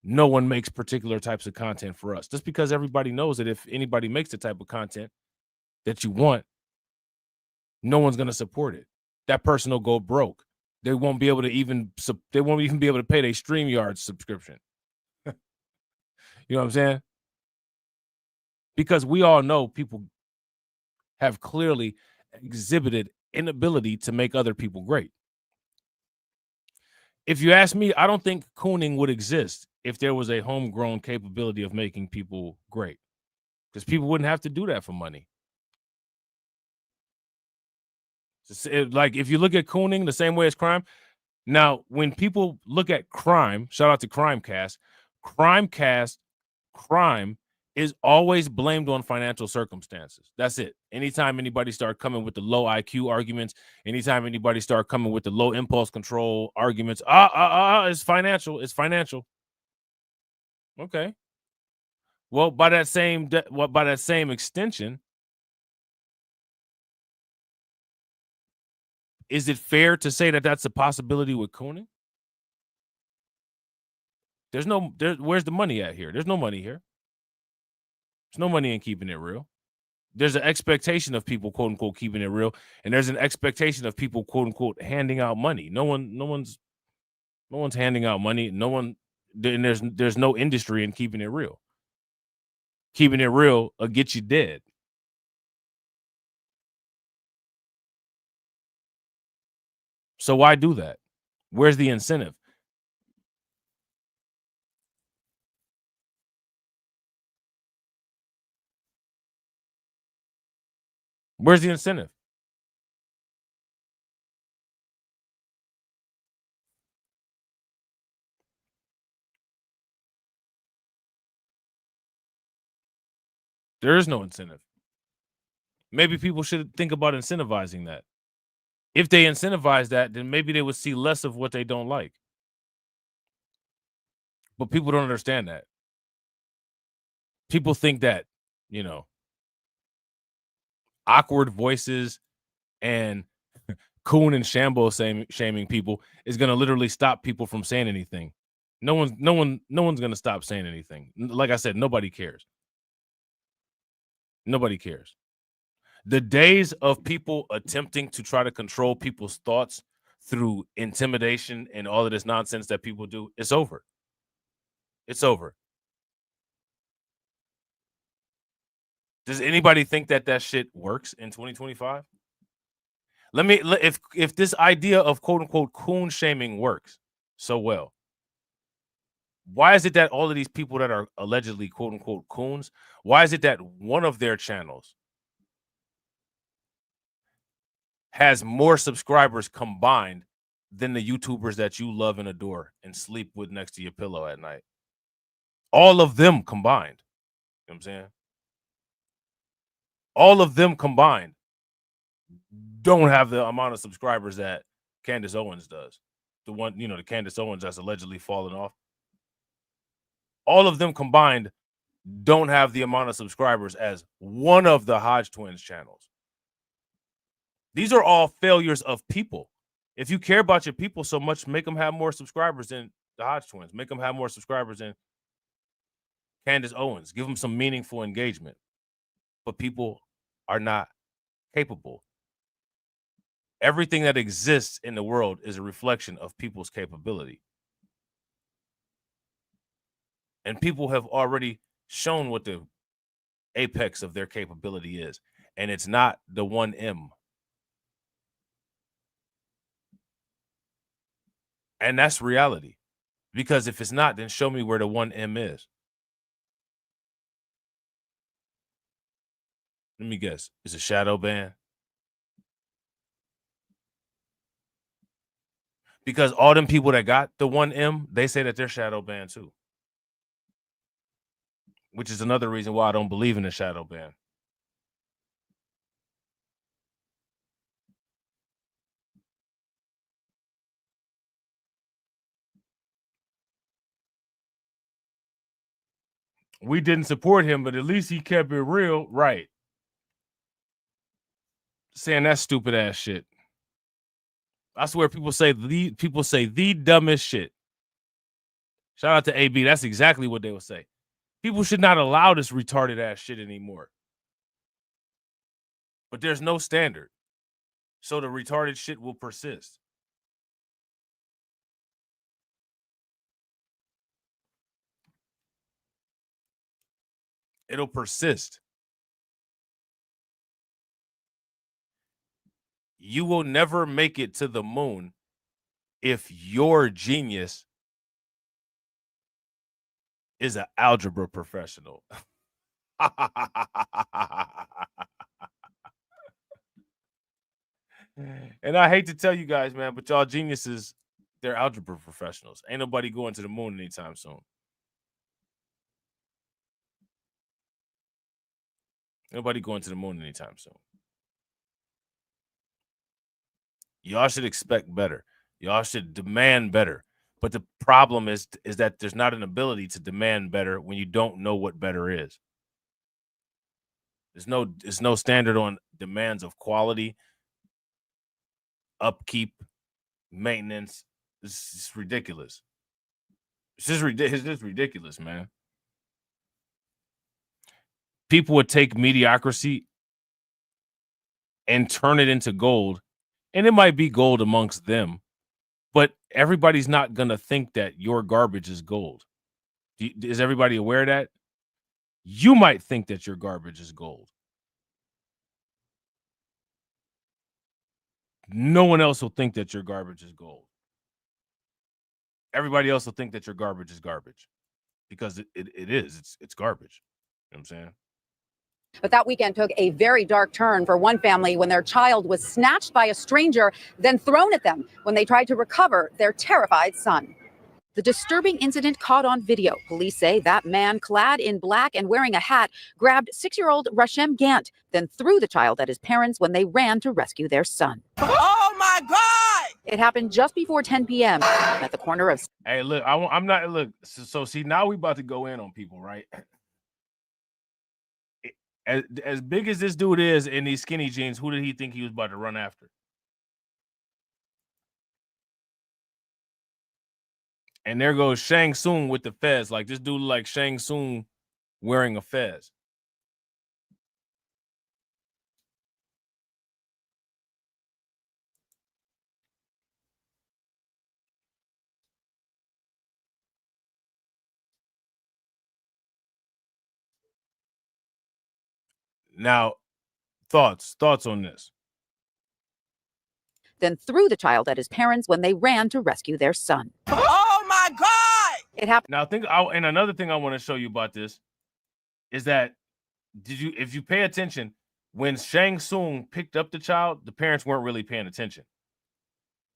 no one makes particular types of content for us. Just because everybody knows that if anybody makes the type of content that you want, no one's going to support it. That person will go broke. They won't be able to even be able to pay their StreamYard subscription. You know what I'm saying? Because we all know people have clearly exhibited inability to make other people great. If you ask me, I don't think cooning would exist if there was a homegrown capability of making people great, because people wouldn't have to do that for money. Like if you look at cooning the same way as crime. Now, when people look at crime, shout out to Crimecast, crime is always blamed on financial circumstances. That's it. Anytime anybody start coming with the low IQ arguments, anytime anybody start coming with the low impulse control arguments, it's financial. It's financial. Okay. Well, by that same extension, is it fair to say that that's a possibility with cooning? Where's the money at here? There's no money here. There's no money in keeping it real. There's an expectation of people, quote unquote, keeping it real, and there's an expectation of people, quote unquote, handing out money. No one's handing out money. And there's no industry in keeping it real. Keeping it real will get you dead. So why do that? Where's the incentive? Where's the incentive? There is no incentive. Maybe people should think about incentivizing that. If they incentivize that, then maybe they would see less of what they don't like. But people don't understand that. People think that, awkward voices and coon and shambo shaming people is going to literally stop people from saying anything. No one's going to stop saying anything. Like I said, nobody cares. Nobody cares. The days of people attempting to try to control people's thoughts through intimidation and all of this nonsense that people do, it's over. It's over. Does anybody think that shit works in 2025? If this idea of quote unquote coon shaming works so well, why is it that all of these people that are allegedly quote unquote coons, why is it that one of their channels has more subscribers combined than the YouTubers that you love and adore and sleep with next to your pillow at night? All of them combined. You know what I'm saying? All of them combined don't have the amount of subscribers that Candace Owens does. The one, the Candace Owens that's allegedly fallen off. All of them combined don't have the amount of subscribers as one of the Hodge twins channels. These are all failures of people. If you care about your people so much, make them have more subscribers than the Hodge twins. Make them have more subscribers than Candace Owens. Give them some meaningful engagement. But people are not capable. Everything that exists in the world is a reflection of people's capability. And people have already shown what the apex of their capability is. And it's not the 1M. And that's reality. Because if it's not, then show me where the 1M is. Let me guess. It's a shadow ban. Because all them people that got the 1M, they say that they're shadow banned too. Which is another reason why I don't believe in a shadow ban. We didn't support him, but at least he kept it real. Right. Saying that stupid ass shit. I swear people say the dumbest shit. Shout out to AB. That's exactly what they would say. People should not allow this retarded ass shit anymore. But there's no standard. So the retarded shit will persist. It'll persist. You will never make it to the moon if your genius is an algebra professional. And I hate to tell you guys, man, but y'all geniuses, they're algebra professionals. Ain't nobody going to the moon anytime soon. Nobody going to the moon anytime soon. Y'all should expect better. Y'all should demand better. But the problem is that there's not an ability to demand better when you don't know what better is. There's no standard on demands of quality, upkeep, maintenance. It's ridiculous. It's just ridiculous, man. People would take mediocrity and turn it into gold, and it might be gold amongst them, but everybody's not going to think that your garbage is gold. Is everybody aware of that? You might think that your garbage is gold. No one else will think that your garbage is gold. Everybody else will think that your garbage is garbage because it is. It's garbage. You know what I'm saying? But that weekend took a very dark turn for one family when their child was snatched by a stranger, then thrown at them when they tried to recover their terrified son. The disturbing incident caught on video. Police say that man, clad in black and wearing a hat, grabbed 6-year-old Rashem Gant, then threw the child at his parents when they ran to rescue their son. Oh my God! It happened just before 10 p.m. at the corner of... Hey, look, I'm not, look, so see, now we about to go in on people, right? As big as this dude is in these skinny jeans, who did he think he was about to run after? And there goes Shang Tsung with the fez. Like, this dude like Shang Tsung wearing a fez. Now, thoughts on this? Then threw the child at his parents when they ran to rescue their son. Oh my God! It happened. Now, and another thing I want to show you about this is that if you pay attention, when Shang Tsung picked up the child, the parents weren't really paying attention.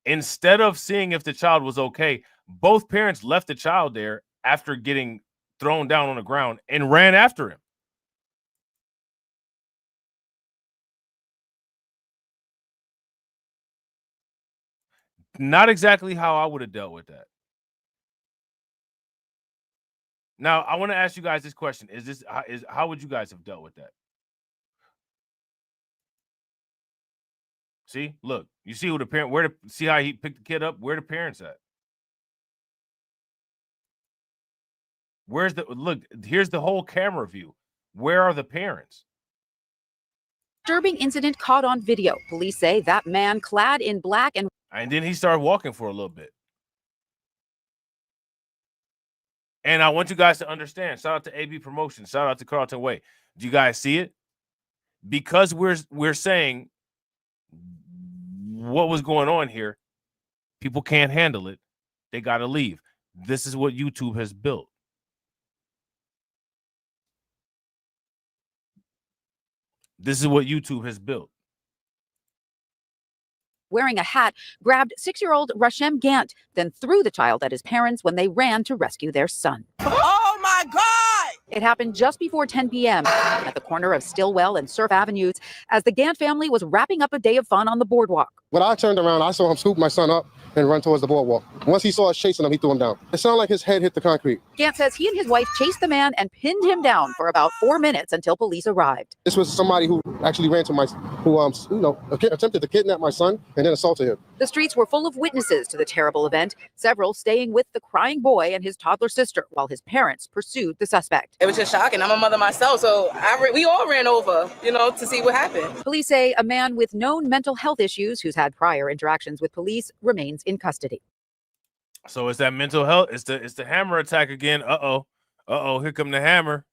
Instead of seeing if the child was okay, both parents left the child there after getting thrown down on the ground and ran after him. Not exactly how I would have dealt with that. Now, I want to ask you guys this question. How would you guys have dealt with that? See, look, you see who the parent, see how he picked the kid up? Where the parents at? Look, here's the whole camera view. Where are the parents? Disturbing incident caught on video. Police say that man, clad in black and then he started walking for a little bit. And I want you guys to understand. Shout out to AB Promotions. Shout out to Carlton Way. Do you guys see it? Because we're saying what was going on here, people can't handle it. They got to leave. This is what YouTube has built. This is what YouTube has built. wearing a hat, grabbed 6-year-old Rashem Gant, then threw the child at his parents when they ran to rescue their son. Oh my God! It happened just before 10 p.m. at the corner of Stillwell and Surf Avenues as the Gant family was wrapping up a day of fun on the boardwalk. When I turned around, I saw him scoop my son up and run towards the boardwalk. Once he saw us chasing him, he threw him down. It sounded like his head hit the concrete. Gant says he and his wife chased the man and pinned him down for about 4 minutes until police arrived. This was somebody who actually ran to attempted to kidnap my son and then assaulted him. The streets were full of witnesses to the terrible event, several staying with the crying boy and his toddler sister while his parents pursued the suspect. It was just shocking. I'm a mother myself, so we all ran over, to see what happened. Police say a man with known mental health issues who's had prior interactions with police remains in custody. So it's that mental health. It's the hammer attack again. Here come the hammer.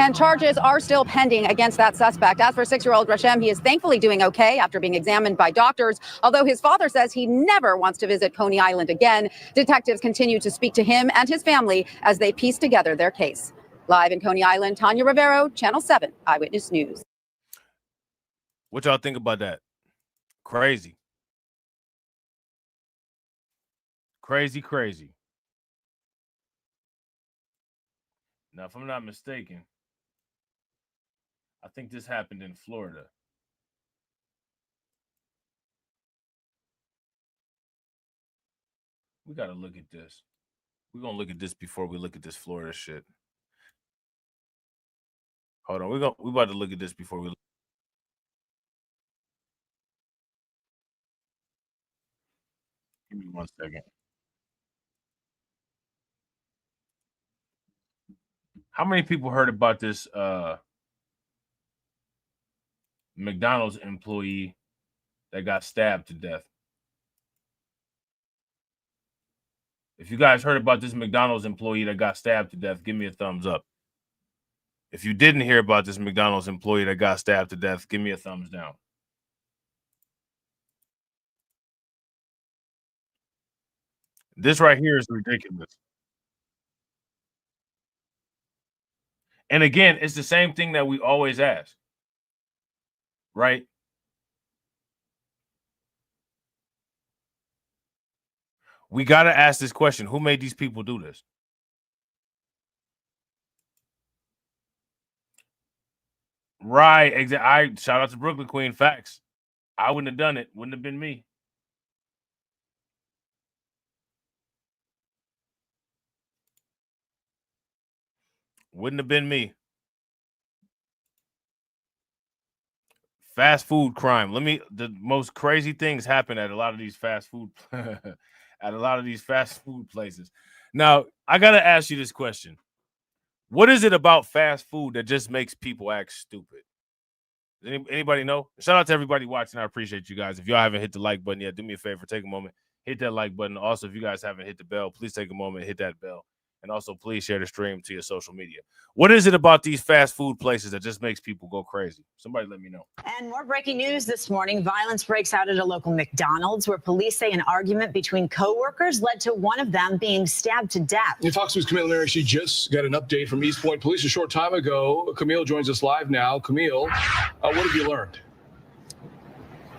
And charges are still pending against that suspect. As for 6-year-old Rashem, he is thankfully doing okay after being examined by doctors, although his father says he never wants to visit Coney Island again. Detectives continue to speak to him and his family as they piece together their case. Live in Coney Island, Tanya Rivero, Channel 7 Eyewitness News. What y'all think about that? Crazy. Crazy. Now, if I'm not mistaken, I think this happened in Florida. We got to look at this. We're going to look at this before we look at this Florida shit. Hold on. We're about to look at this before we look. Give me 1 second. How many people heard about this McDonald's employee that got stabbed to death? If you guys heard about this McDonald's employee that got stabbed to death, give me a thumbs up. If you didn't hear about this McDonald's employee that got stabbed to death, give me a thumbs down. This right here is ridiculous. And again, it's the same thing that we always ask, right? We got to ask this question. Who made these people do this? Right. Exactly. Shout out to Brooklyn Queen. Facts. I wouldn't have done it. Wouldn't have been me. Wouldn't have been me. Fast food crime. The most crazy things happen at a lot of these fast food places. Now, I got to ask you this question. What is it about fast food that just makes people act stupid? Does anybody know? Shout out to everybody watching. I appreciate you guys. If y'all haven't hit the like button yet, do me a favor. Take a moment. Hit that like button. Also, if you guys haven't hit the bell, please take a moment. Hit that bell. And also, please share the stream to your social media. What is it about these fast food places that just makes people go crazy? Somebody let me know. And more breaking news this morning. Violence breaks out at a local McDonald's where police say an argument between co-workers led to one of them being stabbed to death. Fox News' Camille Mary, she just got an update from East Point Police a short time ago. Camille joins us live now. Camille, what have you learned?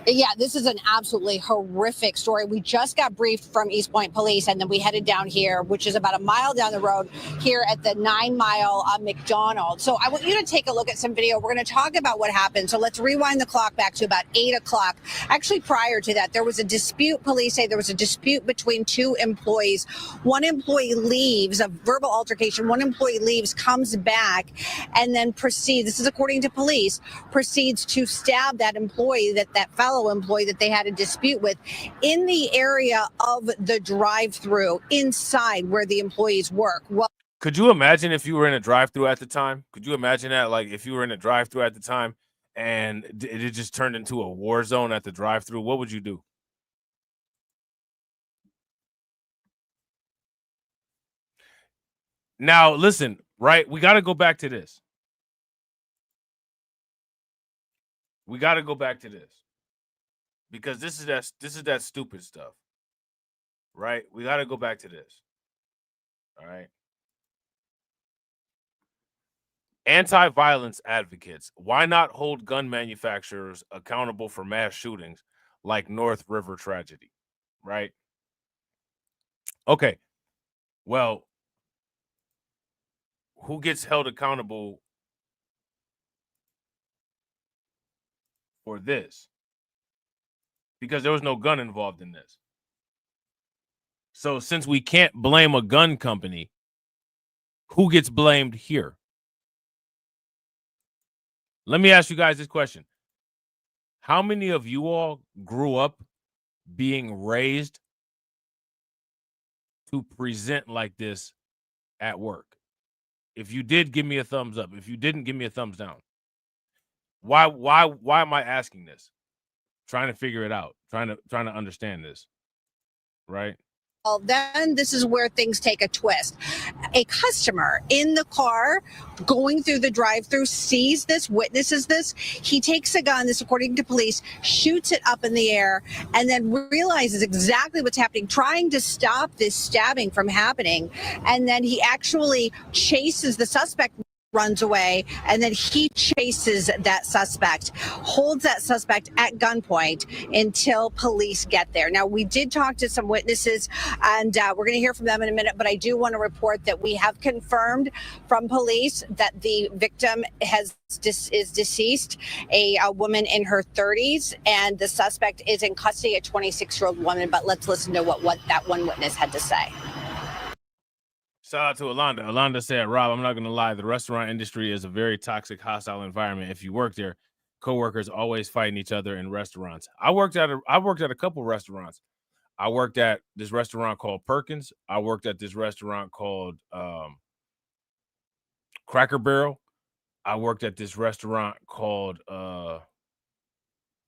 Yeah, this is an absolutely horrific story. We just got briefed from East Point Police, and then we headed down here, which is about a mile down the road here at the 9 Mile McDonald's. So I want you to take a look at some video. We're going to talk about what happened. So let's rewind the clock back to about 8 o'clock. Actually, prior to that, there was a dispute. Police say there was a dispute between two employees. One employee leaves, a verbal altercation. One employee leaves, comes back, and then proceeds, this is according to police, proceeds to stab that employee, that fellow employee that they had a dispute with, in the area of the drive-through inside where the employees work. Well, could you imagine if you were in a drive-through at the time? Could you imagine that? Like if you were in a drive-through at the time and it just turned into a war zone at the drive-through, what would you do? Now, listen, right? We got to go back to this. Because this is that stupid stuff, right? We got to go back to this. All right. Anti-violence advocates. Why not hold gun manufacturers accountable for mass shootings like North River tragedy, right? Okay. Well, who gets held accountable for this? because there was no gun involved in this. So since we can't blame a gun company, who gets blamed here? Let me ask you guys this question. How many of you all grew up being raised to present like this at work? If you did, give me a thumbs up. If you didn't, give me a thumbs down. Why am I asking this? Trying to figure it out. Trying to understand this. Right? Well, then this is where things take a twist. A customer in the car going through the drive-thru sees this, witnesses this. He takes a gun, this according to police, shoots it up in the air, and then realizes exactly what's happening, trying to stop this stabbing from happening. And then he actually chases the suspect, runs away, and then he chases that suspect, holds that suspect at gunpoint until police get there. Now, we did talk to some witnesses, and we're going to hear from them in a minute, but I do want to report that we have confirmed from police that the victim is deceased, a woman in her 30s, and the suspect is in custody, a 26-year-old woman. But let's listen to what that one witness had to say. Shout out to Alonda. Alonda said, Rob, I'm not going to lie. The restaurant industry is a very toxic, hostile environment. If you work there, coworkers always fighting each other in restaurants. I worked at a couple restaurants. I worked at this restaurant called Perkins. I worked at this restaurant called Cracker Barrel. I worked at this restaurant called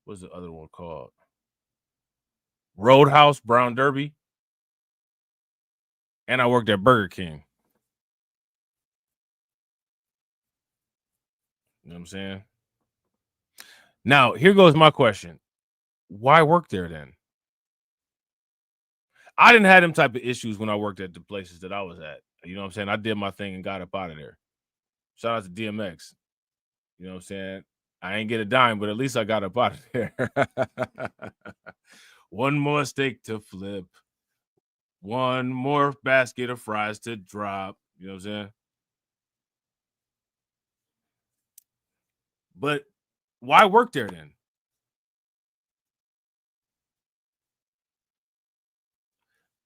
what's the other one called? Roadhouse, Brown Derby. And I worked at Burger King. You know what I'm saying? Now, here goes my question. Why work there then? I didn't have them type of issues when I worked at the places that I was at. You know what I'm saying? I did my thing and got up out of there. Shout out to DMX. You know what I'm saying? I ain't get a dime, but at least I got up out of there. One more steak to flip. One more basket of fries to drop. You know what I'm saying? But why work there then?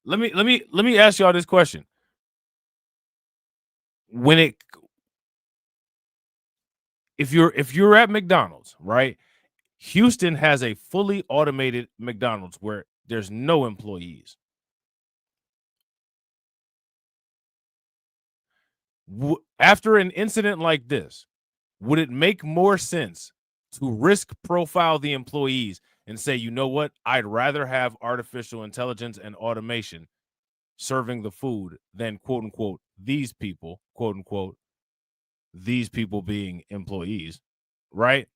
Let me ask y'all this question. If you're at McDonald's, right? Houston has a fully automated McDonald's where there's no employees. After an incident like this, would it make more sense to risk profile the employees and say, you know what, I'd rather have artificial intelligence and automation serving the food than quote unquote these people, quote unquote, these people being employees, right?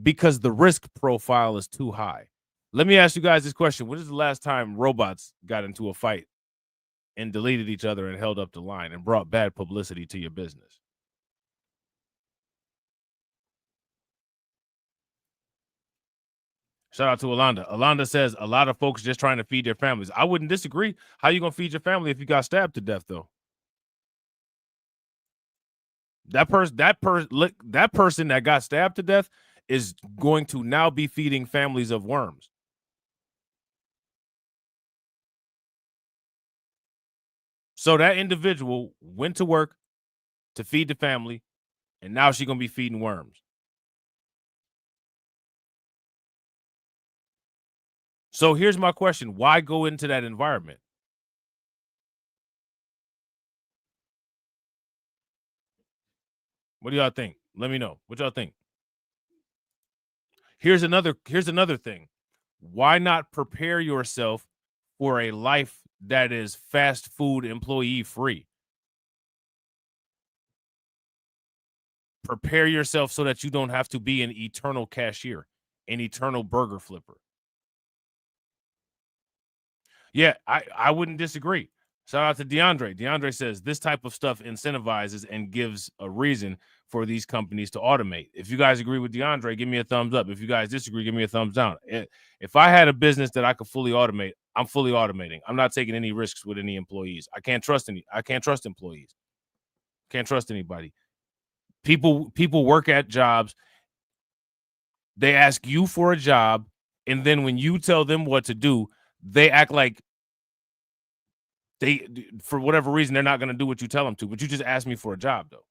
Because the risk profile is too high. Let me ask you guys this question. When is the last time robots got into a fight and deleted each other and held up the line and brought bad publicity to your business? Shout out to Alonda. Alonda says a lot of folks just trying to feed their families. I wouldn't disagree. How you gonna feed your family if you got stabbed to death, though? That person that got stabbed to death is going to now be feeding families of worms. So that individual went to work to feed the family, and now she's gonna be feeding worms. So here's my question. Why go into that environment? What do y'all think? Let me know. What y'all think? Here's another thing. Why not prepare yourself for a life that is fast food employee free? Prepare yourself so that you don't have to be an eternal cashier, an eternal burger flipper. Yeah, I wouldn't disagree. Shout out to DeAndre. DeAndre says this type of stuff incentivizes and gives a reason for these companies to automate. If you guys agree with DeAndre, give me a thumbs up. If you guys disagree, give me a thumbs down. If I had a business that I could fully automate, I'm fully automating. I'm not taking any risks with any employees. I can't trust employees. Can't trust anybody. People work at jobs They ask you for a job, and then when you tell them what to do, they act like they, for whatever reason, they're not going to do what you tell them to. But you just asked me for a job, though.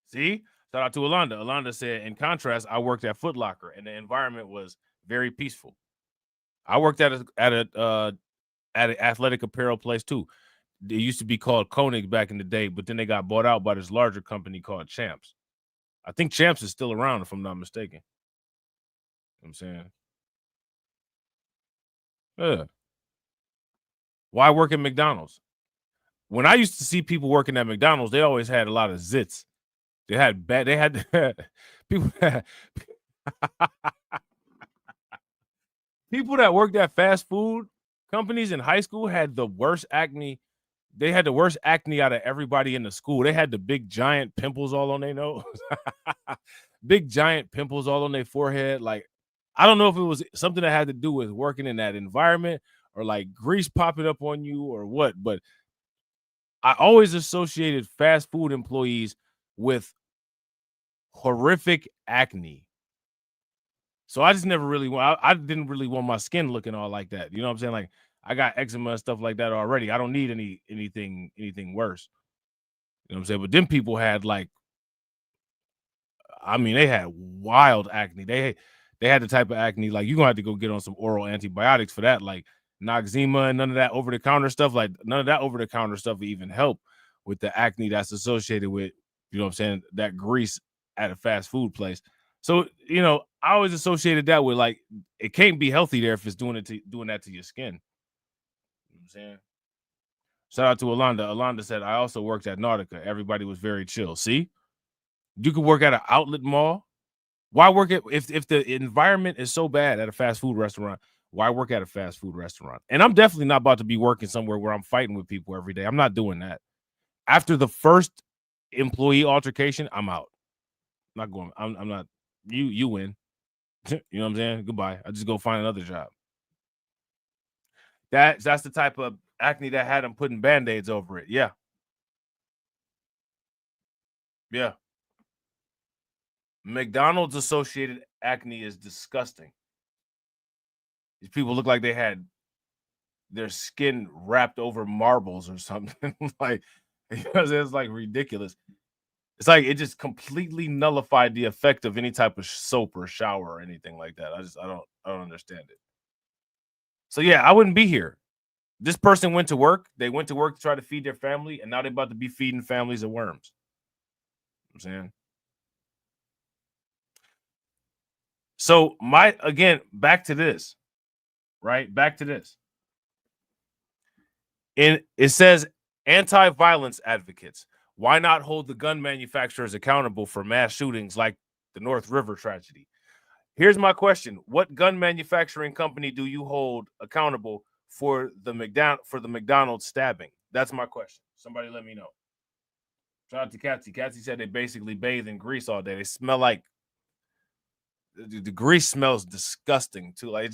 See? Shout out to Alonda. Alonda said, in contrast, I worked at Foot Locker, and the environment was very peaceful. I worked at an athletic apparel place, too. It used to be called Koenig back in the day, but then they got bought out by this larger company called Champs. I think Champs is still around, if I'm not mistaken. You know what I'm saying? Yeah. Why work at McDonald's? When I used to see people working at McDonald's, they always had a lot of zits. They had people people that worked at fast food companies in high school had the worst acne. They had the worst acne out of everybody in the school. They had the big giant pimples all on their nose. Big giant pimples all on their forehead. Like, I don't know if it was something that had to do with working in that environment or like grease popping up on you or what, but I always associated fast food employees with horrific acne. So I just never really I didn't really want my skin looking all like that. You know what I'm saying? Like, I got eczema and stuff like that already. I don't need anything worse. You know what I'm saying? But then people had like, I mean, they had wild acne. They had the type of acne like you're gonna have to go get on some oral antibiotics for that, like Noxzema and none of that over-the-counter stuff. Like, none of that over-the-counter stuff would even help with the acne that's associated with, you know what I'm saying, that grease at a fast food place. So, you know, I always associated that with like, it can't be healthy there if it's doing that to your skin. You know what I'm saying? Shout out to Alonda. Alonda said, I also worked at Nautica. Everybody was very chill. See? You could work at an outlet mall. Why work at, if the environment is so bad at a fast food restaurant, why work at a fast food restaurant? And I'm definitely not about to be working somewhere where I'm fighting with people every day. I'm not doing that. After the first employee altercation, I'm out. I'm not going. I'm not. You win. You know what I'm saying? Goodbye. I just go find another job. That's the type of acne that had him putting Band-Aids over it. Yeah. Yeah. McDonald's associated acne is disgusting. These people look like they had their skin wrapped over marbles or something. Like, it's like ridiculous. It's like it just completely nullified the effect of any type of soap or shower or anything like that. I don't understand it. So yeah, I wouldn't be here. This person went to work. They went to work to try to feed their family, and now they're about to be feeding families of worms. You know what I'm saying? So back to this. Right? Back to this. It says anti-violence advocates. Why not hold the gun manufacturers accountable for mass shootings like the North River tragedy? Here's my question. What gun manufacturing company do you hold accountable for the McDonald's stabbing? That's my question. Somebody let me know. Shout out to Katsy. Katsy said they basically bathe in grease all day. They smell like the grease smells disgusting too. Like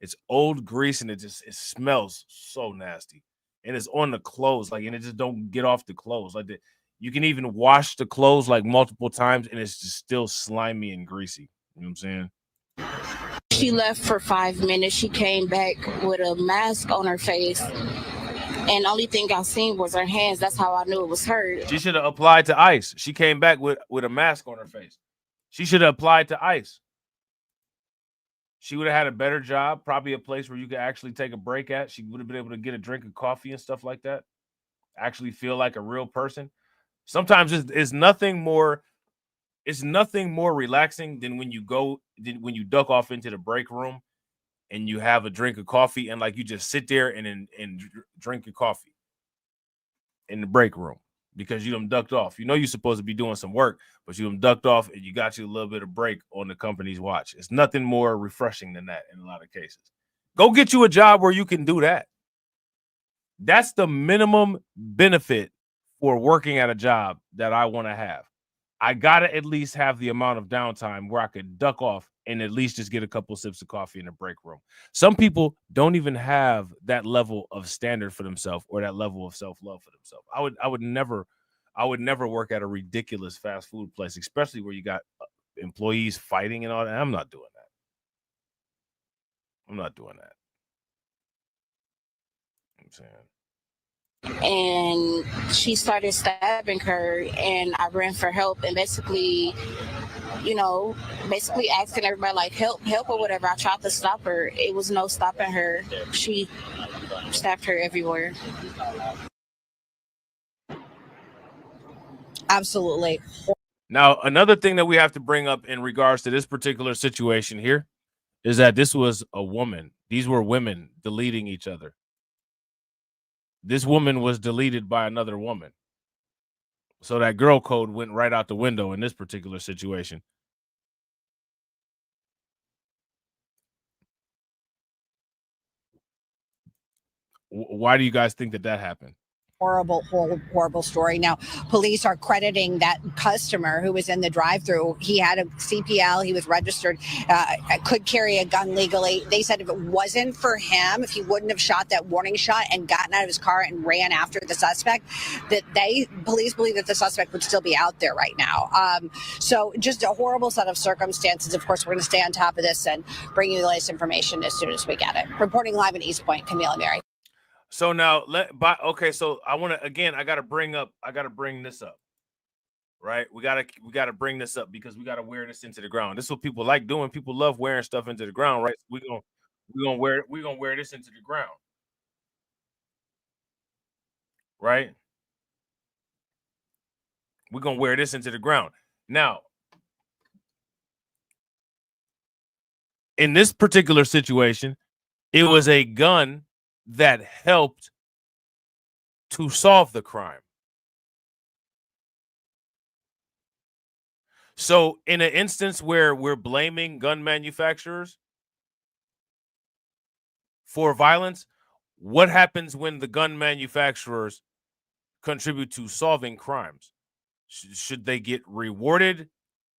it's old grease and it smells so nasty. And it's on the clothes, like, and it just don't get off the clothes. Like, you can even wash the clothes like multiple times, and it's just still slimy and greasy. You know what I'm saying? She left for 5 minutes. She came back with a mask on her face, and the only thing I seen was her hands. That's how I knew it was her. She should have applied to ICE. She came back with a mask on her face. She should have applied to ICE. She would have had a better job, probably a place where you could actually take a break at. She would have been able to get a drink of coffee and stuff like that. Actually feel like a real person. Sometimes it's nothing more relaxing than when you duck off into the break room and you have a drink of coffee and like you just sit there and drink your coffee in the break room because you done ducked off. You know you're supposed to be doing some work, but you done ducked off and you got you a little bit of break on the company's watch. It's nothing more refreshing than that in a lot of cases. Go get you a job where you can do that. That's the minimum benefit for working at a job that I want to have. I got to at least have the amount of downtime where I could duck off and at least just get a couple sips of coffee in the break room. Some people don't even have that level of standard for themselves or that level of self-love for themselves. I would never work at a ridiculous fast food place, especially where you got employees fighting and all that. I'm not doing that. I'm not doing that. I'm saying. And she started stabbing her, and I ran for help, and basically asking everybody like help or whatever. I tried to stop her. It was no stopping her. She stabbed her everywhere. Absolutely. Now, another thing that we have to bring up in regards to this particular situation here is that this was a woman. These were women deleting each other. This woman was deleted by another woman. So that girl code went right out the window in this particular situation. Why do you guys think that happened? Horrible story. Now, police are crediting that customer who was in the drive-thru. He had a CPL. He was registered, could carry a gun legally. They said if it wasn't for him, if he wouldn't have shot that warning shot and gotten out of his car and ran after the suspect, that police believe that the suspect would still be out there right now. So just a horrible set of circumstances. Of course, we're going to stay on top of this and bring you the latest information as soon as we get it. Reporting live in East Point, Camille and Mary. So now so I want to I got to bring this up. Right? We got to bring this up because we got to wear this into the ground. This is what people like doing. People love wearing stuff into the ground, right? We're going to wear this into the ground. Right? We're going to wear this into the ground. Now, in this particular situation, it was a gun that helped to solve the crime. So in an instance where we're blaming gun manufacturers for violence, what happens when the gun manufacturers contribute to solving crimes? Should they get rewarded?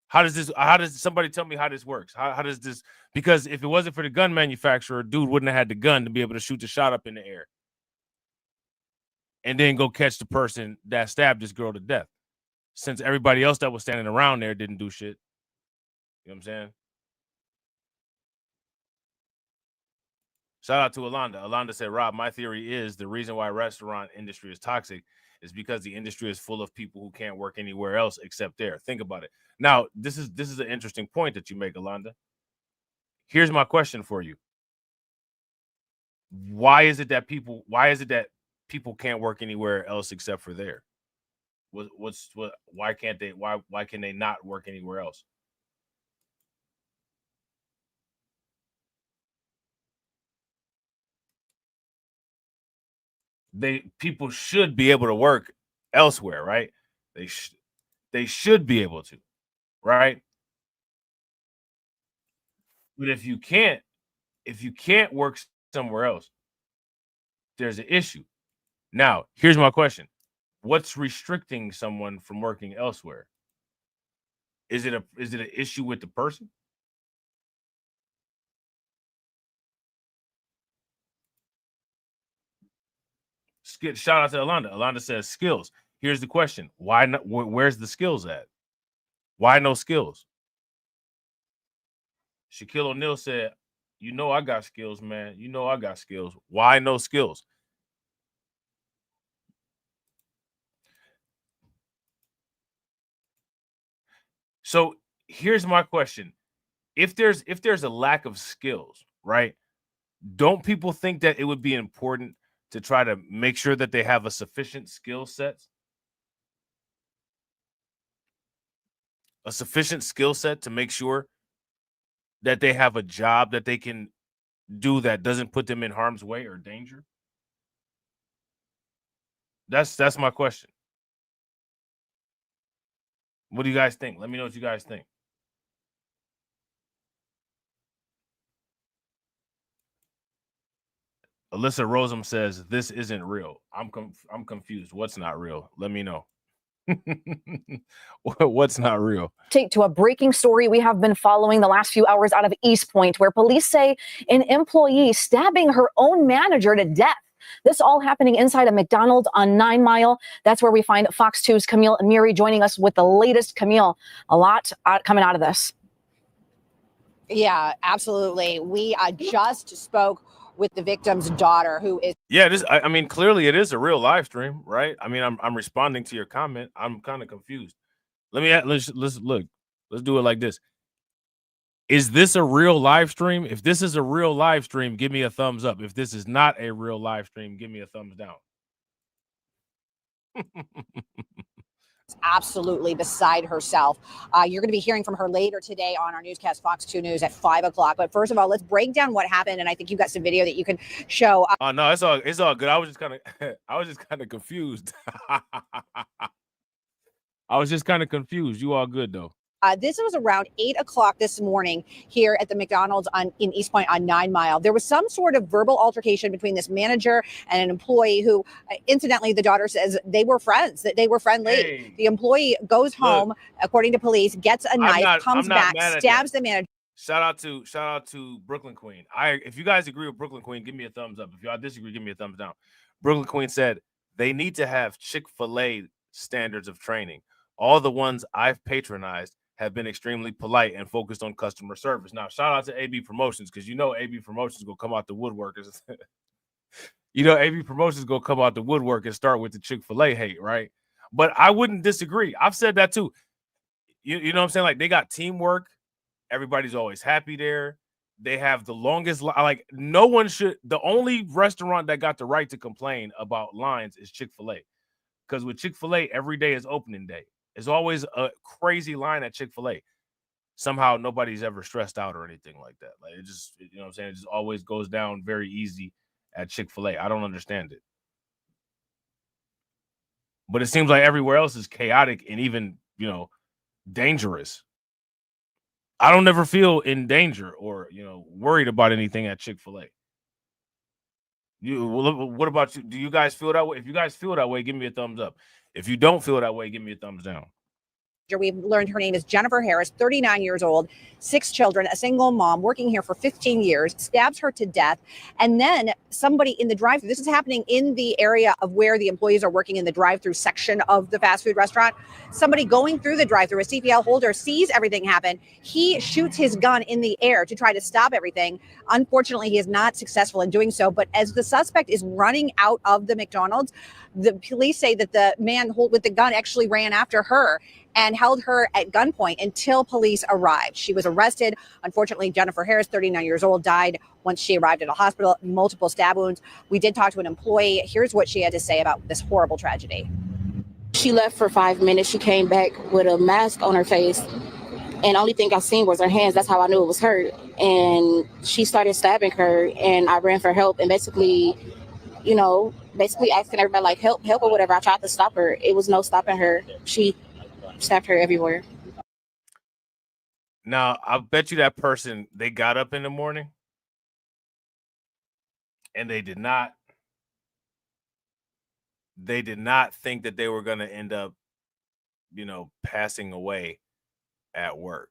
How does somebody tell me how this works? How does this, because if it wasn't for the gun manufacturer, dude wouldn't have had the gun to be able to shoot the shot up in the air and then go catch the person that stabbed this girl to death, since everybody else that was standing around there didn't do shit. You know what I'm saying? Shout out to Alonda. Alonda said, Rob, my theory is the reason why restaurant industry is toxic is because the industry is full of people who can't work anywhere else except there. Think about it. Now, this is an interesting point that you make, Alonda. Here's my question for you. Why is it that people can't work anywhere else except for there? Why can they not work anywhere else? People should be able to work elsewhere, right? They should be able to, right? But if you can't work somewhere else, there's an issue. Now, here's my question. What's restricting someone from working elsewhere? Is it an issue with the person? Shout out to Alonda. Alonda says skills. Here's the question. Why not? Where's the skills at? Why no skills? Shaquille O'Neal said, you know I got skills, man. You know I got skills. Why no skills? So here's my question. If there's a lack of skills, right? Don't people think that it would be important to try to make sure that they have a sufficient skill set? A sufficient skill set to make sure that they have a job that they can do that doesn't put them in harm's way or danger? That's my question. What do you guys think? Let me know what you guys think. Alyssa Rosem says this isn't real. I'm confused. What's not real? Let me know. What's not real? Take to a breaking story we have been following the last few hours out of East Point, where police say an employee stabbing her own manager to death This all happening inside a McDonald's on 9 Mile. That's where we find Fox 2's Camille Amiri joining us with the latest. Camille, a lot coming out of this. Yeah, absolutely. We just spoke with the victim's daughter, who is. Yeah, I mean, clearly it is a real live stream, right? I mean, I'm responding to your comment. I'm kind of confused. Let's look. Let's do it like this. Is this a real live stream? If this is a real live stream, give me a thumbs up. If this is not a real live stream, give me a thumbs down. Absolutely beside herself. You're going to be hearing from her later today on our newscast, Fox 2 News at 5 o'clock. But first of all, let's break down what happened. And I think you've got some video that you can show. Oh no, it's all good. I was just kind of confused. I was just kind of confused. You all good though? This was around 8 o'clock this morning here at the McDonald's in East Point on 9 Mile. There was some sort of verbal altercation between this manager and an employee who, incidentally, the daughter says they were friends, that they were friendly. Hey, the employee goes home, according to police, gets a knife, comes back, stabs the manager. Shout out to Brooklyn Queen. If you guys agree with Brooklyn Queen, give me a thumbs up. If y'all disagree, give me a thumbs down. Brooklyn Queen said they need to have Chick-fil-A standards of training. All the ones I've patronized have been extremely polite and focused on customer service. Now, shout out to AB Promotions, because AB Promotions will come out the woodworkers. AB Promotions will come out the woodwork and start with the Chick-fil-A hate, right? But I wouldn't disagree. I've said that too. You know what I'm saying? Like, they got teamwork. Everybody's always happy there. They have the longest like no one should. The only restaurant that got the right to complain about lines is Chick-fil-A, because with Chick-fil-A, every day is opening day. There's always a crazy line at Chick-fil-A. Somehow nobody's ever stressed out or anything like that. Like, it just, you know what I'm saying? It just always goes down very easy at Chick-fil-A. I don't understand it. But it seems like everywhere else is chaotic and even, dangerous. I don't ever feel in danger or, worried about anything at Chick-fil-A. What about you? Do you guys feel that way? If you guys feel that way, give me a thumbs up. If you don't feel that way, give me a thumbs down. We've learned her name is Jennifer Harris, 39 years old, 6 children, a single mom, working here for 15 years, stabs her to death. And then somebody in the drive-thru, this is happening in the area of where the employees are working in the drive-thru section of the fast food restaurant. Somebody going through the drive-thru, a CPL holder, sees everything happen. He shoots his gun in the air to try to stop everything. Unfortunately, he is not successful in doing so. But as the suspect is running out of the McDonald's, the police say that the man with the gun actually ran after her and held her at gunpoint until police arrived. She was arrested. Unfortunately, Jennifer Harris, 39 years old, died once she arrived at a hospital, multiple stab wounds. We did talk to an employee. Here's what she had to say about this horrible tragedy. She left for 5 minutes. She came back with a mask on her face. And the only thing I seen was her hands. That's how I knew it was her. And she started stabbing her, and I ran for help. And basically asking everybody, like, help or whatever. I tried to stop her. It was no stopping her. She stabbed her everywhere. Now, I bet you that person, they got up in the morning and they did not think that they were going to end up, passing away at work.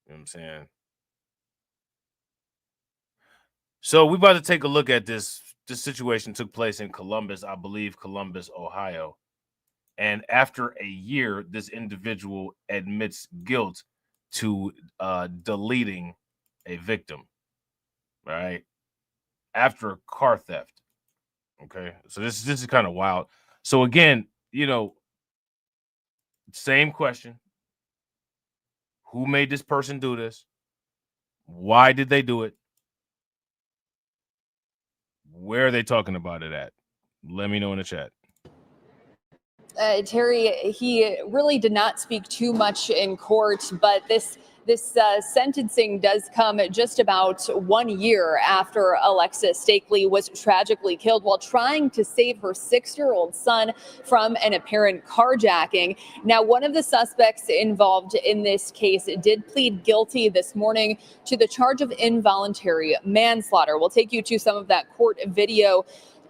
You know what I'm saying? So we're about to take a look at this. This situation took place in Columbus, I believe Columbus, Ohio. And after a year, this individual admits guilt to deleting a victim, right? After car theft. Okay, so this is kind of wild. So again, same question. Who made this person do this? Why did they do it? Where are they talking about it at? Let me know in the chat. Terry, he really did not speak too much in court, but this sentencing does come just about 1 year after Alexis Stakely was tragically killed while trying to save her 6-year-old son from an apparent carjacking. Now, one of the suspects involved in this case did plead guilty this morning to the charge of involuntary manslaughter. We'll take you to some of that court video.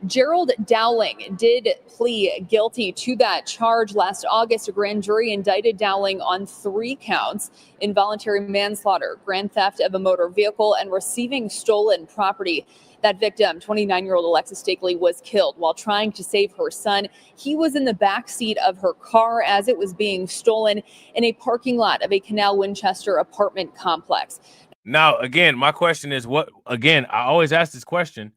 Gerald Dowling did plead guilty to that charge last August. A grand jury indicted Dowling on 3 counts: involuntary manslaughter, grand theft of a motor vehicle, and receiving stolen property. That victim, 29-year-old Alexis Stakely, was killed while trying to save her son. He was in the back seat of her car as it was being stolen in a parking lot of a Canal Winchester apartment complex. Now, again, my question is I always ask this question: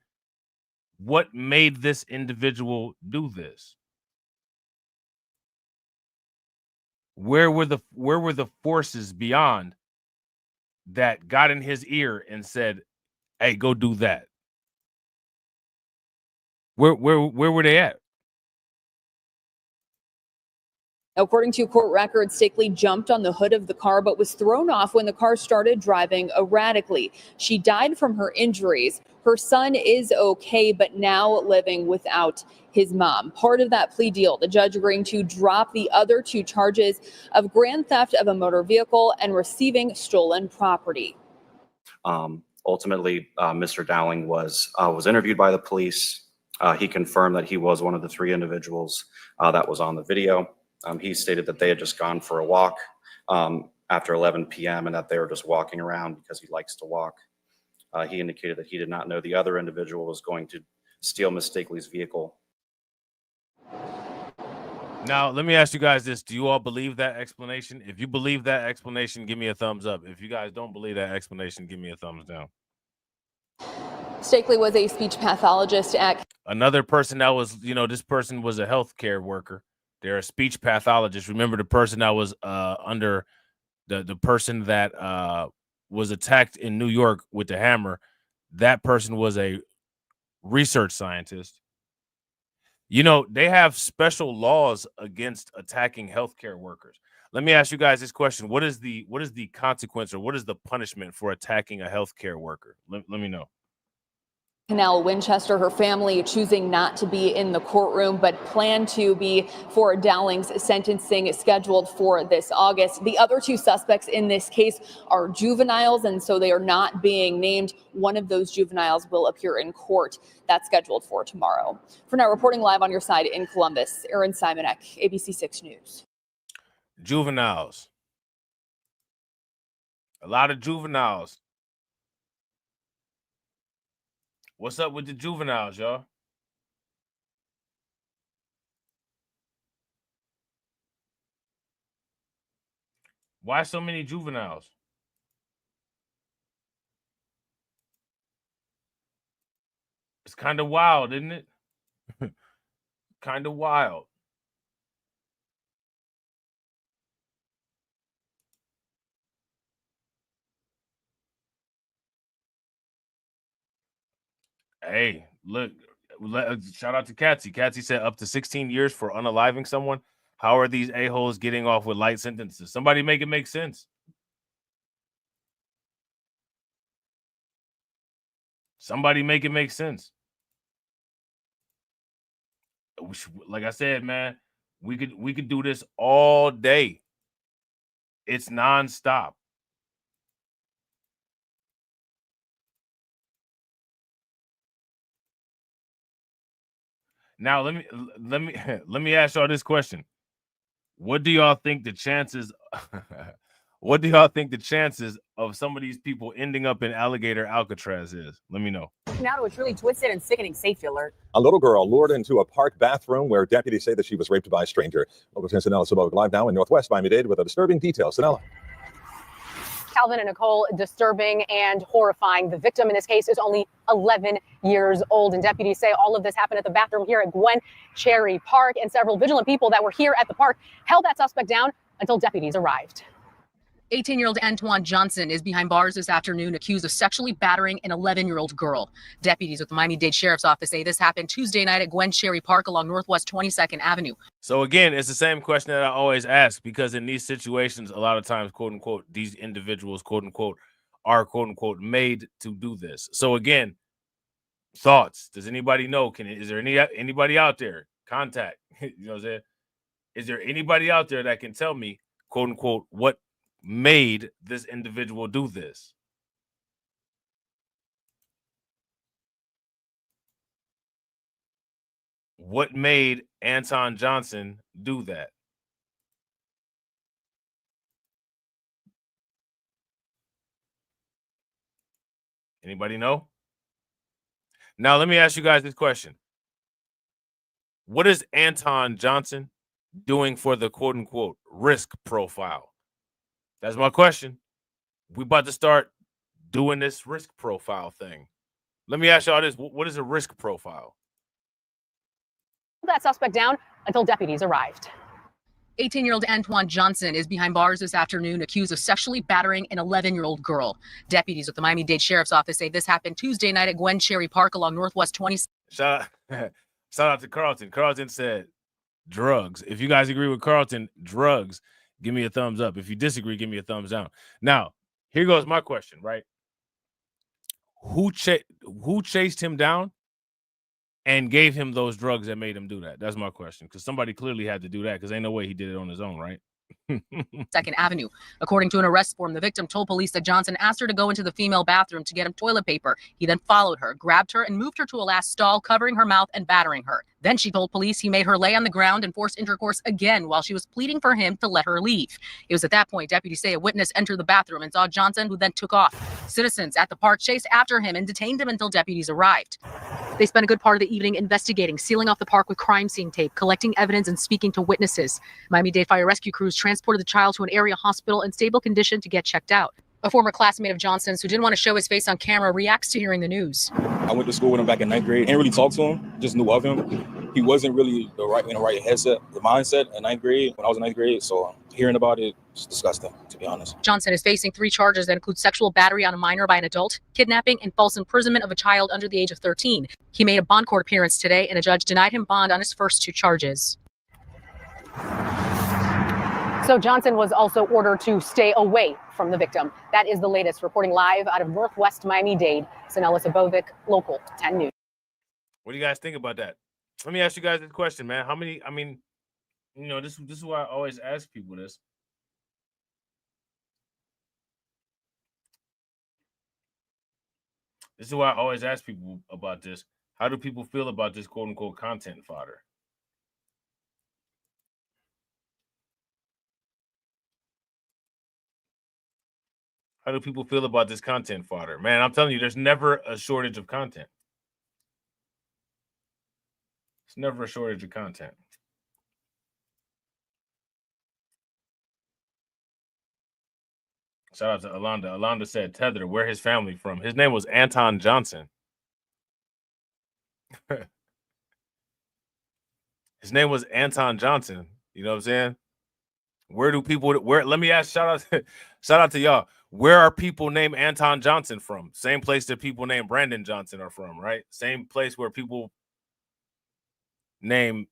what made this individual do this? Where were the forces beyond that got in his ear and said, "Hey, go do that"? Where were they at? According to court records, Stakely jumped on the hood of the car but was thrown off when the car started driving erratically. She died from her injuries. Her son is okay, but now living without his mom. Part of that plea deal, the judge agreeing to drop the other 2 charges of grand theft of a motor vehicle and receiving stolen property. Ultimately, Mr. Dowling was interviewed by the police. He confirmed that he was one of the 3 individuals that was on the video. He stated that they had just gone for a walk after 11 p.m. and that they were just walking around because he likes to walk. He indicated that he did not know the other individual was going to steal Miss Stakely's vehicle. Now, let me ask you guys this. Do you all believe that explanation? If you believe that explanation, give me a thumbs up. If you guys don't believe that explanation, give me a thumbs down. Stakely was a speech pathologist at... Another person that was, this person was a healthcare worker. They're a speech pathologist. Remember the person that was under the person that was attacked in New York with the hammer? That person was a research scientist. They have special laws against attacking healthcare workers. Let me ask you guys this question. What is the consequence, or what is the punishment for attacking a healthcare worker? Let me know. Canal Winchester, her family choosing not to be in the courtroom, but plan to be for Dowling's sentencing scheduled for this August. The other 2 suspects in this case are juveniles, and so they are not being named. One of those juveniles will appear in court. That's scheduled for tomorrow. For now, reporting live on your side in Columbus, Erin Simonek, ABC 6 News. Juveniles. A lot of juveniles. What's up with the juveniles, y'all? Why so many juveniles? It's kind of wild, isn't it? Kind of wild. Hey, look, shout out to Katsy. Katsy said up to 16 years for unaliving someone. How are these a-holes getting off with light sentences? Somebody make it make sense. Somebody make it make sense. Like I said, man, we could do this all day. It's nonstop. Now let me ask y'all this question. What do y'all think the chances what do y'all think the chances of some of these people ending up in alligator Alcatraz is? Let me know. Now to a truly twisted and sickening safety alert. A little girl lured into a park bathroom where deputies say that she was raped by a stranger. Local 10 Sonella Sabovic live now in Northwest Miami-Dade with a disturbing detail. Sonella. Calvin and Nicole, disturbing and horrifying. The victim in this case is only 11 years old, and deputies say all of this happened at the bathroom here at Gwen Cherry Park, and several vigilant people that were here at the park held that suspect down until deputies arrived. 18-year-old Antoine Johnson is behind bars this afternoon, accused of sexually battering an 11-year-old girl. Deputies with the Miami-Dade Sheriff's Office say this happened Tuesday night at Gwen Cherry Park along Northwest 22nd Avenue. So again, it's the same question that I always ask, because in these situations, a lot of times, quote unquote, these individuals, quote unquote, are quote unquote made to do this. So again, thoughts. Does anybody know? Is there anybody out there? Contact. You know what I'm saying? Is there anybody out there that can tell me, quote unquote, what made this individual do this? What made Anton Johnson do that? Anybody know? Now, let me ask you guys this question. What is Anton Johnson doing for the quote-unquote risk profile? That's my question. We about to start doing this risk profile thing. Let me ask y'all this. What is a risk profile? That suspect down until deputies arrived. 18-year-old Antoine Johnson is behind bars this afternoon, accused of sexually battering an 11-year-old girl. Deputies with the Miami-Dade Sheriff's Office say this happened Tuesday night at Gwen Cherry Park along Northwest 20. Shout out to Carlton. Carlton said drugs. If you guys agree with Carlton, drugs, give me a thumbs up. If you disagree, give me a thumbs down. Now, here goes my question, right? Who chased him down and gave him those drugs that made him do that? That's my question, because somebody clearly had to do that, because ain't no way he did it on his own, right? Second Avenue. According to an arrest form, the victim told police that Johnson asked her to go into the female bathroom to get him toilet paper. He then followed her, grabbed her, and moved her to a last stall, covering her mouth and battering her. Then she told police he made her lay on the ground and forced intercourse again while she was pleading for him to let her leave. It was at that point deputies say a witness entered the bathroom and saw Johnson, who then took off. Citizens at the park chased after him and detained him until deputies arrived. They spent a good part of the evening investigating, sealing off the park with crime scene tape, collecting evidence, and speaking to witnesses. Miami-Dade fire rescue crews transported the child to an area hospital in stable condition to get checked out. A former classmate of Johnson's who didn't want to show his face on camera reacts to hearing the news. I went to school with him back in 9th grade. Didn't really talk to him, just knew of him. He wasn't really in the right headset, the mindset in 9th grade when I was in 9th grade. So hearing about it, it's disgusting, to be honest. Johnson is facing 3 charges that include sexual battery on a minor by an adult, kidnapping, and false imprisonment of a child under the age of 13. He made a bond court appearance today, and a judge denied him bond on his first 2 charges. So Johnson was also ordered to stay away from the victim. That is the latest. Reporting live out of Northwest Miami-Dade, Sanella Sabovic, Local 10 News. What do you guys think about that? Let me ask you guys this question, man. How many, I mean, you know, this is why I always ask people this. This is why I always ask people about this. How do people feel about this quote-unquote content fodder? How do people feel about this content fodder? Man, I'm telling you, there's never a shortage of content. It's never a shortage of content. Shout out to Alonda. Alonda said Tether, where his family from. His name was Anton Johnson. His name was Anton Johnson. You know what I'm saying? Where do people, let me ask, shout out to y'all. Where are people named Anton Johnson from? Same place that people named Brandon Johnson are from, right? Same place where people name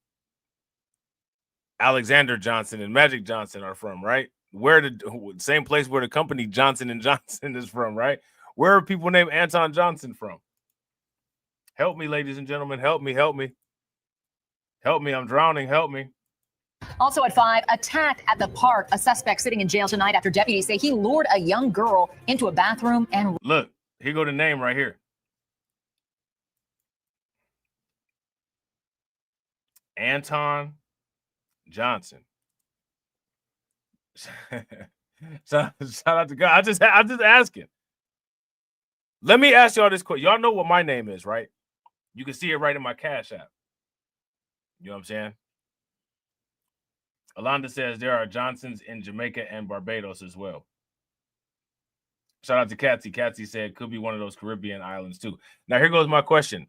Alexander Johnson and Magic Johnson are from, right? Same place where the company Johnson & Johnson is from, right? Where are people named Anton Johnson from? Help me, ladies and gentlemen. Help me. Help me. Help me. I'm drowning. Help me. Also at 5, attacked at the park. A suspect sitting in jail tonight after deputies say he lured a young girl into a bathroom and... Look, here go the name right here. Anton Johnson. Shout out to God. I'm just asking. Let me ask y'all this question. Y'all know what my name is, right? You can see it right in my Cash App. You know what I'm saying? Alonda says there are Johnsons in Jamaica and Barbados as well. Shout out to Katsy. Katsy said could be one of those Caribbean islands too. Now here goes my question.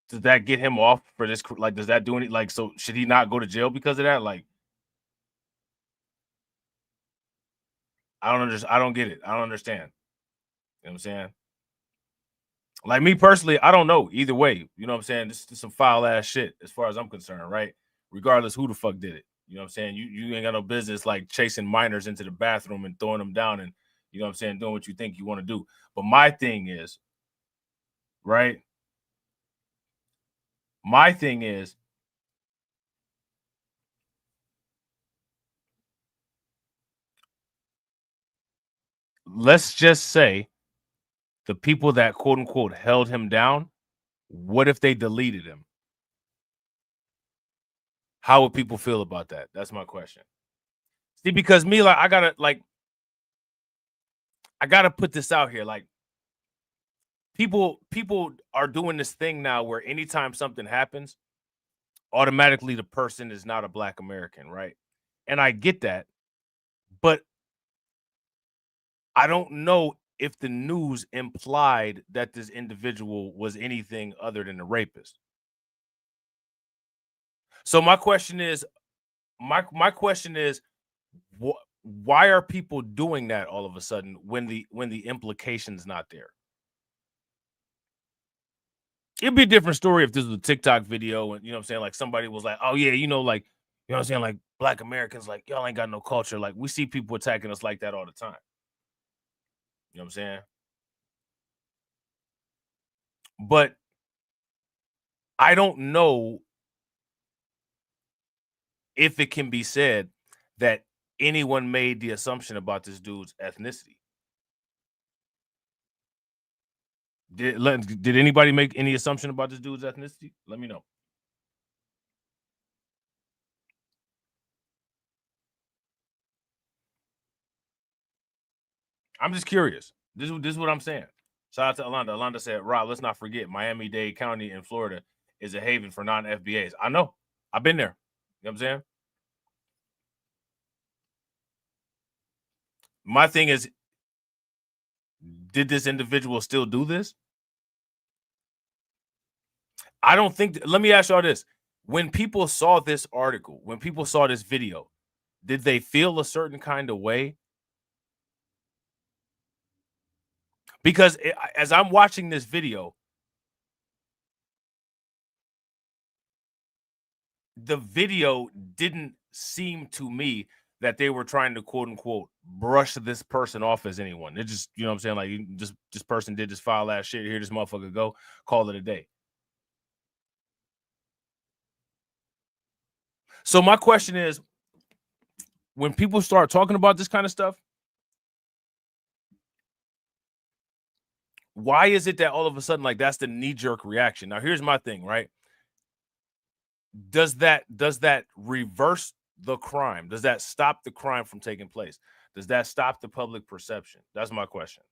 Does that get him off for this? Like, does that do any? Like, so should he not go to jail because of that? Like, I don't understand. I don't get it. I don't understand. You know what I'm saying? Like me personally, I don't know either way. You know what I'm saying? This is some foul ass shit as far as I'm concerned, right? Regardless who the fuck did it. You know what I'm saying? You ain't got no business like chasing minors into the bathroom and throwing them down and, you know what I'm saying, doing what you think you want to do. But my thing is, right? My thing is, let's just say the people that quote unquote held him down, what if they deleted him? How would people feel about that? That's my question. See, because me, like, I gotta put this out here. Like, people are doing this thing now where anytime something happens, automatically the person is not a Black American, right? And I get that, but I don't know if the news implied that this individual was anything other than a rapist. So my question is, why are people doing that all of a sudden when the implication's not there? It'd be a different story if this was a TikTok video and, you know what I'm saying, like somebody was like, oh yeah, like, you know what I'm saying, like Black Americans, like, y'all ain't got no culture. Like, we see people attacking us like that all the time. You know what I'm saying? But I don't know if it can be said that anyone made the assumption about this dude's ethnicity. Did anybody make any assumption about this dude's ethnicity? Let me know. I'm just curious. This is what I'm saying. Shout out to Alonda. Alonda said, Rob, let's not forget Miami-Dade County in Florida is a haven for non-FBAs. I know. I've been there. You know what I'm saying? My thing is, did this individual still do this? I don't think. Let me ask y'all this. When people saw this article, when people saw this video, did they feel a certain kind of way? Because as I'm watching this video, the video didn't seem to me that they were trying to quote unquote brush this person off as anyone. It just, you know what I'm saying? Like, just this person did this foul ass shit. Here this motherfucker go, call it a day. So my question is, when people start talking about this kind of stuff, why is it that all of a sudden, like, that's the knee-jerk reaction? Now, here's my thing, right? Does that reverse the crime? Does that stop the crime from taking place? Does that stop the public perception? That's my question.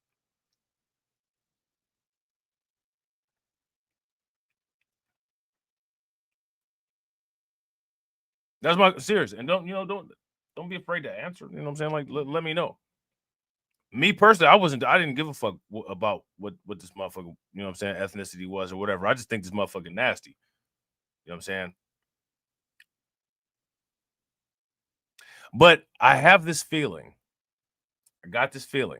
That's my serious. And don't be afraid to answer. You know what I'm saying? Like, let me know. Me personally, I didn't give a fuck about what this motherfucker, you know what I'm saying, ethnicity was or whatever. I just think this motherfucker nasty. You know what I'm saying? But I have this feeling. I got this feeling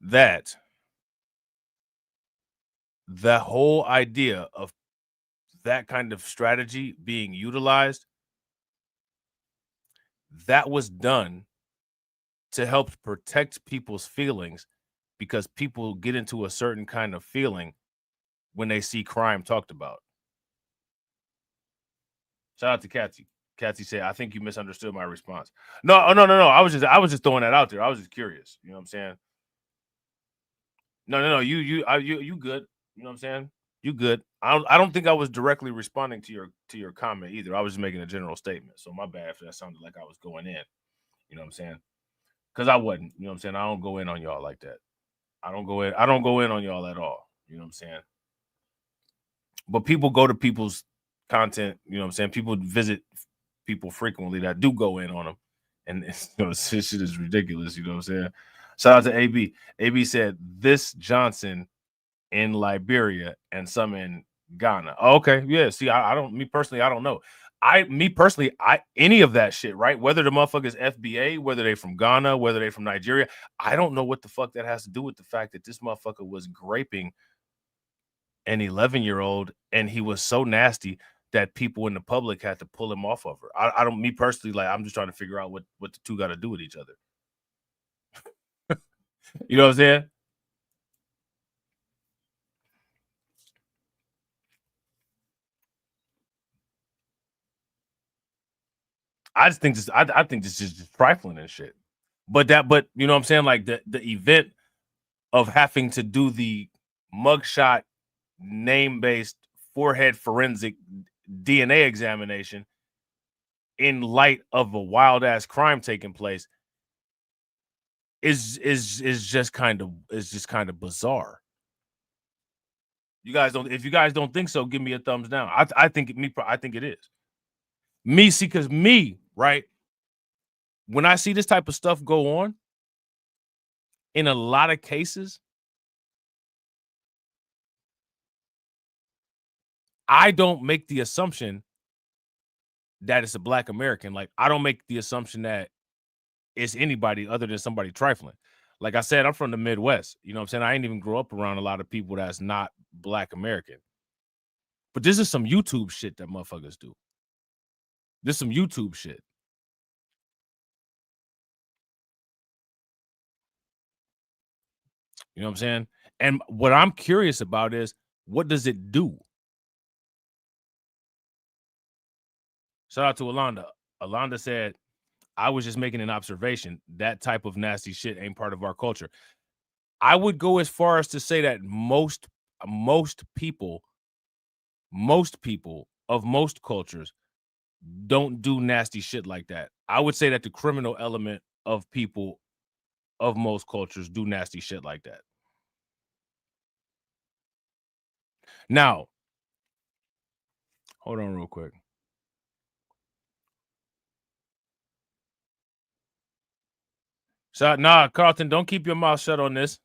that the whole idea of that kind of strategy being utilized, that was done to help protect people's feelings, because people get into a certain kind of feeling when they see crime talked about. Shout out to Katsy. Katsy said, I think you misunderstood my response. No. I was just throwing that out there. I was just curious. You know what I'm saying? No. You good. You know what I'm saying? You good. I don't think I was directly responding to your comment either. I was just making a general statement. So my bad if that sounded like I was going in. You know what I'm saying? Because I wasn't. You know what I'm saying? I don't go in on y'all like that. I don't go in on y'all at all. You know what I'm saying? But people go to people's content. You know what I'm saying? People visit people frequently that do go in on them. And this shit is ridiculous. You know what I'm saying? Shout out to AB. AB said, this Johnson in Liberia and some in Ghana. Oh, okay. Yeah. See, I don't know. Any of that shit, right? Whether the motherfuckers FBA, whether they from Ghana, whether they from Nigeria, I don't know what the fuck that has to do with the fact that this motherfucker was graping an 11-year-old and he was so nasty that people in the public had to pull him off of her. I don't, me personally, like, I'm just trying to figure out what the two got to do with each other. You know what I'm saying? I just think this. I think this is just trifling and shit. But you know what I'm saying? Like the event of having to do the mugshot name-based forehead forensic DNA examination in light of a wild ass crime taking place is just kind of bizarre. You guys don't. If you guys don't think so, give me a thumbs down. I think it is. Because right. When I see this type of stuff go on, in a lot of cases, I don't make the assumption that it's a Black American. Like, I don't make the assumption that it's anybody other than somebody trifling. Like I said, I'm from the Midwest. You know what I'm saying? I ain't even grow up around a lot of people that's not Black American. But this is some YouTube shit that motherfuckers do. This is some YouTube shit. You know what I'm saying? And what I'm curious about is, what does it do? Shout out to Alonda. Alonda said, I was just making an observation. That type of nasty shit ain't part of our culture. I would go as far as to say that most people of most cultures don't do nasty shit like that. I would say that the criminal element of people of most cultures do nasty shit like that. Now, hold on real quick. So, nah, Carlton, don't keep your mouth shut on this.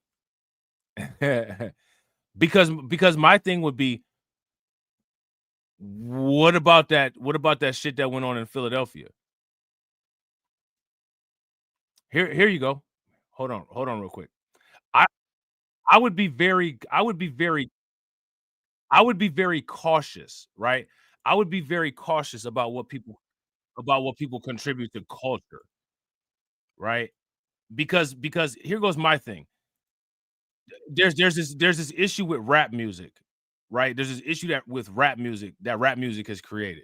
because my thing would be, what about that shit that went on in Philadelphia? Here you go. Hold on real quick. I would be very cautious, right? I would be very cautious about what people contribute to culture, right? Because here goes my thing. There's this issue with rap music, right? There's this issue with rap music has created,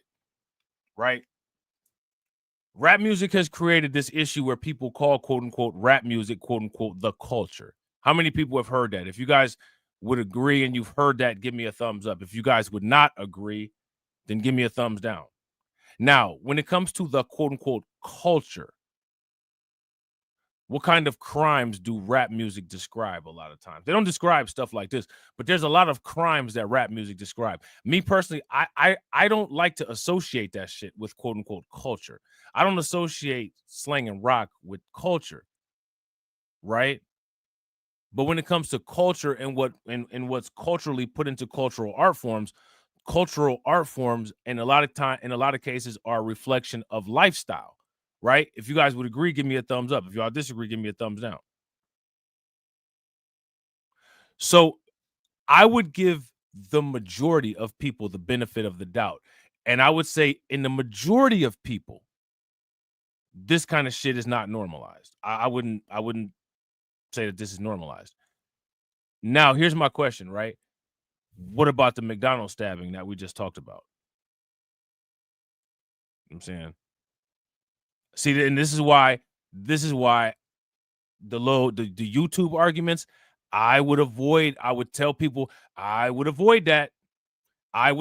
right? Rap music has created this issue where people call quote unquote rap music quote unquote the culture. How many people have heard that? If you guys would agree and you've heard that, give me a thumbs up. If you guys would not agree, then give me a thumbs down. Now, when it comes to the quote unquote culture, what kind of crimes do rap music describe? A lot of times they don't describe stuff like this, but there's a lot of crimes that rap music describe. Me personally, I don't like to associate that shit with quote unquote culture. I don't associate slang and rock with culture, right? But when it comes to culture and what's culturally put into cultural art forms in a lot of cases are a reflection of lifestyle. Right? If you guys would agree, give me a thumbs up. If y'all disagree, give me a thumbs down. So I would give the majority of people the benefit of the doubt. And I would say in the majority of people, this kind of shit is not normalized. I wouldn't say that this is normalized. Now, here's my question, right? What about the McDonald's stabbing that we just talked about? You know what I'm saying? See, and this is why the YouTube arguments, I would tell people I would avoid that. You know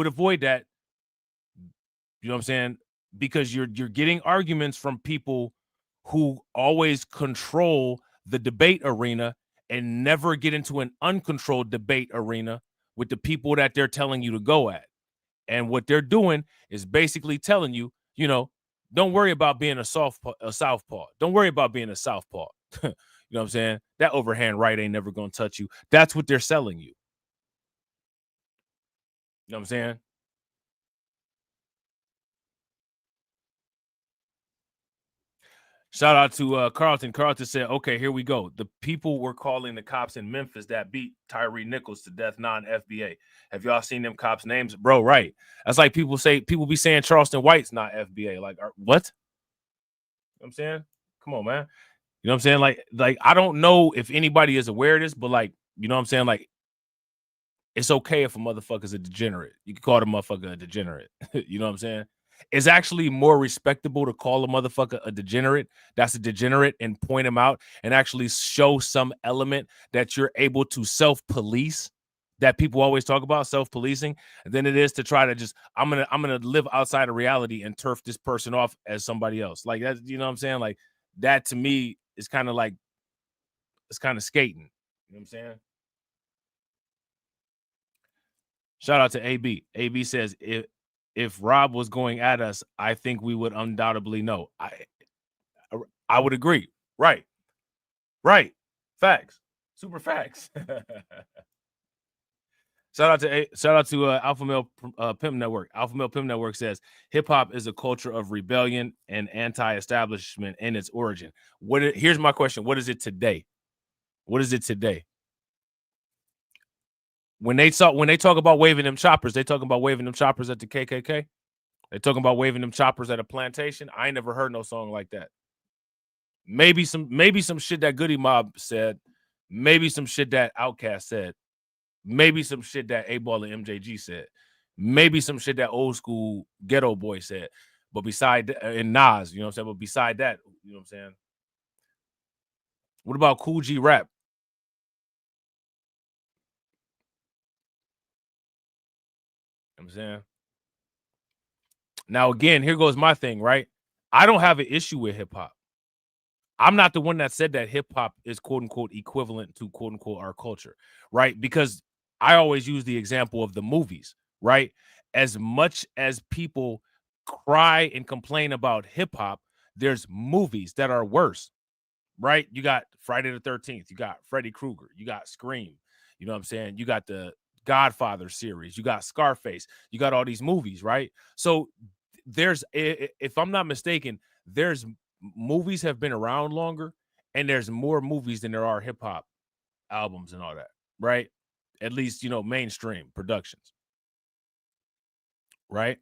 what I'm saying? Because you're getting arguments from people who always control the debate arena and never get into an uncontrolled debate arena with the people that they're telling you to go at. And what they're doing is basically telling you, you know, don't worry about being a southpaw. Don't worry about being a southpaw. You know what I'm saying? That overhand right ain't never going to touch you. That's what they're selling you. You know what I'm saying? Shout out to Carlton. Carlton said, okay, here we go. The people were calling the cops in Memphis that beat Tyree Nichols to death, non-FBA. Have y'all seen them cops' names? Bro, right. That's like people be saying Charleston White's not FBA. Like, what? You know what I'm saying? Come on, man. You know what I'm saying? Like I don't know if anybody is aware of this, but like, you know what I'm saying? Like, it's okay if a motherfucker's a degenerate. You can call the motherfucker a degenerate. You know what I'm saying? It's actually more respectable to call a motherfucker a degenerate. That's a degenerate, and point him out and actually show some element that you're able to self-police, that people always talk about, self-policing, than it is to try to just, I'm gonna live outside of reality and turf this person off as somebody else. Like that, you know what I'm saying? Like that to me is kind of like, it's kind of skating. You know what I'm saying? Shout out to AB. AB says, if Robb was going at us, I think we would undoubtedly know. I would agree. Right. Facts. Super facts. Shout out to Alpha Male Pimp Network. Alpha Male Pimp Network says hip hop is a culture of rebellion and anti-establishment in its origin. Here's my question: what is it today? What is it today? When they talk about waving them choppers, they talking about waving them choppers at the KKK. They talking about waving them choppers at a plantation. I ain't never heard no song like that. Maybe some shit that Goody Mob said. Maybe some shit that Outkast said. Maybe some shit that A-Ball and MJG said. Maybe some shit that old school Ghetto Boy said. But beside and Nas, you know what I'm saying? But beside that, you know what I'm saying? What about Cool G Rap? You know what I'm saying? Now, again, here goes my thing, right? I don't have an issue with hip hop. I'm not the one that said that hip hop is quote unquote equivalent to quote unquote our culture, right? Because I always use the example of the movies, right? As much as people cry and complain about hip hop, there's movies that are worse, right? You got Friday the 13th, you got Freddy Krueger, you got Scream, you know what I'm saying? You got the Godfather series, you got Scarface, you got all these movies, right? So there's, if I'm not mistaken, there's movies have been around longer, and there's more movies than there are hip hop albums and all that, right? At least, you know, mainstream productions, right?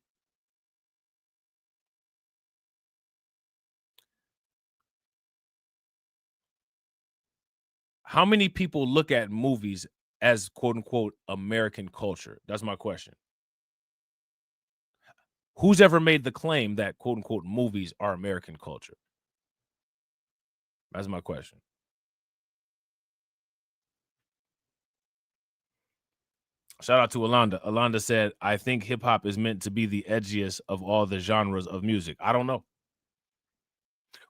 How many people look at movies as quote unquote American culture? That's my question. Who's ever made the claim that quote unquote movies are American culture? That's my question. Shout out to Alonda. Alonda said, I think hip hop is meant to be the edgiest of all the genres of music. I don't know.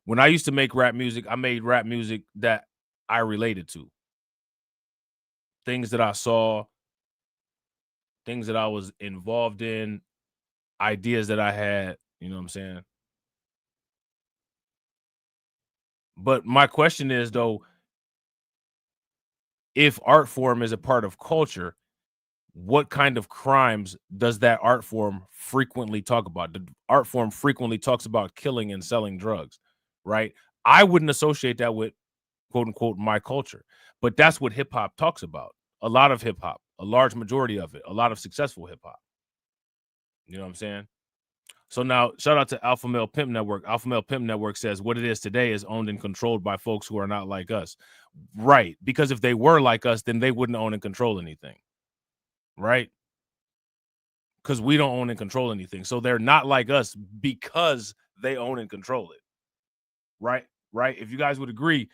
When I used to make rap music, I made rap music that I related to. Things that I saw, things that I was involved in, ideas that I had, you know what I'm saying? But my question is, though, if art form is a part of culture, what kind of crimes does that art form frequently talk about? The art form frequently talks about killing and selling drugs, right? I wouldn't associate that with quote unquote my culture, but that's what hip hop talks about. A lot of hip hop, a large majority of it, a lot of successful hip hop. You know what I'm saying? So now, shout out to Alpha Male Pimp Network. Alpha Male Pimp Network says what it is today is owned and controlled by folks who are not like us. Right. Because if they were like us, then they wouldn't own and control anything. Right. Because we don't own and control anything. So they're not like us because they own and control it. Right. Right. If you guys would agree,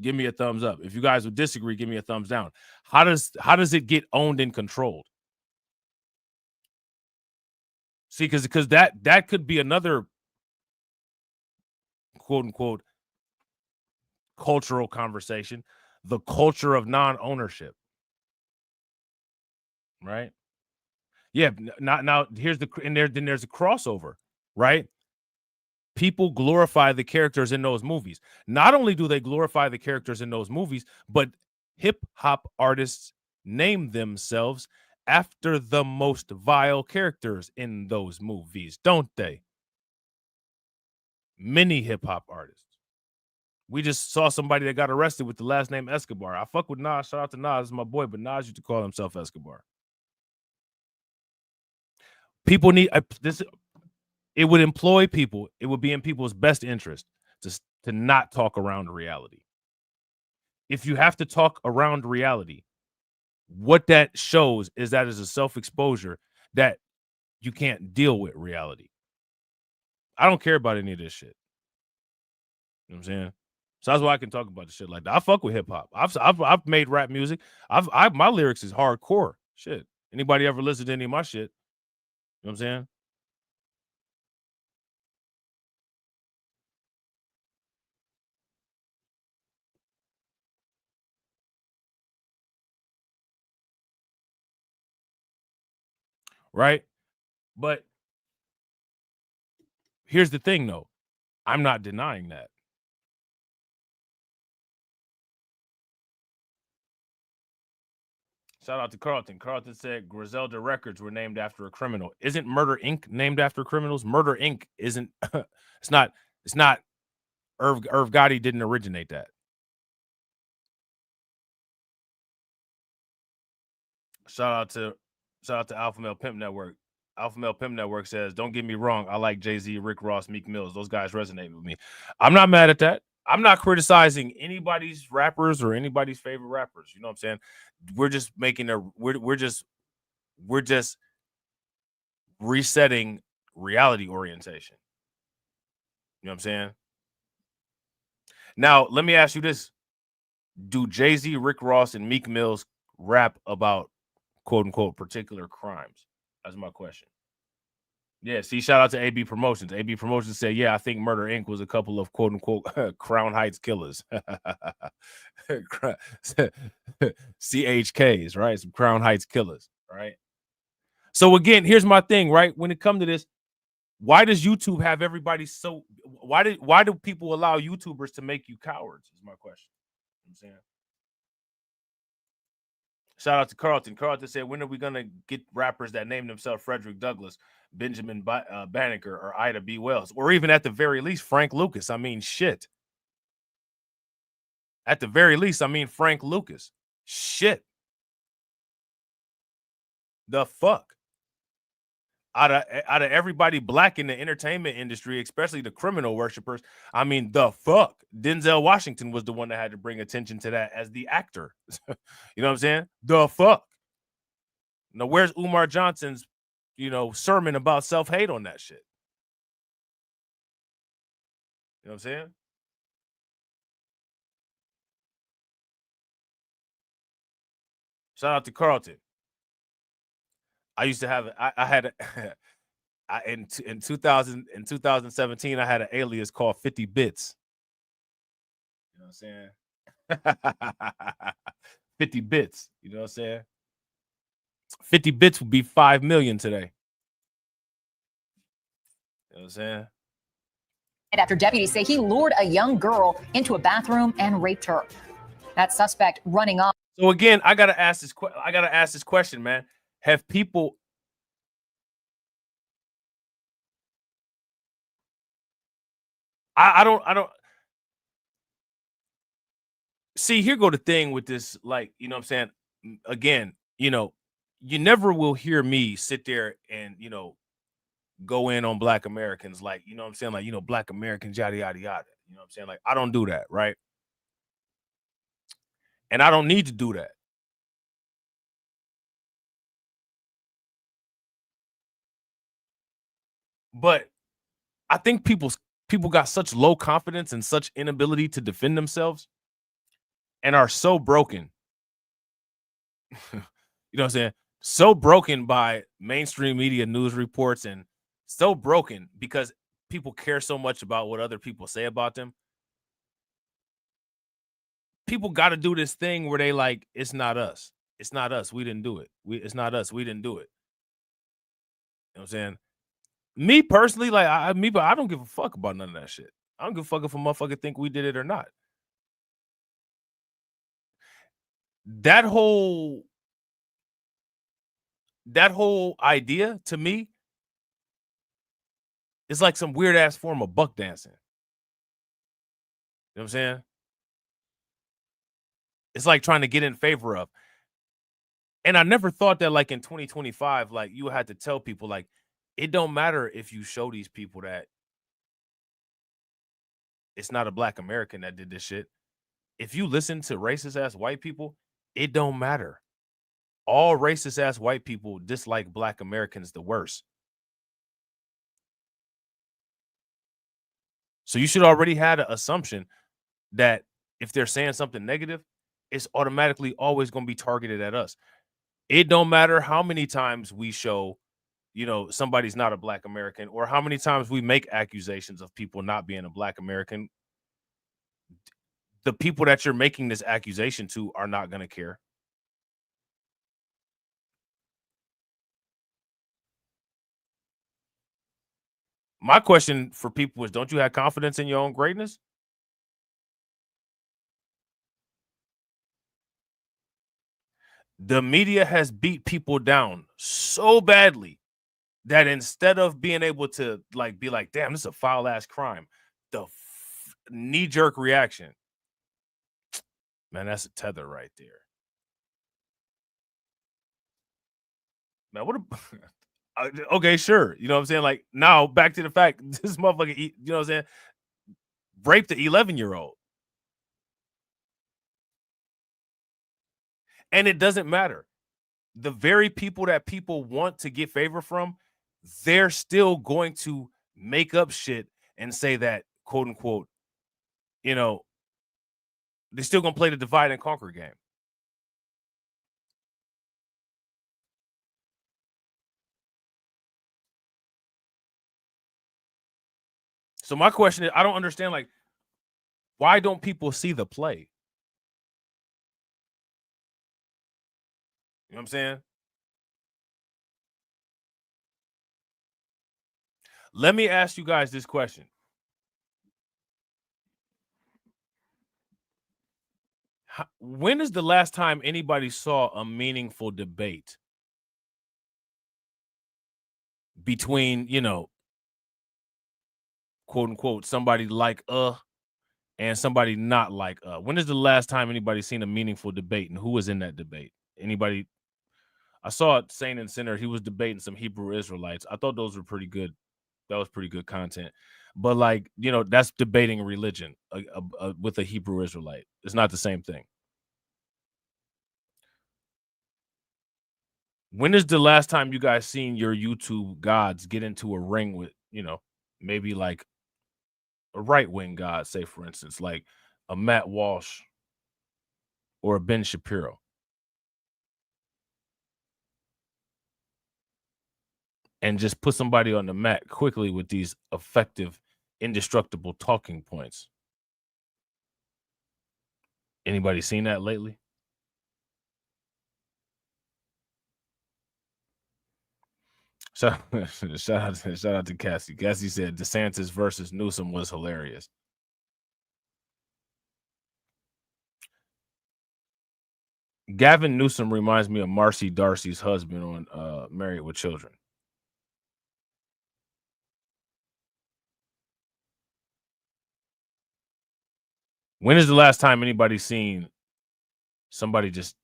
give me a thumbs up. If you guys would disagree, give me a thumbs down. How does it get owned and controlled? See, because that could be another quote unquote cultural conversation, the culture of non-ownership. Right? Yeah, now here's then there's a crossover, right? People glorify the characters in those movies. Not only do they glorify the characters in those movies, but hip hop artists name themselves after the most vile characters in those movies, don't they? Many hip hop artists. We just saw somebody that got arrested with the last name Escobar. I fuck with Nas. Shout out to Nas, is my boy, but Nas used to call himself Escobar. People need this. It would employ people. It would be in people's best interest to not talk around reality. If you have to talk around reality, what that shows is that is a self-exposure that you can't deal with reality. I don't care about any of this shit. You know what I'm saying? So that's why I can talk about the shit like that. I fuck with hip hop. I've made rap music. My lyrics is hardcore shit. Anybody ever listen to any of my shit? You know what I'm saying? Right? But here's the thing, though. I'm not denying that. Shout out to Carlton. Carlton said Griselda Records were named after a criminal. Isn't Murder Inc. named after criminals? Murder Inc. isn't. It's not. Irv Gotti didn't originate that. Shout out to Alpha Male Pimp Network. Alpha Male Pimp Network says, don't get me wrong, I like Jay-Z, Rick Ross, Meek Mills. Those guys resonate with me. I'm not mad at that. I'm not criticizing anybody's rappers or anybody's favorite rappers. You know what I'm saying? We're just making we're just resetting reality orientation. You know what I'm saying? Now, let me ask you this. Do Jay-Z, Rick Ross, and Meek Mills rap about quote unquote particular crimes? That's my question. Yeah, see, shout out to AB Promotions. AB Promotions said, yeah, I think Murder Inc. was a couple of quote unquote Crown Heights killers. CHKs, right? Some Crown Heights killers, right? So again, here's my thing, right? When it comes to this, why does YouTube have everybody so why do people allow YouTubers to make you cowards? Is my question. You know what I'm saying? Shout out to Carlton. Carlton said, when are we going to get rappers that name themselves Frederick Douglass, Benjamin Banneker, or Ida B. Wells? Or even at the very least, Frank Lucas. I mean, shit. At the very least, I mean, Frank Lucas. Shit. The fuck? Out of everybody black in the entertainment industry, especially the criminal worshipers, I mean, the fuck? Denzel Washington was the one that had to bring attention to that as the actor. You know what I'm saying? The fuck? Now, where's Umar Johnson's, sermon about self-hate on that shit? You know what I'm saying? Shout out to Carlton. I used to have, I had, in 2017, I had an alias called 50 Bits. You know what I'm saying? 50 Bits. You know what I'm saying? 50 Bits would be 5 million today. You know what I'm saying? After deputies say he lured a young girl into a bathroom and raped her. That suspect running off. So again, I gotta ask this question, man. Have people I don't see, here go the thing with this, like, you know what I'm saying? Again, you never will hear me sit there and, go in on Black Americans, like, you know what I'm saying? Like, Black Americans, yada, yada, yada. You know what I'm saying? Like, I don't do that, right? And I don't need to do that. But I think people got such low confidence and such inability to defend themselves and are so broken. You know what I'm saying? So broken by mainstream media news reports and so broken because people care so much about what other people say about them. People got to do this thing where they like, it's not us. It's not us. We didn't do it. It's not us. We didn't do it. You know what I'm saying? Me personally, like but I don't give a fuck about none of that shit. I don't give a fuck if a motherfucker think we did it or not. That whole idea to me is like some weird ass form of buck dancing. You know what I'm saying? It's like trying to get in favor of. And I never thought that, like, in 2025, like, you had to tell people, like, it don't matter if you show these people that it's not a Black American that did this shit. If you listen to racist ass white people, it don't matter. All racist ass white people dislike Black Americans the worst. So you should already had an assumption that if they're saying something negative, it's automatically always going to be targeted at us. It don't matter how many times we show, somebody's not a Black American, or how many times we make accusations of people not being a Black American. The people that you're making this accusation to are not going to care. My question for people is, don't you have confidence in your own greatness? The media has beat people down so badly that instead of being able to be like, damn, this is a foul ass crime, the knee-jerk reaction, man, that's a tether right there. Man, what a okay, sure. You know what I'm saying? Like, now back to the fact this motherfucker, you know what I'm saying, raped the 11-year-old. And it doesn't matter. The very people that people want to get favor from, they're still going to make up shit and say that, quote unquote, they're still going to play the divide and conquer game. So my question is, I don't understand, why don't people see the play? You know what I'm saying? Let me ask you guys this question. When is the last time anybody saw a meaningful debate between, quote unquote, somebody like and somebody not like When is the last time anybody seen a meaningful debate, and who was in that debate? Anybody? I saw it, Saint and Sinner. He was debating some Hebrew Israelites. I thought those were pretty good. That was pretty good content. But that's debating religion with a Hebrew Israelite. It's not the same thing. When is the last time you guys seen your YouTube gods get into a ring with, maybe like a right-wing god, say for instance, like a Matt Walsh or a Ben Shapiro? And just put somebody on the mat quickly with these effective, indestructible talking points. Anybody seen that lately? Shout out to Cassie. Cassie said DeSantis versus Newsom was hilarious. Gavin Newsom reminds me of Marcy Darcy's husband on Married with Children. When is the last time anybody seen somebody just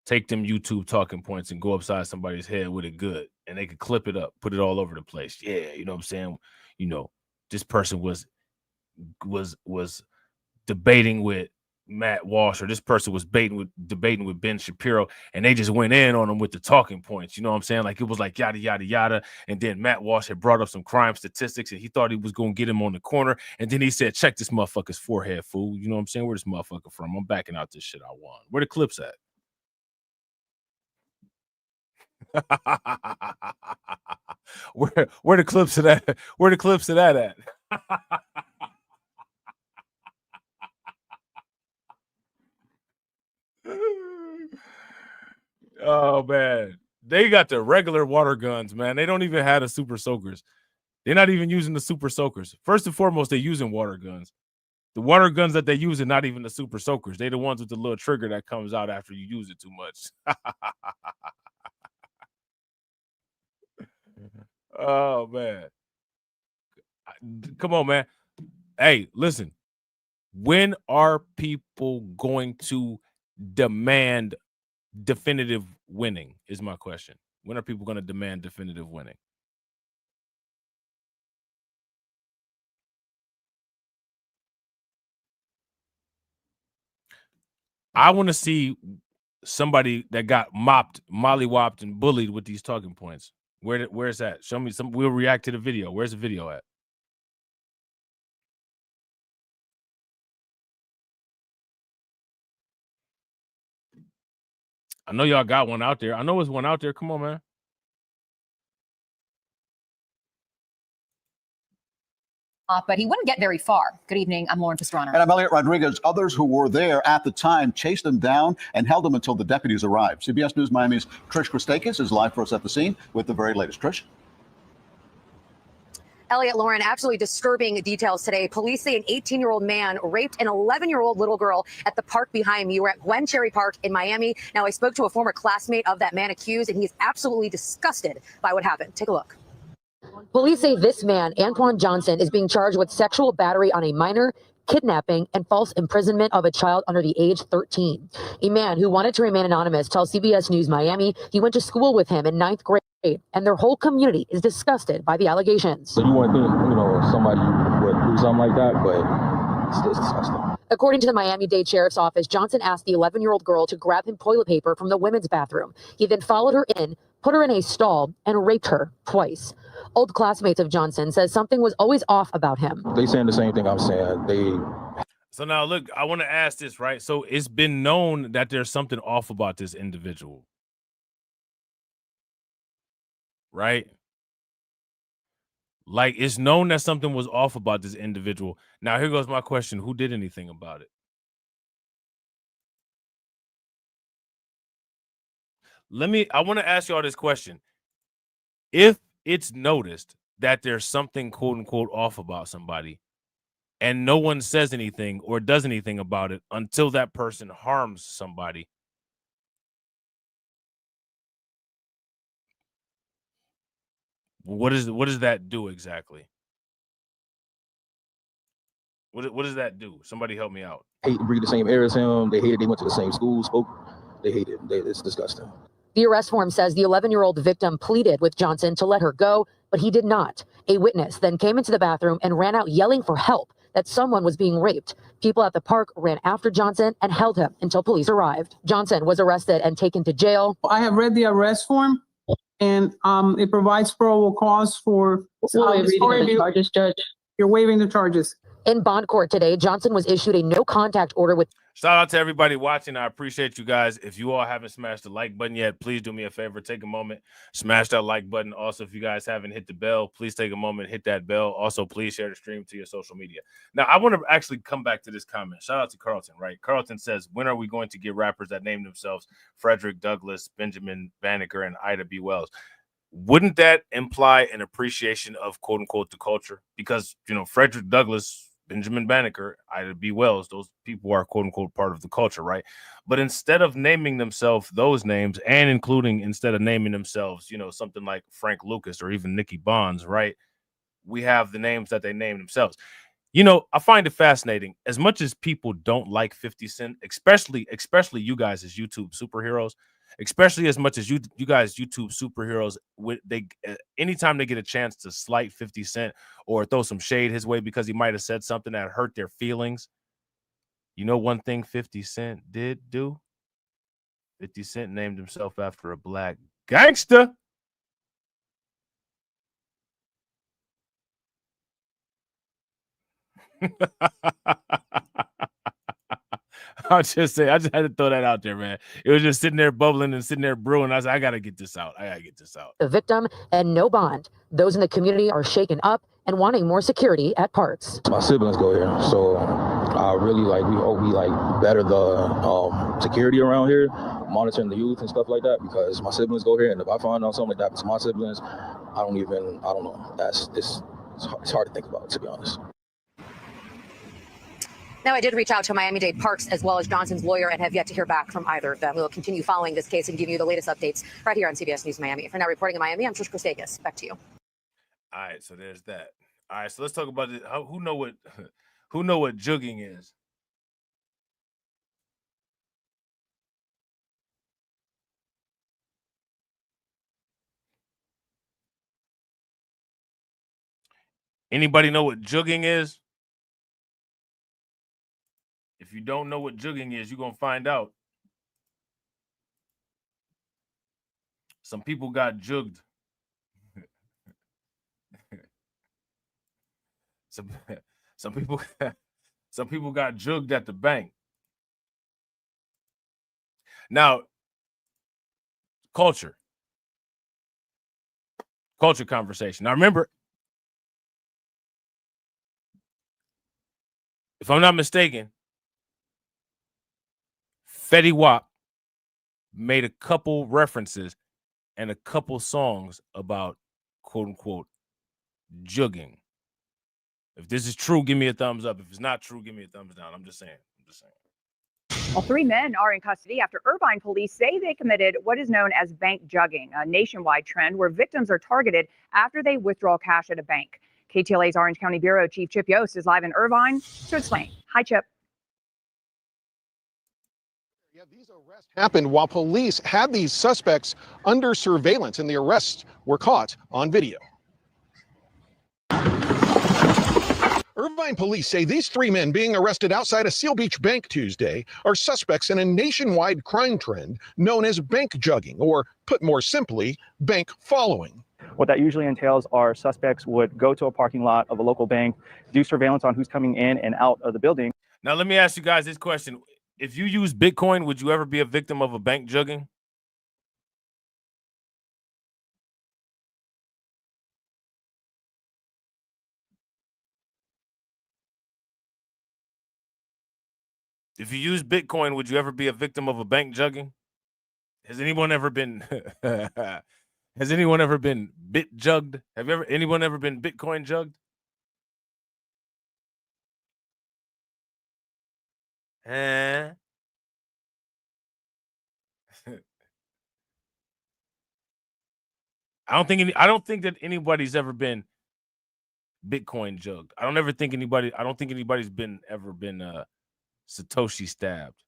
take them YouTube talking points and go upside somebody's head with it good, and they could clip it up, put it all over the place? Yeah, you know what I'm saying? This person was debating with Matt Walsh, or this person was debating with Ben Shapiro, and they just went in on him with the talking points. You know what I'm saying? Like, it was like yada yada yada, and then Matt Walsh had brought up some crime statistics, and he thought he was gonna get him on the corner, and then he said, "Check this motherfucker's forehead, fool." You know what I'm saying? Where this motherfucker from? I'm backing out this shit I won. Where the clips at? Where the clips of that? Where the clips of that at? Oh man, they got the regular water guns, man. They don't even have the super soakers. They're not even using the super soakers. First and foremost, they're using water guns. The water guns that they use are not even the super soakers. They're the ones with the little trigger that comes out after you use it too much. Oh man, come on, man. Hey, listen. When are people going to demand definitive winning is my question. When are people going to demand definitive winning? I want to see somebody that got mopped, mollywopped, and bullied with these talking points. Where's that? Show me some. We'll react to the video. Where's the video at? I know y'all got one out there. I know there's one out there. Come on, man. But he wouldn't get very far. Good evening. I'm Lauren Pastrana. And I'm Elliot Rodriguez. Others who were there at the time chased him down and held him until the deputies arrived. CBS News Miami's Trish Christakis is live for us at the scene with the very latest. Trish? Elliot, Lauren, absolutely disturbing details today. Police say an 18-year-old man raped an 11-year-old little girl at the park behind me. We're at Gwen Cherry Park in Miami. Now, I spoke to a former classmate of that man accused, and he's absolutely disgusted by what happened. Take a look. Police say this man, Antoine Johnson, is being charged with sexual battery on a minor, kidnapping, and false imprisonment of a child under the age 13. A man who wanted to remain anonymous tells CBS News Miami he went to school with him in 9th grade, and their whole community is disgusted by the allegations. So you wouldn't think, somebody would do something like that, but it's disgusting. According to the Miami-Dade Sheriff's Office, Johnson asked the 11-year-old girl to grab him toilet paper from the women's bathroom. He then followed her in, put her in a stall, and raped her twice. Old classmates of Johnson says something was always off about him. They saying the same thing I'm saying. So now, look, I want to ask this, right? So it's been known that there's something off about this individual, right? Like, it's known that something was off about this individual. Now, here goes my question. Who did anything about it? I want to ask y'all this question. If it's noticed that there's something quote unquote off about somebody and no one says anything or does anything about it until that person harms somebody, what does that do exactly? What does that do? Somebody help me out. Hate to breathe the same air as him. They hated. They went to the same school. Spoke. They hate it. It's disgusting. The arrest form says the 11-year-old victim pleaded with Johnson to let her go, but he did not. A witness then came into the bathroom and ran out yelling for help, that someone was being raped. People at the park ran after Johnson and held him until police arrived. Johnson was arrested and taken to jail. I have read the arrest form, and it provides probable cause for charges, Judge. You're waiving the charges. In bond court today, Johnson was issued a no contact order with. Shout out to everybody watching. I appreciate you guys. If you all haven't smashed the like button yet, please do me a favor. Take a moment, smash that like button. Also, if you guys haven't hit the bell, please take a moment, hit that bell. Also, please share the stream to your social media. Now, I want to actually come back to this comment. Shout out to Carlton, right? Carlton says, when are we going to get rappers that name themselves Frederick Douglass, Benjamin Banneker, and Ida B. Wells? Wouldn't that imply an appreciation of quote unquote the culture? Because, Frederick Douglass, Benjamin Banneker, Ida B. Wells, those people are quote unquote part of the culture, right? But instead of naming themselves those names and instead of naming themselves, something like Frank Lucas or even Nicky Bonds, right? We have the names that they name themselves. I find it fascinating. As much as people don't like 50 Cent, especially you guys as YouTube superheroes, especially as much as you guys YouTube superheroes, anytime they get a chance to slight 50 Cent or throw some shade his way because he might have said something that hurt their feelings. One thing 50 Cent did do? 50 Cent named himself after a black gangster. I'll just say, I just had to throw that out there, man. It was just sitting there bubbling and sitting there brewing. I was like, I got to get this out. The victim and no bond. Those in the community are shaken up and wanting more security at parks. My siblings go here, so I really we hope we better the security around here, monitoring the youth and stuff like that, because my siblings go here, and if I find out something like that to my siblings, I don't know. It's hard to think about, to be honest. Now, I did reach out to Miami-Dade Parks as well as Johnson's lawyer and have yet to hear back from either of them. We will continue following this case and giving you the latest updates right here on CBS News Miami. For now, reporting in Miami, I'm Trish Christakis. Back to you. All right, so there's that. All right, so let's talk about it. Who know what jugging is? Anybody know what jugging is? If you don't know what jugging is, you're going to find out. Some people got jugged. Some people got jugged at the bank. Now, culture conversation. Now remember, if I'm not mistaken, Fetty Wap made a couple references and a couple songs about quote unquote jugging. If this is true, give me a thumbs up. If it's not true, give me a thumbs down. I'm just saying. Well, 3 men are in custody after Irvine police say they committed what is known as bank jugging, a nationwide trend where victims are targeted after they withdraw cash at a bank. KTLA's Orange County Bureau Chief Chip Yost is live in Irvine to explain. Hi, Chip. Yeah, these arrests happened while police had these suspects under surveillance, and the arrests were caught on video. Irvine police say these 3 men being arrested outside a Seal Beach bank Tuesday are suspects in a nationwide crime trend known as bank jugging, or put more simply, bank following. What that usually entails are suspects would go to a parking lot of a local bank, do surveillance on who's coming in and out of the building. Now, let me ask you guys this question. If you use Bitcoin, would you ever be a victim of a bank jugging? If you use Bitcoin, would you ever be a victim of a bank jugging? Has anyone ever been has anyone ever been bit jugged? Anyone ever been Bitcoin jugged? I don't think that anybody's ever been Bitcoin jugged. I don't think anybody's ever been Satoshi stabbed.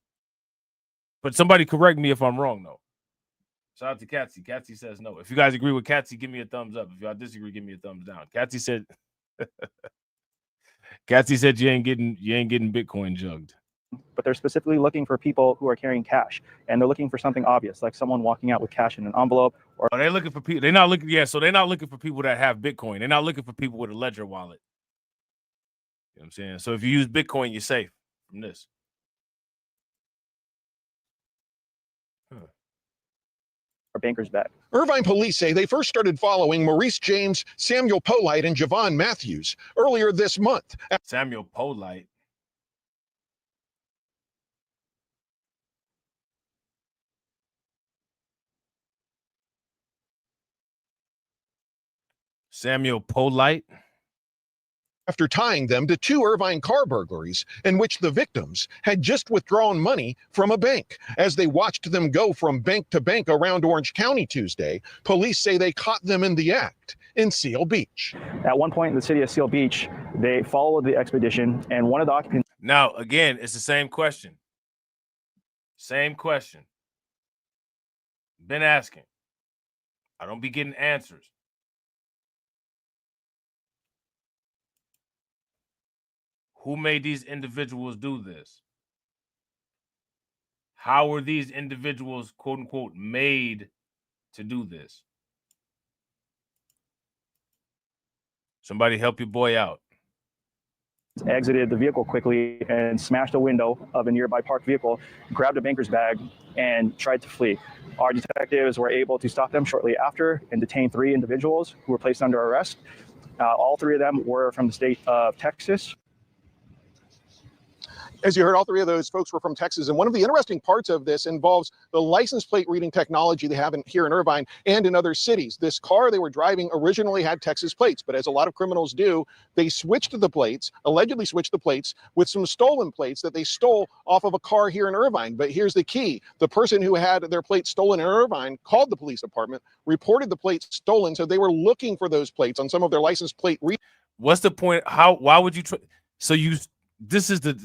But somebody correct me if I'm wrong, though. Shout out to Katsy. Katsy says no. If you guys agree with Katsy, give me a thumbs up. If y'all disagree, give me a thumbs down. Katsy said you ain't getting Bitcoin jugged. But they're specifically looking for people who are carrying cash, and they're looking for something obvious, like someone walking out with cash in an envelope. Or they're looking for people. They're not looking. Yeah, so they're not looking for people that have Bitcoin. They're not looking for people with a ledger wallet. You know what I'm saying? So if you use Bitcoin, you're safe from this. Our banker's bag. Irvine police say they first started following Maurice James, Samuel Polite, and Javon Matthews earlier this month. Samuel Polite. Samuel Polite. After tying them to 2 Irvine car burglaries in which the victims had just withdrawn money from a bank. As they watched them go from bank to bank around Orange County Tuesday, police say they caught them in the act in Seal Beach. At one point in the city of Seal Beach, they followed the expedition, and one of the occupants. Now, again, it's the same question. Same question. Been asking. I don't be getting answers. Who made these individuals do this? How were these individuals, quote unquote, made to do this? Somebody help your boy out. Exited the vehicle quickly and smashed a window of a nearby parked vehicle, grabbed a banker's bag, and tried to flee. Our detectives were able to stop them shortly after and detain 3 individuals who were placed under arrest. All 3 of them were from the state of Texas. As you heard, all 3 of those folks were from Texas. And one of the interesting parts of this involves the license plate reading technology they have here in Irvine and in other cities. This car they were driving originally had Texas plates, but as a lot of criminals do, they allegedly switched the plates with some stolen plates that they stole off of a car here in Irvine. But here's the key. The person who had their plates stolen in Irvine called the police department, reported the plates stolen, so they were looking for those plates on some of their license plate reading. What's the point? Why would you this is the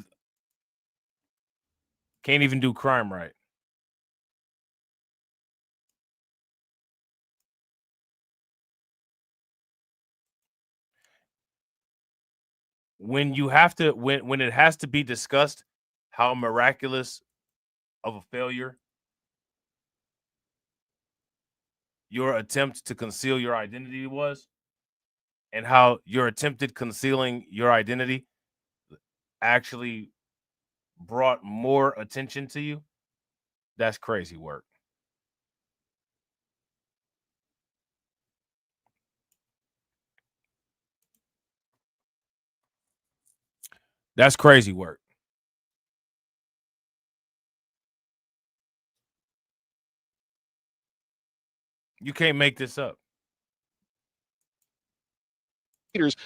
can't even do crime right. When you have to, when it has to be discussed how miraculous of a failure your attempt to conceal your identity was, and how your attempted concealing your identity actually brought more attention to you, that's crazy work. That's crazy work. You can't make this up.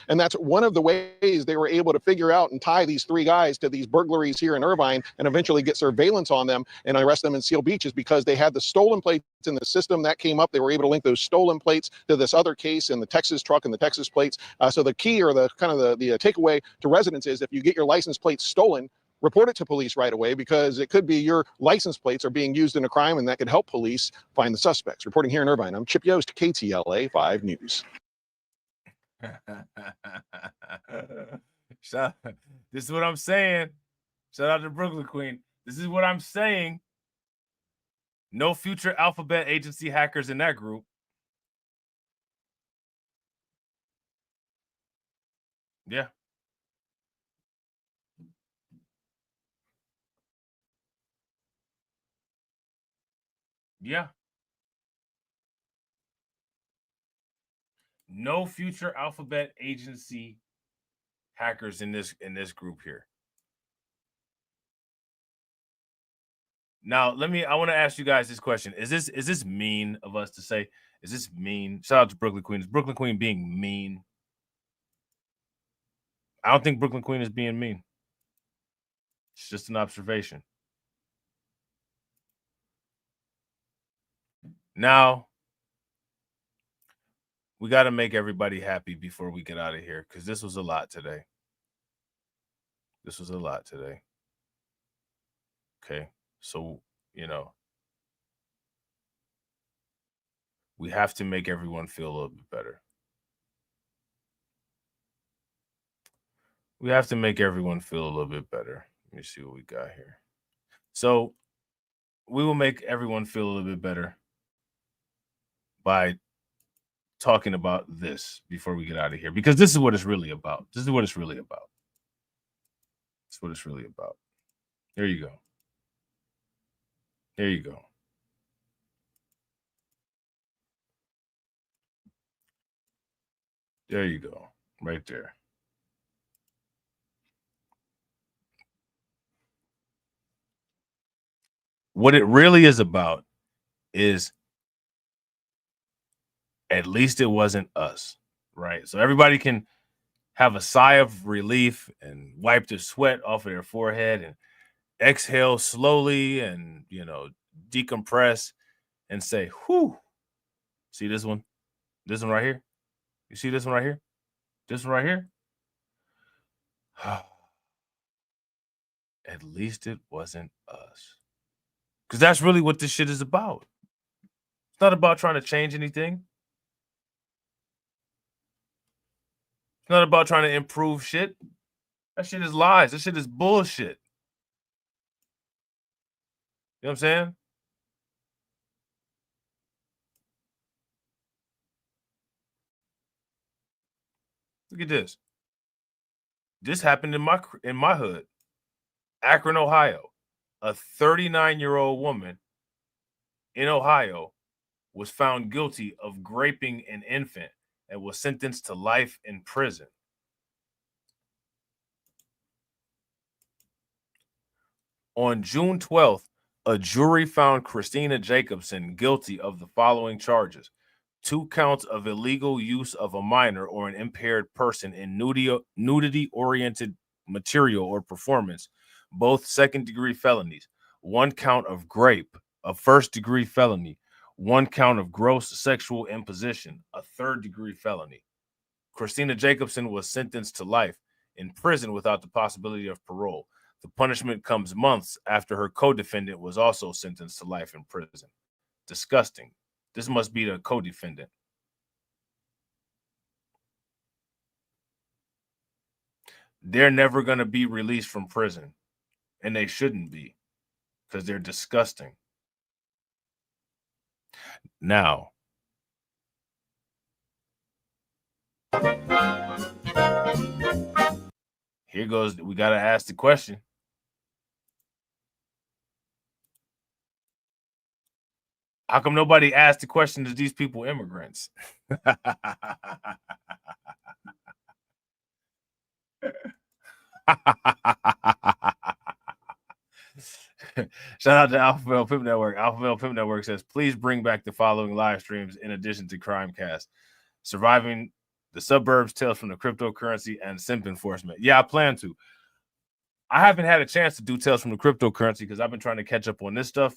And that's one of the ways they were able to figure out and tie these three guys to these burglaries here in Irvine and eventually get surveillance on them and arrest them in Seal Beach, is because they had the stolen plates in the system that came up. They were able to link those stolen plates to this other case in the Texas truck and the Texas plates. So the key, or the kind of the takeaway to residents, is if you get your license plate stolen, report it to police right away, because it could be your license plates are being used in a crime, and that could help police find the suspects. Reporting here in Irvine, I'm Chip Yost, KTLA 5 News. This is what I'm saying. Shout out to Brooklyn Queen. This is what I'm saying. No future alphabet agency hackers in that group. Yeah. Yeah. No future alphabet agency hackers in this group here. Now, I want to ask you guys this question. Is this mean of us to say? Is this mean? Shout out to Brooklyn Queen. Is Brooklyn Queen being mean? I don't think Brooklyn Queen is being mean. It's just an observation. Now, we got to make everybody happy before we get out of here, because this was a lot today. This was a lot today. Okay. So, we have to make everyone feel a little bit better. We have to make everyone feel a little bit better. Let me see what we got here. So we will make everyone feel a little bit better by talking about this before we get out of here, because this is what it's really about. This is what it's really about. That's what it's really about. There you go. There you go. There you go. Right there. What it really is about is, at least it wasn't us, right? So everybody can have a sigh of relief and wipe the sweat off of their forehead and exhale slowly and, decompress and say, whew. See this one? This one right here? You see this one right here? This one right here? At least it wasn't us. Because that's really what this shit is about. It's not about trying to change anything. It's not about trying to improve shit. That shit is lies. That shit is bullshit. You know what I'm saying? Look at this. This happened in my hood, Akron, Ohio. A 39-year-old woman in Ohio was found guilty of raping an infant and was sentenced to life in prison. On June 12th, a jury found Christina Jacobson guilty of the following charges: 2 counts of illegal use of a minor or an impaired person in nudity-oriented material or performance, both second-degree felonies; 1 count of rape, a first-degree felony; 1 count of gross sexual imposition, a third-degree felony. Christina Jacobson was sentenced to life in prison without the possibility of parole. The punishment comes months after her co-defendant was also sentenced to life in prison. Disgusting. This must be the co-defendant. They're never going to be released from prison, and they shouldn't be, because they're disgusting. Now, here goes, we got to ask the question. How come nobody asked the question, is these people immigrants? Shout out to Alpha Male Pimp Network. Alpha Male Pimp Network says, please bring back the following live streams in addition to Crimecast: Surviving the Suburbs, Tales from the Cryptocurrency, and Simp Enforcement. Yeah, I plan to. I haven't had a chance to do Tales from the Cryptocurrency because I've been trying to catch up on this stuff,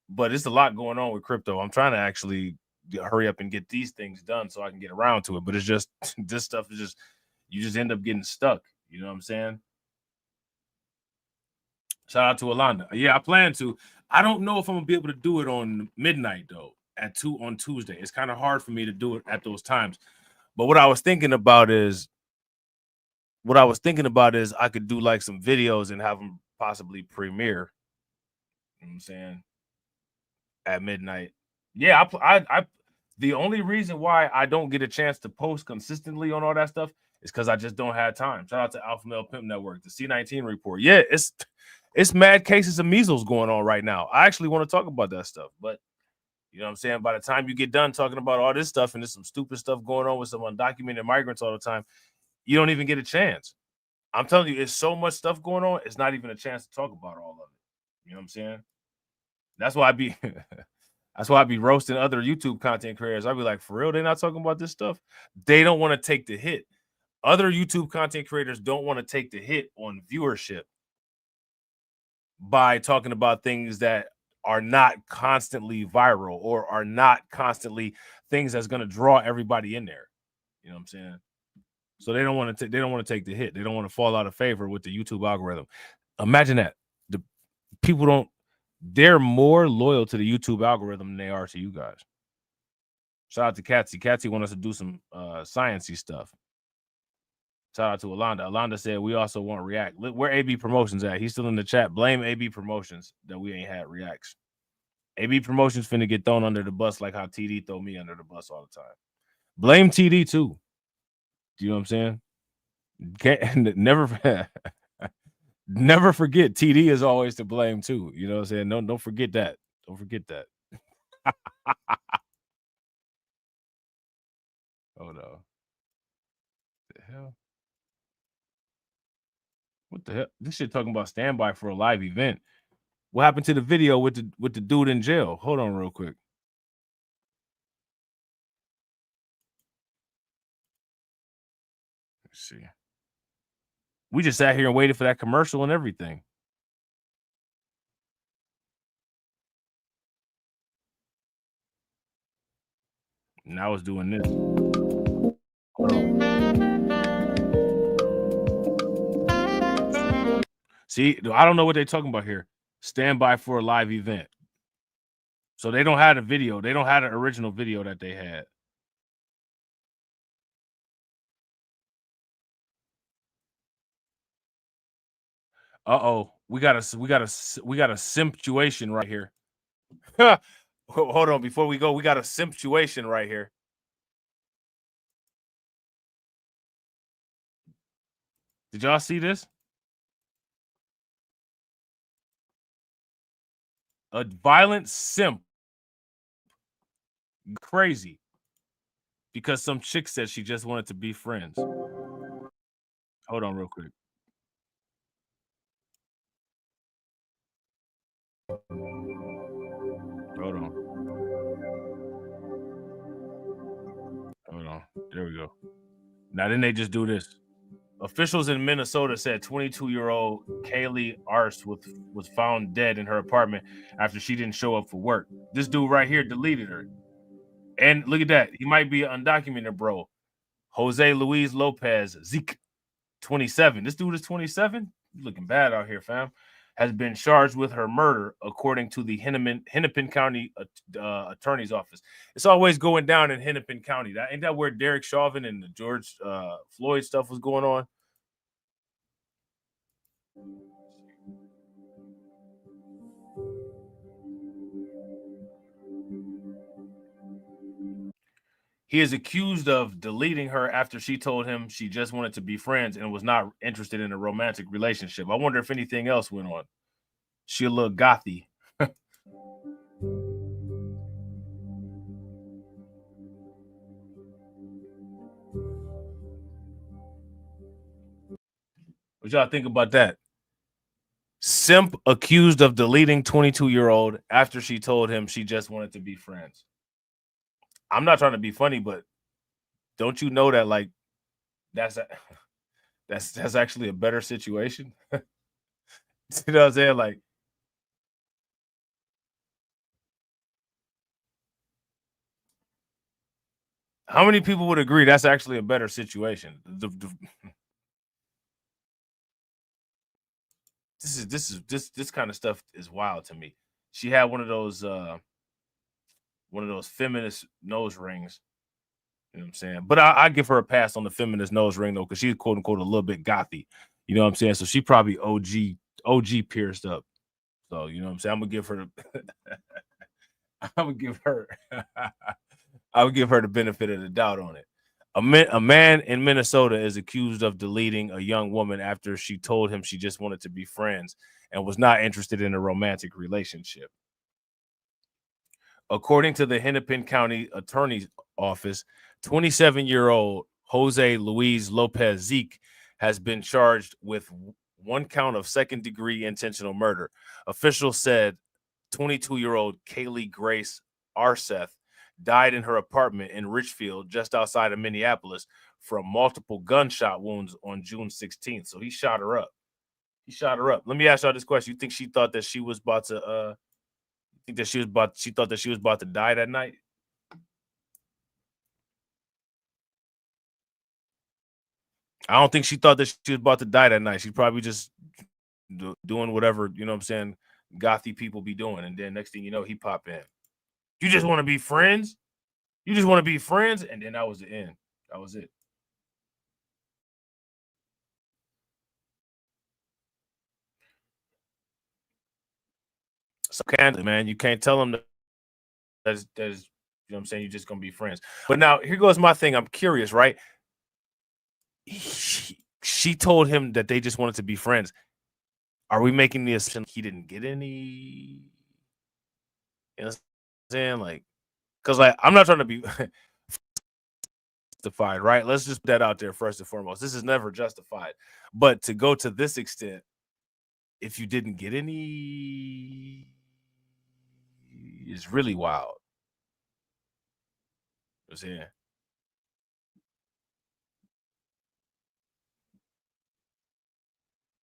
but it's a lot going on with crypto. I'm trying to actually hurry up and get these things done so I can get around to it. But it's just, this stuff is just, you just end up getting stuck. You know what I'm saying? Shout out to Alonda. Yeah, I plan to. I don't know if I'm gonna be able to do it on midnight though, at 2 on Tuesday. It's kind of hard for me to do it at those times. But what I was thinking about is I could do like some videos and have them possibly premiere. You know what I'm saying? At midnight. Yeah, I the only reason why I don't get a chance to post consistently on all that stuff is because I just don't have time. Shout out to Alpha Male Pimp Network, the C19 report. Yeah, it's mad cases of measles going on right now. I actually want to talk about that stuff, but you know what I'm saying? By the time you get done talking about all this stuff and there's some stupid stuff going on with some undocumented migrants all the time, you don't even get a chance. I'm telling you, it's so much stuff going on, it's not even a chance to talk about all of it. You know what I'm saying? That's why I be roasting other YouTube content creators. I'd be like, for real, they're not talking about this stuff. They don't want to take the hit. Other YouTube content creators don't want to take the hit on viewership by talking about things that are not constantly viral or are not constantly things that's going to draw everybody in there. You know what I'm saying? So they don't want to take the hit. They don't want to fall out of favor with the YouTube algorithm. Imagine that. The people they're more loyal to the YouTube algorithm than they are to you guys. Shout out to Katsy. Katsy want us to do some sciencey stuff. Shout out to Alonda. Alonda said we also want React. Where AB Promotions at? He's still in the chat. Blame AB Promotions that we ain't had reacts. AB Promotions finna get thrown under the bus like how TD throw me under the bus all the time. Blame TD too. Do you know what I'm saying? Can't never forget TD is always to blame too. You know what I'm saying? Don't forget that. Don't forget that. Oh no. The hell? What the hell? This shit talking about standby for a live event. What happened to the video with the dude in jail? Hold on real quick. Let's see. We just sat here and waited for that commercial and everything. And I was doing this. Hold on. See, I don't know what they're talking about here. Standby for a live event. So they don't have a video. They don't have an original video that they had. Uh-oh. We got a simptuation right here. Hold on, before we go, we got a simptuation right here. Did y'all see this? A violent simp. Crazy. Because some chick said she just wanted to be friends. Hold on real quick. Hold on. Hold on. There we go. Now then they just do this. Officials in Minnesota said 22-year-old Kaylee Arce was found dead in her apartment after she didn't show up for work. This dude right here deleted her. And look at that. He might be an undocumented bro. Jose Luis Lopez, Zeke, 27. This dude is 27? He's looking bad out here, fam. Has been charged with her murder, according to the Hennepin County Attorney's Office. It's always going down in Hennepin County. Ain't that where Derek Chauvin and the George Floyd stuff was going on? He is accused of deleting her after she told him she just wanted to be friends and was not interested in a romantic relationship. I wonder if anything else went on. She a little gothy. What y'all think about that? Simp accused of deleting 22-year-old after she told him she just wanted to be friends. I'm not trying to be funny, but don't you know that like that's actually a better situation? You know what I'm saying? Like, how many people would agree that's actually a better situation? This kind of stuff is wild to me. She had one of those feminist nose rings. You know what I'm saying? But I give her a pass on the feminist nose ring though, because she's quote unquote a little bit gothy. You know what I'm saying? So she probably OG pierced up. So you know what I'm saying? I'm gonna give her I would give her the benefit of the doubt on it. A man in Minnesota is accused of deleting a young woman after she told him she just wanted to be friends and was not interested in a romantic relationship. According to the Hennepin County Attorney's Office, 27-year-old Jose Luis Lopez Zeke has been charged with one count of second-degree intentional murder. Officials said 22-year-old Kaylee Grace Arseth died in her apartment in Richfield, just outside of Minneapolis, from multiple gunshot wounds on June 16th. So he shot her up. Let me ask y'all this question. You think she thought that she was about to she thought that she was about to die that night? I don't think she thought that she was about to die that night. She's probably just doing whatever, you know what I'm saying, gothy people be doing. And then next thing you know, he pop in. You just want to be friends? You just want to be friends? And then that was the end. That was it. So candidly, man, you can't tell them that there's you know what I'm saying, you're just gonna be friends. But now here goes my thing. I'm curious, right? She told him that they just wanted to be friends. Are we making the assumption he didn't get any? You know what I'm saying? Like, because like I'm not trying to be justified, right? Let's just put that out there first and foremost. This is never justified. But to go to this extent, if you didn't get any, is really wild. You know what I'm saying?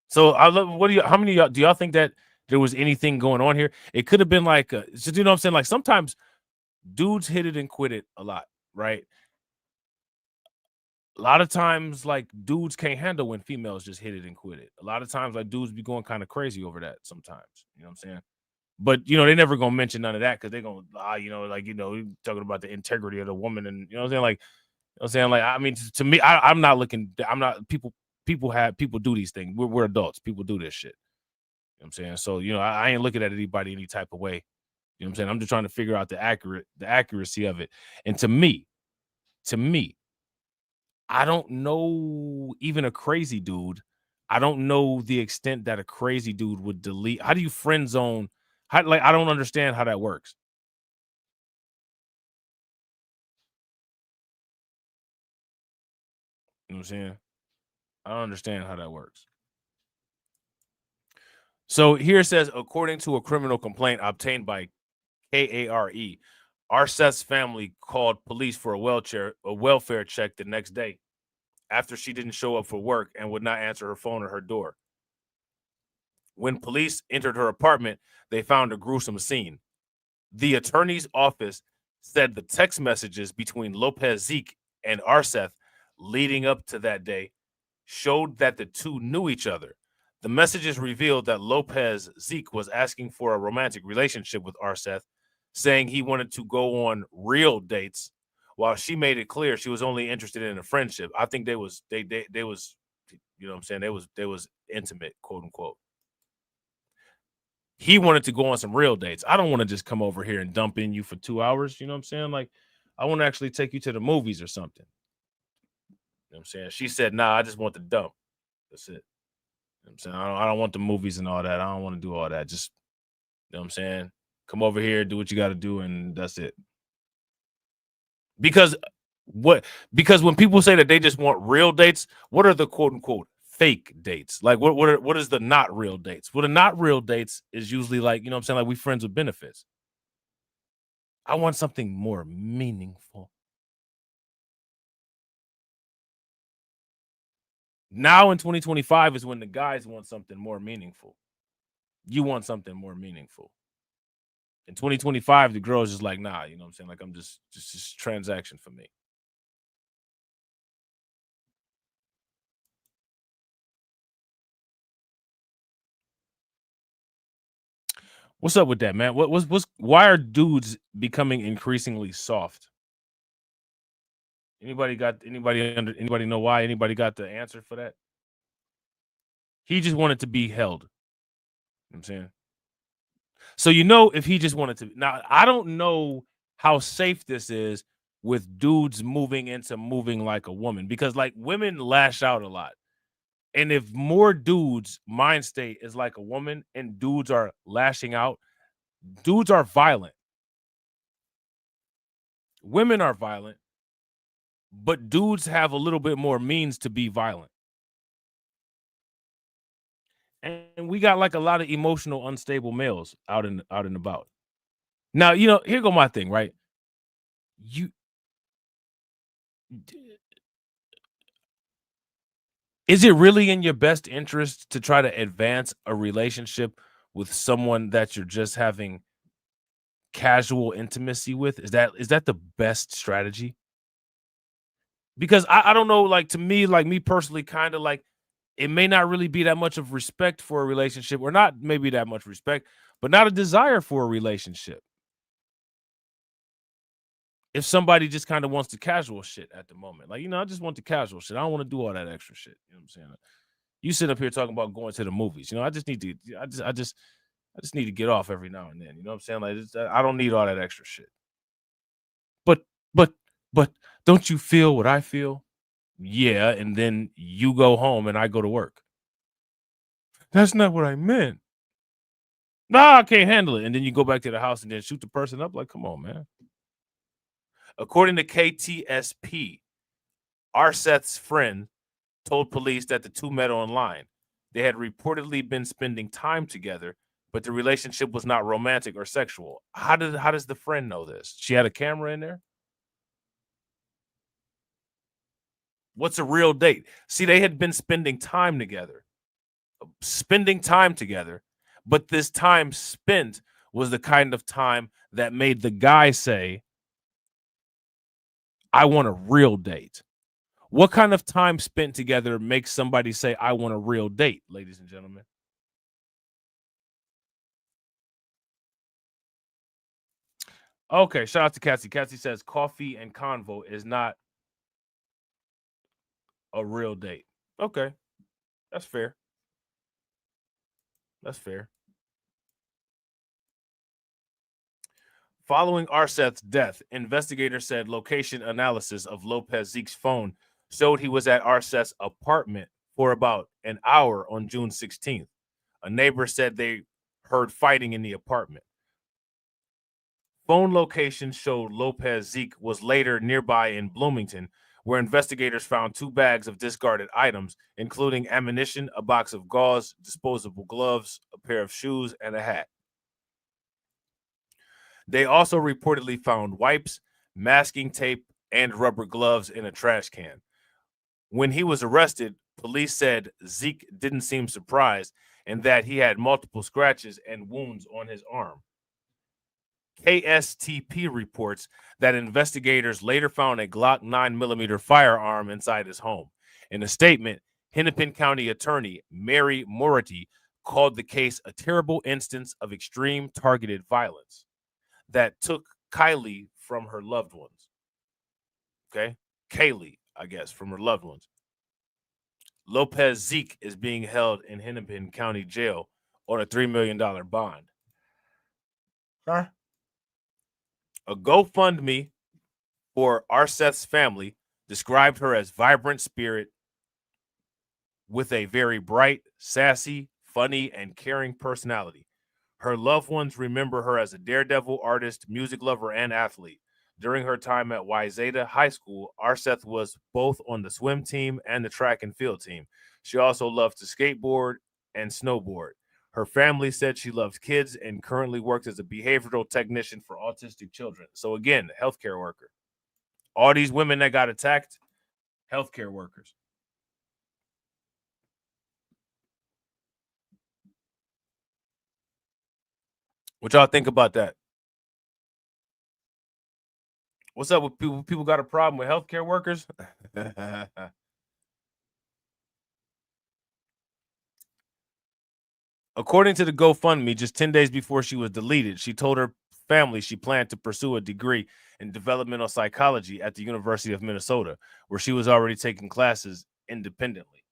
So I love. How many of y'all do y'all think that there was anything going on here? It could have been like, you know what I'm saying? Like sometimes dudes hit it and quit it a lot, right? A lot of times, like dudes can't handle when females just hit it and quit it. A lot of times, like dudes be going kind of crazy over that sometimes. You know what I'm saying? But you know, they never gonna mention none of that because they're gonna you know, like talking about the integrity of the woman, and you know what I'm saying? Like, you know what I'm saying? Like, I mean, to me, I'm not looking. I'm not people do these things. We're adults. People do this shit. You know what I'm saying? So, you know, I ain't looking at anybody any type of way. You know what I'm saying? I'm just trying to figure out the accuracy of it. And to me, I don't know even a crazy dude. I don't know the extent that a crazy dude would delete. How do you friend zone? I don't understand how that works. You know what I'm saying? I don't understand how that works. So here it says, according to a criminal complaint obtained by KARE, Arseth's family called police for a welfare check the next day after she didn't show up for work and would not answer her phone or her door. When police entered her apartment, they found a gruesome scene. The attorney's office said the text messages between Lopez Zeke and Arseth leading up to that day showed that the two knew each other. The messages revealed that Lopez Zeke was asking for a romantic relationship with Arseth, saying he wanted to go on real dates, while she made it clear she was only interested in a friendship. I think they was, you know what I'm saying? They was intimate, quote unquote. He wanted to go on some real dates. I don't want to just come over here and dump in you for 2 hours. You know what I'm saying? Like, I want to actually take you to the movies or something. You know what I'm saying? She said, nah, I just want the dump. That's it. You know what I'm saying? I don't want the movies and all that. I don't want to do all that. Just, you know what I'm saying? Come over here, do what you got to do, and that's it. Because when people say that they just want real dates, what are the quote unquote fake dates? Like what is the not real dates? Well, the not real dates is usually like, you know what I'm saying? Like we friends with benefits. I want something more meaningful. Now in 2025 is when the guys want something more meaningful. You want something more meaningful. In 2025, the girl's just like, nah, you know what I'm saying? Like I'm just transaction for me. What's up with that, man? Why are dudes becoming increasingly soft? Anybody know why? Anybody got the answer for that? He just wanted to be held. You know what I'm saying? So if he just wanted to. Now, I don't know how safe this is with dudes moving like a woman, because like women lash out a lot. And if more dudes' mind state is like a woman and dudes are lashing out, dudes are violent. Women are violent, but dudes have a little bit more means to be violent. And we got like a lot of emotional unstable males out and about. Now, here go my thing, right? Is it really in your best interest to try to advance a relationship with someone that you're just having casual intimacy with? Is that the best strategy? Because I don't know, like to me, like me personally, kind of like it may not really be that much of respect for a relationship, or not maybe that much respect, but not a desire for a relationship. If somebody just kind of wants the casual shit at the moment, like, I just want the casual shit. I don't want to do all that extra shit. You know what I'm saying? You sit up here talking about going to the movies. I just need to get off every now and then. You know what I'm saying? Like, I don't need all that extra shit. But don't you feel what I feel? Yeah, and then you go home and I go to work. That's not what I meant. Nah, I can't handle it. And then you go back to the house and then shoot the person up. Like, come on, man. According to KTSP, Arseth's friend told police that the two met online. They had reportedly been spending time together, but the relationship was not romantic or sexual. How does the friend know this? She had a camera in there? What's a real date? See, they had been spending time together, but this time spent was the kind of time that made the guy say, I want a real date. What kind of time spent together makes somebody say, I want a real date, ladies and gentlemen? Okay, shout out to Cassie. Cassie says coffee and convo is not a real date. Okay, that's fair. That's fair. Following Arseth's death, investigators said location analysis of Lopez Zeke's phone showed he was at Arseth's apartment for about an hour on June 16th. A neighbor said they heard fighting in the apartment. Phone location showed Lopez Zeke was later nearby in Bloomington, where investigators found 2 bags of discarded items, including ammunition, a box of gauze, disposable gloves, a pair of shoes, and a hat. They also reportedly found wipes, masking tape, and rubber gloves in a trash can. When he was arrested, police said Zeke didn't seem surprised and that he had multiple scratches and wounds on his arm. KSTP reports that investigators later found a Glock 9mm firearm inside his home. In a statement, Hennepin County Attorney Mary Mority called the case a terrible instance of extreme targeted violence that took Kylie from her loved ones. Okay? Kaylee, I guess, from her loved ones. Lopez Zeke is being held in Hennepin County Jail on a $3 million bond. Huh? A GoFundMe for Arseth's family described her as vibrant spirit with a very bright, sassy, funny, and caring personality. Her loved ones remember her as a daredevil artist, music lover, and athlete. During her time at Wayzata High School, Arseth was both on the swim team and the track and field team. She also loved to skateboard and snowboard. Her family said she loves kids and currently works as a behavioral technician for autistic children. So again, healthcare worker. All these women that got attacked, healthcare workers. What y'all think about that? What's up with people? People got a problem with healthcare workers? According to the GoFundMe, just 10 days before she was deleted, she told her family she planned to pursue a degree in developmental psychology at the University of Minnesota, where she was already taking classes independently.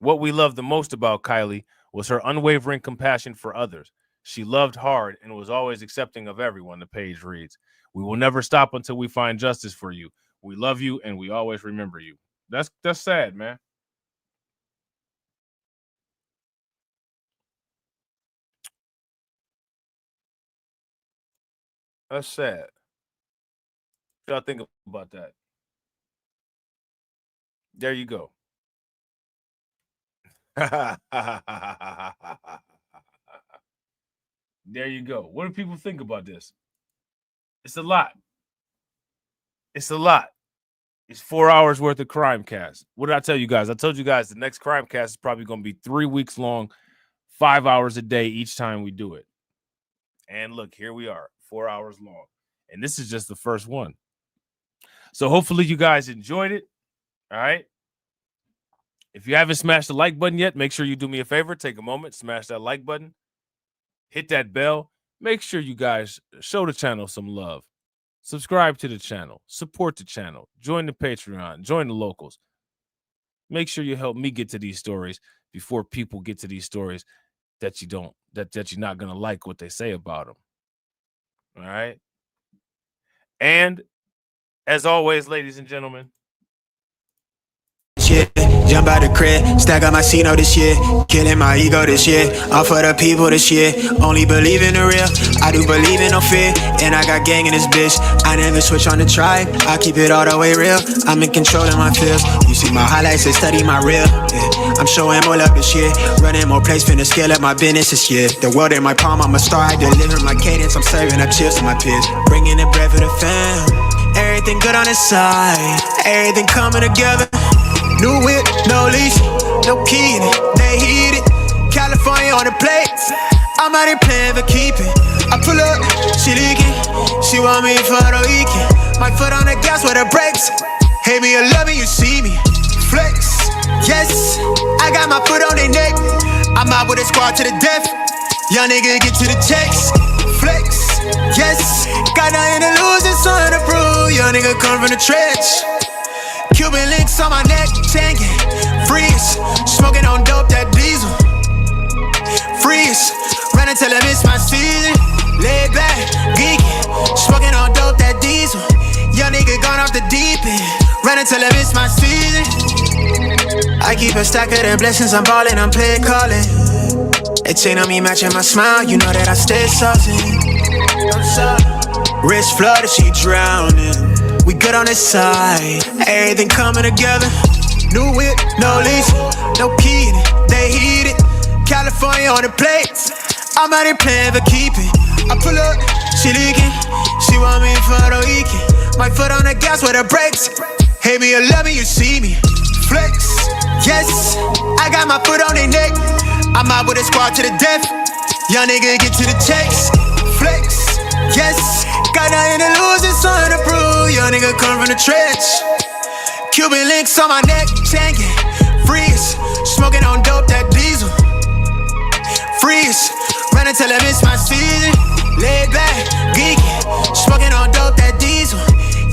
What we loved the most about Kylie was her unwavering compassion for others. She loved hard and was always accepting of everyone, the page reads. We will never stop until we find justice for you. We love you and we always remember you. That's sad, man. That's sad. What y'all think about that? There you go. There you go. What do people think about this? It's a lot. It's a lot. It's 4 hours worth of Crimecast. What did I tell you guys? I told you guys the next Crimecast is probably going to be 3 weeks long, 5 hours a day each time we do it. And look, here we are, 4 hours long. And this is just the first one. So hopefully you guys enjoyed it. All right. If you haven't smashed the like button yet, make sure you do me a favor. Take a moment, smash that like button. Hit that bell. Make sure you guys show the channel some love. Subscribe to the channel. Support the channel. Join the Patreon. Join the locals. Make sure you help me get to these stories before people get to these stories that you don't, that you're not going to like what they say about them. All right. And as always, ladies and gentlemen, shit, jump out the crib, stack up my C note this year, killing my ego this year, all for the people this year, only believe in the real, I do believe in no fear, and I got gang in this bitch, I never switch on the tribe, I keep it all the way real, I'm in control of my feels, you see my highlights, they study my real, yeah. I'm showing more love this year, running more plays, finna scale up my business this year, the world in my palm, I'm a star, I deliver my cadence, I'm serving up chills to my peers, bringing the bread for the fam, everything good on the side, everything coming together. New whip, no leash, no key in it, they heat it. California on the plate, I'm out here playing for keeping. I pull up, she leaking, she want me for the weekend. My foot on the gas with the brakes, hate me or love me, you see me. Flex, yes, I got my foot on their neck. I'm out with a squad to the death, young nigga get to the checks. Flex, yes, got nothing to lose and something to prove. Young nigga come from the trench. Cuban links on my neck, tanking, freeze, smoking on dope, that diesel. Freeze, running till I miss my season. Lay back, geeking, smoking on dope, that diesel. Young nigga gone off the deep end, running till I miss my season. I keep a stack of them blessings, I'm ballin', I'm playing callin'. It ain't on me matching my smile, you know that I stay saucing. I'm sorry. Wrist flooded, she drowning. We good on this side, everything coming together. New whip, no leash, no key in it, they heat it. California on the plates, I'm out here playing for keeping. I pull up, she leaking, she want me for the weekend. My foot on the gas with the brakes, hate me or love me, you see me. Flex, yes, I got my foot on their neck. I'm out with a squad to the death, young nigga get to the checks. Flex, yes, got nothing to lose and something to prove. Young nigga come from the trench. Cuban links on my neck, tanking, freeze, smoking on dope, that diesel. Freeze, running till I miss my season. Lay back, geeking, smoking on dope, that diesel.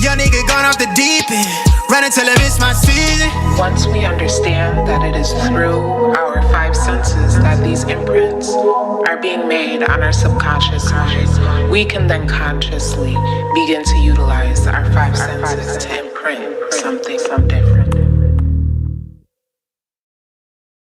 Young nigga gone off the deep end, running till I miss my season. Once we understand that it is through our five senses that these imprints are being made on our subconscious mind, we can then consciously begin to utilize our five senses to imprint something different.